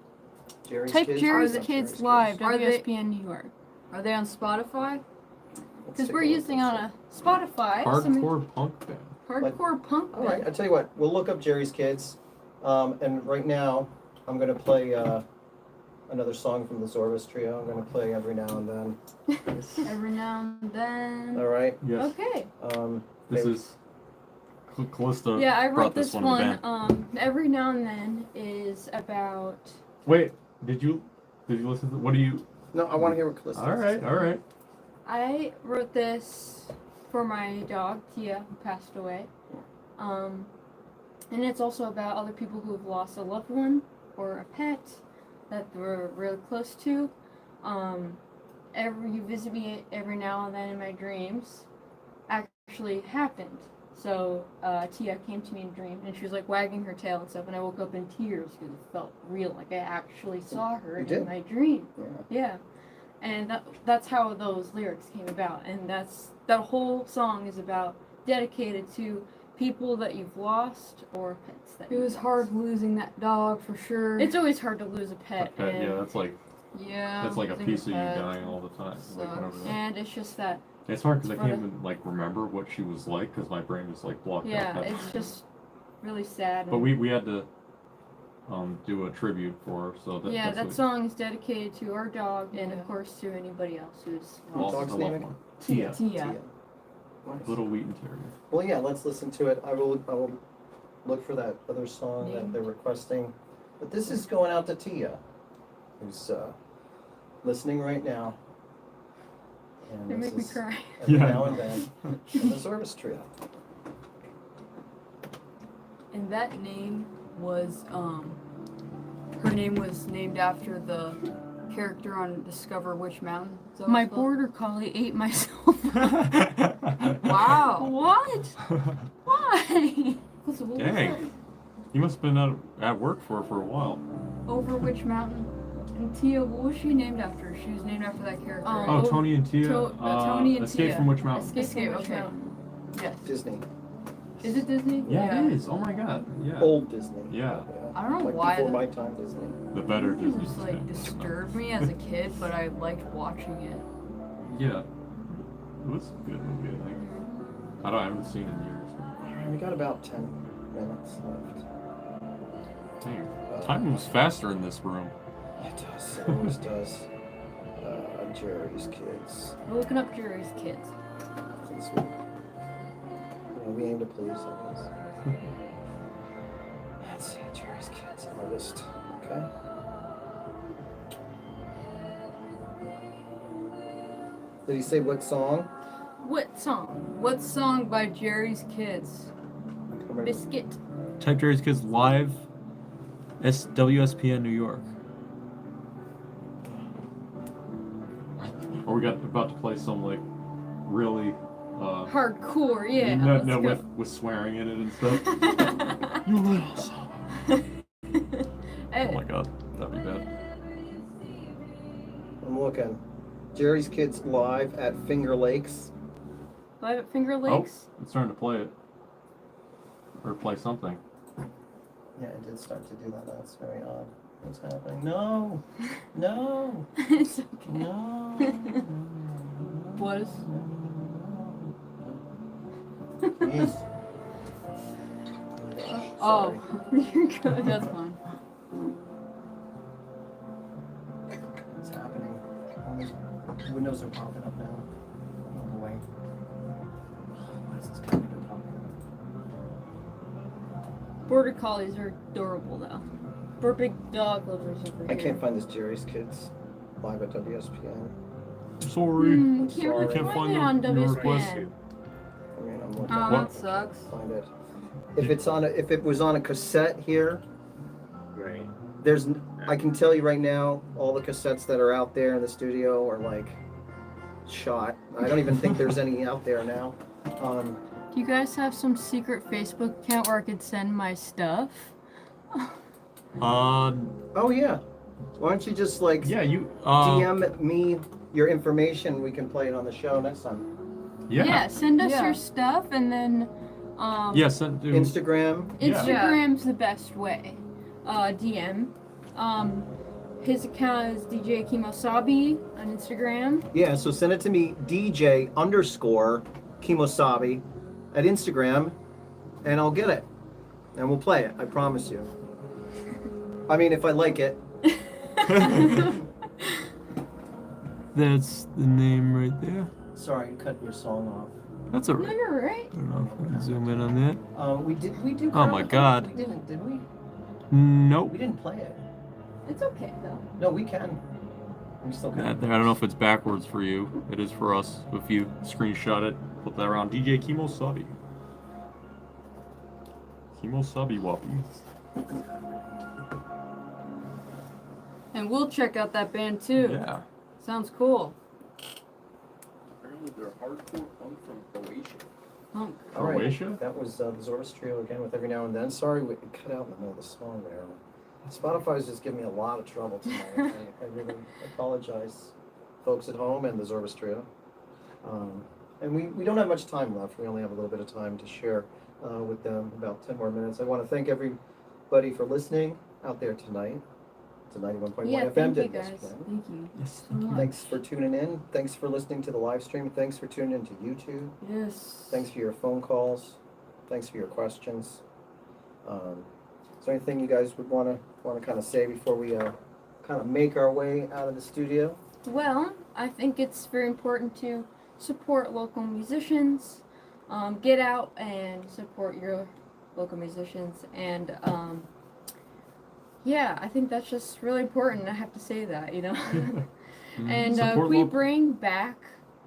Jerry's Type Kids? Jerry's Or is that Kids Live, Are they- WSPN New York. Are they on Spotify? Let's Because take we're look using and on see. a Spotify. Hardcore punk band. Hardcore punk All right, band. I tell you what, we'll look up Jerry's Kids, and right now I'm gonna play another song from the Zorbas Trio. I'm gonna play every now and then. Every now and then. All right. Yes. Okay. This maybe- is Callista. Yeah, I brought wrote this one. to the one. band. Every now and then is about. Wait, did you listen to what do you? No, I want to hear what Calista All right, all right. I wrote this for my dog Tia, who passed away. And it's also about other people who have lost a loved one or a pet that we're really close to. You visit me every now and then in my dreams. Actually happened. So Tia came to me in a dream, and she was like wagging her tail and stuff, and I woke up in tears because it felt real, like I actually saw her You in did? my dream. Yeah. Yeah, and that's how those lyrics came about, and that whole song is about dedicated to people that you've lost or pets that It you've was lost. hard losing that dog for sure. It's always hard to lose a pet, Pet, and yeah, that's like a losing piece of you pet dying all the time. Like whenever sucks. that. And it's just that, It's hard because I it's can't funny. even like remember what she was like because my brain is like blocked yeah, out. it's just really sad. But and- we had to do a tribute for her, so yeah, that's that what- song is dedicated to our dog, and Yeah. of course to anybody else who's What lost dog's a name loved again? one. Tia, Tia. Nice. little Wheaton Terrier. Well, yeah, let's listen to it. I will look for that other song that they're requesting. But this is going out to Tia, who's listening right now. And They this make me is cry. every Yeah. now and then from the Zorbas Trio. And that name was her name was named after the character on Discover Witch Mountain. Is that what My it's called? border collie ate myself. Wow. What? Why? What was Dang. You must have been at work for a while. Over Witch Mountain. And Tia, what was she named after? She was named after that character. Oh, Tony and Tia. Tony and Escape Tia. from Which Mountain? Escape from Witch okay. Mountain. Yes. Disney. Is it Disney? Yeah, it is. Oh my god. Yeah. Old Disney. Yeah. I don't know Like why. before my time Disney. The better It Disney. just like disturbed me as a kid, but I liked watching it. Yeah. It was a good movie, I think. I haven't seen it in years. Alright, we got about 10 minutes left. Dang. Time moves faster in this room. It does. It always does. Jerry's Kids. We're looking up Jerry's Kids. This week. Yeah, we aim to please, I guess. Let's see, Jerry's Kids artist. Okay. Did he say what song? What song? What song by Jerry's Kids? Biscuit. Type Jerry's Kids live. WSPN New York. Or we got about to play some like really Hardcore, yeah. no, let's go. with swearing in it and stuff. You little son. Oh my god, that'd be bad. I'm looking. Jerry's Kids live at Finger Lakes. Live at Finger Lakes. Oh, it's starting to play it. Or play something. Yeah, it did start to do that. That's very odd. What's happening? No! No! It's okay. No! What is? Jeez. Oh, Sorry. you're good. That's fine. What's happening? Windows are popping up now. Oh boy. What is this computer popping up? Border collies are adorable though. We're big dog lovers over here. I can't find this Jerry's Kids live at WSPN. Sorry. Can't Sorry. really I can't find find it your- on your request. WSPN. I mean, I'm looking. Oh, What? that sucks. Find it. If it was on a cassette here, Right. I can tell you right now, all the cassettes that are out there in the studio are like shot. I don't even think there's any out there now. Do you guys have some secret Facebook account where I could send my stuff? Oh yeah. Why don't you just like Yeah, you. DM me your information? We can play it on the show next time. Yeah. Send us Yeah. your stuff and then Yes. Instagram. Yeah. Instagram's the best way. DM. His account is DJ Kimosabe on Instagram. Yeah, so send it to me, DJ_Kimosabe at Instagram, and I'll get it. And we'll play it, I promise you. I mean, if I like it. That's the name right there. Sorry, cut your song off. That's a. No, you're right. I don't know if we can zoom in on that. We do. Oh my God. We didn't, did we? Nope. We didn't play it. It's okay though. No, we can. We still I can. don't know if it's backwards for you. It is for us. If you screenshot it, put that around. DJ Kimosabe. Kimosabe Wappy. And we'll check out that band too. Yeah. Sounds cool. Apparently they're hardcore punk from Croatia. Punk. All right. Croatia? That was the Zorbas Trio again with Every Now and Then. Sorry, we cut out in the middle of the song there. Spotify's just giving me a lot of trouble tonight. I really apologize, folks at home and the Zorbas Trio. And we don't have much time left. We only have a little bit of time to share with them, about 10 more minutes. I want to thank everybody for listening out there tonight. To 91.1 Yeah, FM. thank you did this guys. plan. Thank you. Yes. So much. Thanks for tuning in. Thanks for listening to the live stream. Thanks for tuning in to YouTube. Yes. Thanks for your phone calls. Thanks for your questions. Is there anything you guys would want to kind of say before we kind of make our way out of the studio? Well, I think it's very important to support local musicians. Get out and support your local musicians. And yeah, I think that's just really important. I have to say that, you know. And Support we local- bring back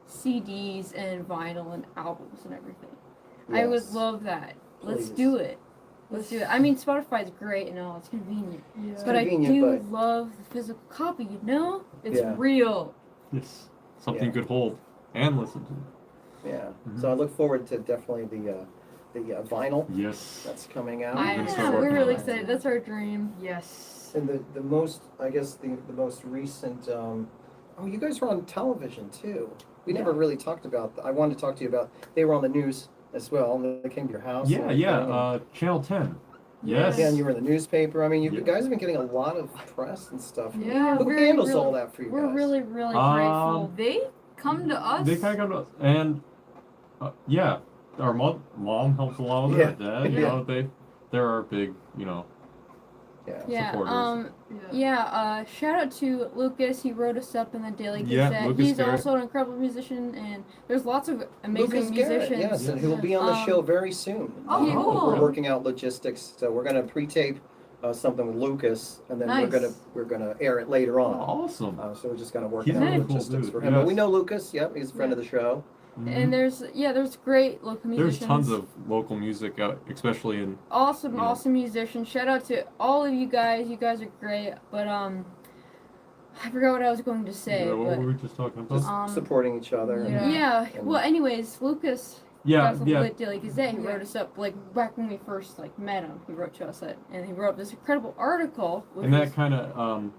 CDs and vinyl and albums and everything. I would Yes. love that. Let's Please. do it. Let's do it. I mean, Spotify's great and all. It's convenient. It's But I convenient, do but- love the physical copy, you know? It's Yeah. real. Yes. Something Yeah. you could hold and listen to. Yeah. Mhm. So I look forward to definitely the vinyl Yes. that's coming out. I gonna know. start We're working really on it. excited. That's our dream. Yes. And the most, I guess the most recent. Oh, you guys were on television too. We never really talked about. I wanted to talk to you about. They were on the news as well. They came to your house. Yeah, and yeah. everything. Channel 10. Yeah. Yes. Yeah, and you were in the newspaper. I mean, you Yeah. guys have been getting a lot of press and stuff. Yeah, Who very handles real- all that for you We're guys? really, really Um, grateful. They come to us. They kind of go to us, and yeah, our mom helps a lot with it. Our dad, you Yeah. know, they're our big, you know, Yeah. Yeah, supporters. shout out to Lucas. He wrote us up in the Daily Yeah, Gazette. Lucas He's Garrett. also an incredible musician, and there's lots of amazing Lucas Garrett, musicians. yes, and he will be on the Um, show very soon. Oh, Yeah. cool. We're working out logistics, so we're gonna pre-tape something with Lucas, and then Nice. we're gonna air it later on. Awesome. So we're just gonna work He's out a really cool logistics dude, for him. But yes. we know Lucas. Yep, he's a friend of the show. And there's great local There's musicians. tons of local music out, especially in. awesome, Yeah. awesome musicians. Shout out to all of you guys. You guys are great. But I forgot what I was going to say. what but were we just talking about? Just supporting each other. Yeah. yeah. And- Well, anyways, Lucas. Yeah, From yeah. the Daily Gazette. He wrote us up like back when we first met him. He wrote to us and he wrote this incredible article. Which And that is- kind of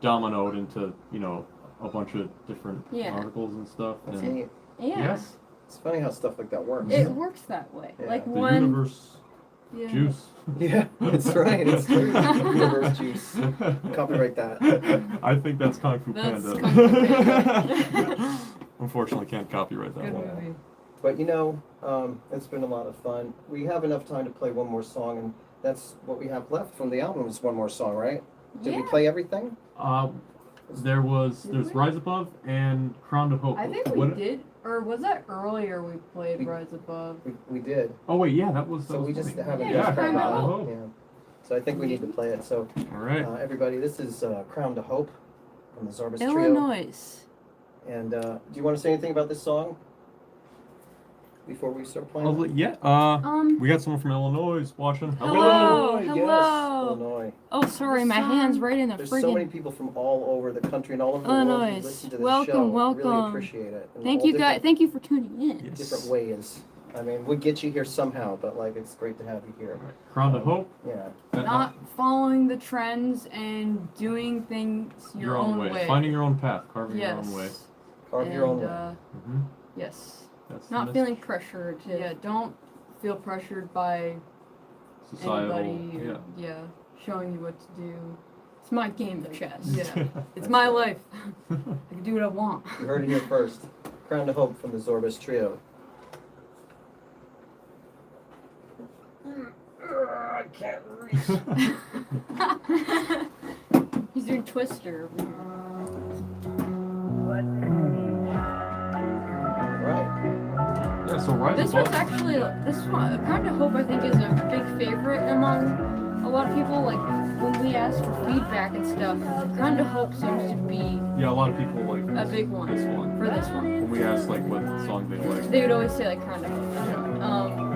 dominoed into, you know, a bunch of different Yeah. articles and stuff. That's And neat. yeah, yes, It's funny how stuff like that works. it works that way. Yeah. Like the one. universe Yeah. juice. Yeah, it's right. It's true. Universe juice. Copyright that. I think that's Kung Fu That's Panda. Kung Fu Panda. Unfortunately, can't copyright that Good one. movie. But you know, it's been a lot of fun. We have enough time to play one more song, and that's what we have left from the album is one more song, right? Did we Yeah. play everything? There's Rise Above and Crown to Hope. I think we What- did. Or was that earlier we played We- Rise Above? We did. Oh wait, yeah, that was. So that we was just funny. haven't. Yeah, Yeah, Crown Crown to to Hope. Hope. Yeah. So I think we need to play it. So All right. everybody, this is Crown to Hope from the Zorbas Trio. Illinois. And do you want to say anything about this song before we start playing? Yeah. We got someone from Illinois watching. Hello. Illinois, hello. Yes, Illinois. Oh, sorry, my hand's right in the There's so many friggin'. people from all over the country and all over the world who Illinois. listen to this Welcome, show. welcome. Really appreciate it. In Thank all you guys. different- Thank you for tuning in. Yes. Different ways. I mean, we get you here somehow, but like it's great to have you here. Crown to Hope. Yeah. Not following the trends and doing things your own way. Finding your own path, carving yes. your own way. Carve your own way. Mm-hmm. Yes. That's Not the feeling pressured to. Yeah, don't feel pressured by societal. anybody. Yeah. Or, yeah, showing you what to do. It's my game of chess. Yeah. It's my life. I can do what I want. You heard it here first. Crown to Hope from the Zorbas Trio. I can't reach. He's doing Twister. Right. Yeah. So Rise This Above. one's actually Crown to Hope. I think is a big favorite among a lot of people. Like when we ask for feedback and stuff, Crown to Hope seems to be Yeah, a lot of people like a big one this one. for this one. When we asked like what song they like. They would always say like Crown to Hope.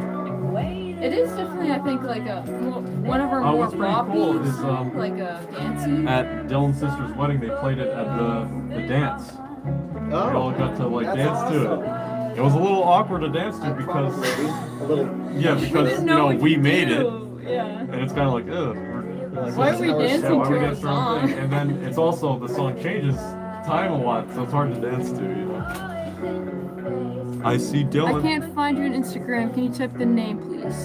It is definitely, I think, like one of our more what's pretty pop cool beats, is, like dancey. At Dylan's sister's wedding, they played it at the dance. We all got to like that's dance to awesome. it. It was a little awkward to dance to because a little. yeah, because we made it, Yeah. and it's kind of like ugh. Why are we dancing why to we a dancing our own song? thing? And then it's also the song changes time a lot, so it's hard to dance to. You know. I see I Dylan. can't find you on Instagram. Can you type the name, please?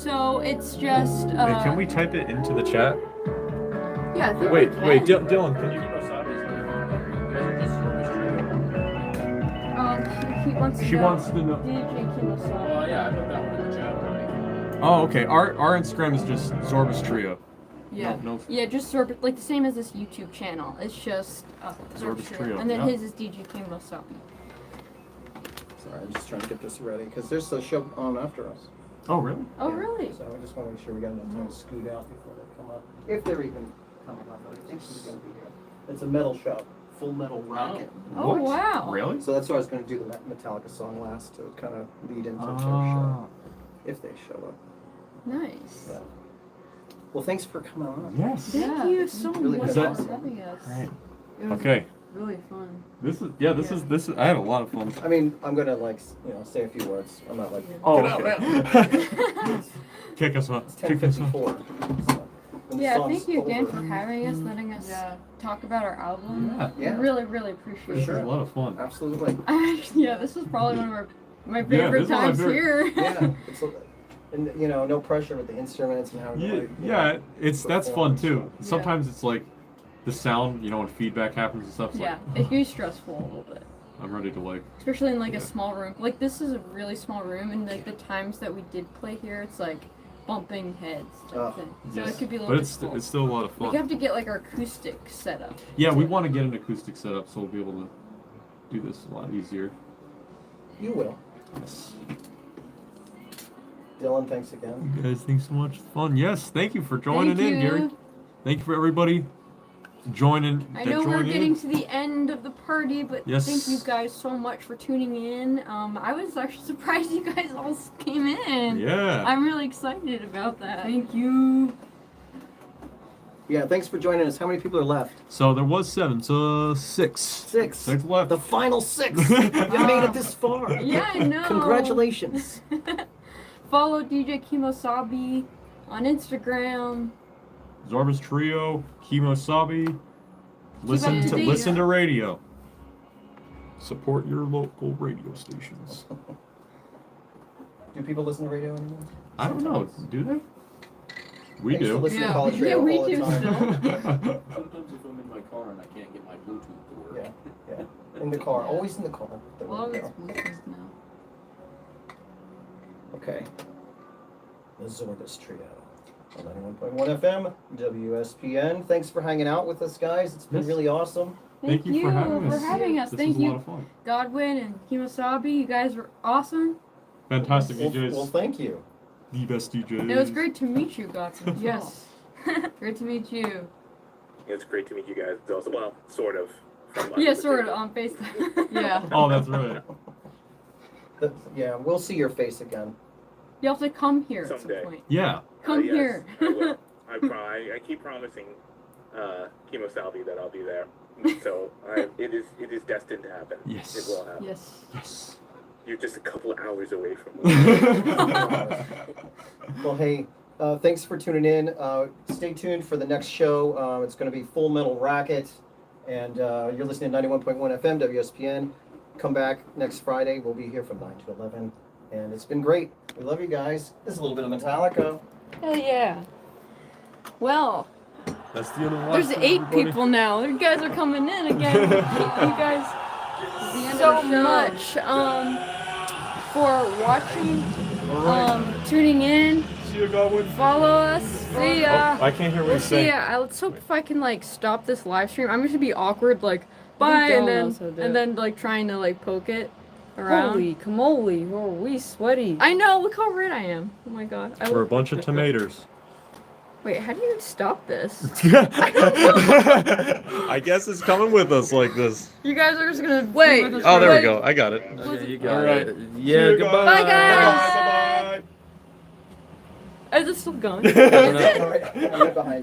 So it's just. Hey, can we type it into the chat? Yeah. I think Wait, we wait, can. Dylan, can you? He wants to She know. wants to know. DJ Kimosabe. yeah, I put that one in the chat already. Oh, okay. Our Instagram is just Zorbas Trio. Yeah. No. Yeah, just sort of like the same as this YouTube channel. It's just Zorbas Trio, and then yeah. his is DJ Kimosabe. Sorry, I'm just trying to get this ready because there's a show on after us. Oh, really? Oh, Yeah. really? So I just want to make sure we got enough time to scoot out before they come up. If they're even coming up, I think she's going to be here. It's a metal show, Full Metal Rocket. Oh, What? wow. Really? So that's why I was going to do the Metallica song last to kind of lead into their show, Ah. if they show up. Nice. Yeah. Well, thanks for coming on. Yes. Thank Yeah. you so Really much good. for having us. Right. It was Okay. really fun. This is. I had a lot of fun. I mean, I'm going to say a few words. I'm not like, Oh, get out, okay. man. Kick us off. It's Kick us off. 10:54. So when the Yeah, song's thank you again over- for having us, letting us Yeah. talk about our album. Yeah. Yeah. We really, really This appreciate is sure. a lot of fun. Absolutely. it. Yeah, this was probably one of our My Yeah, favorite this one I times very- here. Yeah, and no pressure with the instruments and how. That's fun too. Yeah. Sometimes it's like the sound, when feedback happens and stuff. It's Yeah, it can be stressful a little bit. I'm ready to like. Especially in like a small room. Like this is a really small room, and like the times that we did play here, it's like bumping heads type thing. So it could be a little But difficult. it's still a lot of We fun. have to get like our acoustic set up. Yeah, we want to get an acoustic setup so we'll be able to do this a lot easier. You will. Yes. Dylan, thanks again. You guys, thanks so much. It's fun. Yes, thank you for joining Thank in, you. Gary. Thank you for everybody joining. I know we're joining getting in. to the end of the party, but Yes. thank you guys so much for tuning in. I was actually surprised you guys all came in. Yeah. I'm really excited about that. Thank you. Yeah, thanks for joining us. How many people are left? So there was 7, so 6. 6. 6 left. The final 6. You made it this far. Yeah, I know. Congratulations. Follow DJ Kimosabe on Instagram. Zorbas Trio, Kimosabe. Listen up to to date. listen to radio. Support your local radio stations. Do people listen to radio anymore? I don't know. Do they? We I used to do. listen to Yeah. college Yeah, radio we all the do time. still. Sometimes if I'm in my car and I can't get my Bluetooth to work. Yeah. In the car. Always in the car. There we Well, go. it's Bluetooth now. Okay. The Zorbas Trio. On 91.1 FM, WSPN. Thanks for hanging out with us, guys. It's been Yes. really awesome. Thank you for having us. us. This Thank was a lot you, of fun. Godwin and Kimosabe. You guys were awesome. Fantastic Well, DJs. well, thank you. The best DJs. It was great to meet you, Godwin. Yes. Great to meet you. It's great to meet you guys. It's also, well, sort of. From Yeah, sort of on FaceTime. Yeah. Oh, that's right. Yeah, we'll see your face again. You have to come here at Someday. some point. Yeah. Come Yes, here. I will. I keep promising Kimosabe that I'll be there. So it is destined to happen. Yes. It will happen. Yes. Yes. You're just a couple of hours away from me. Well, hey, thanks for tuning in. Stay tuned for the next show. It's going to be Full Metal Racket. And you're listening to 91.1 FM, WSPN. Come back next Friday. We'll be here from 9 to 11. And it's been great. We love you guys. This is a little bit of Metallica. Hell yeah. Well, That's the end of the there's live stream, 8 everybody. people now. You guys are coming in again. You guys The end so of the show. much for watching, All right. tuning in. See you, Godwin. Follow us. See ya. Oh, I can't hear what We'll you're see saying. ya. Let's hope if I can like stop this live stream. I'm going to be awkward, like bye, don't know how to do it. and then like trying to like poke it around. Holy camoli, oh, we sweaty. I know. Look how red I am. Oh my god. We're a bunch of tomatoes. Wait, how do you stop this? I guess it's coming with us like this. You guys are just gonna Wait. with us Oh, there we for- go. I got it. Okay, you All got right. it. Yeah, goodbye. Bye, guys. Bye-bye. Is it still going? All right, I'm right behind you.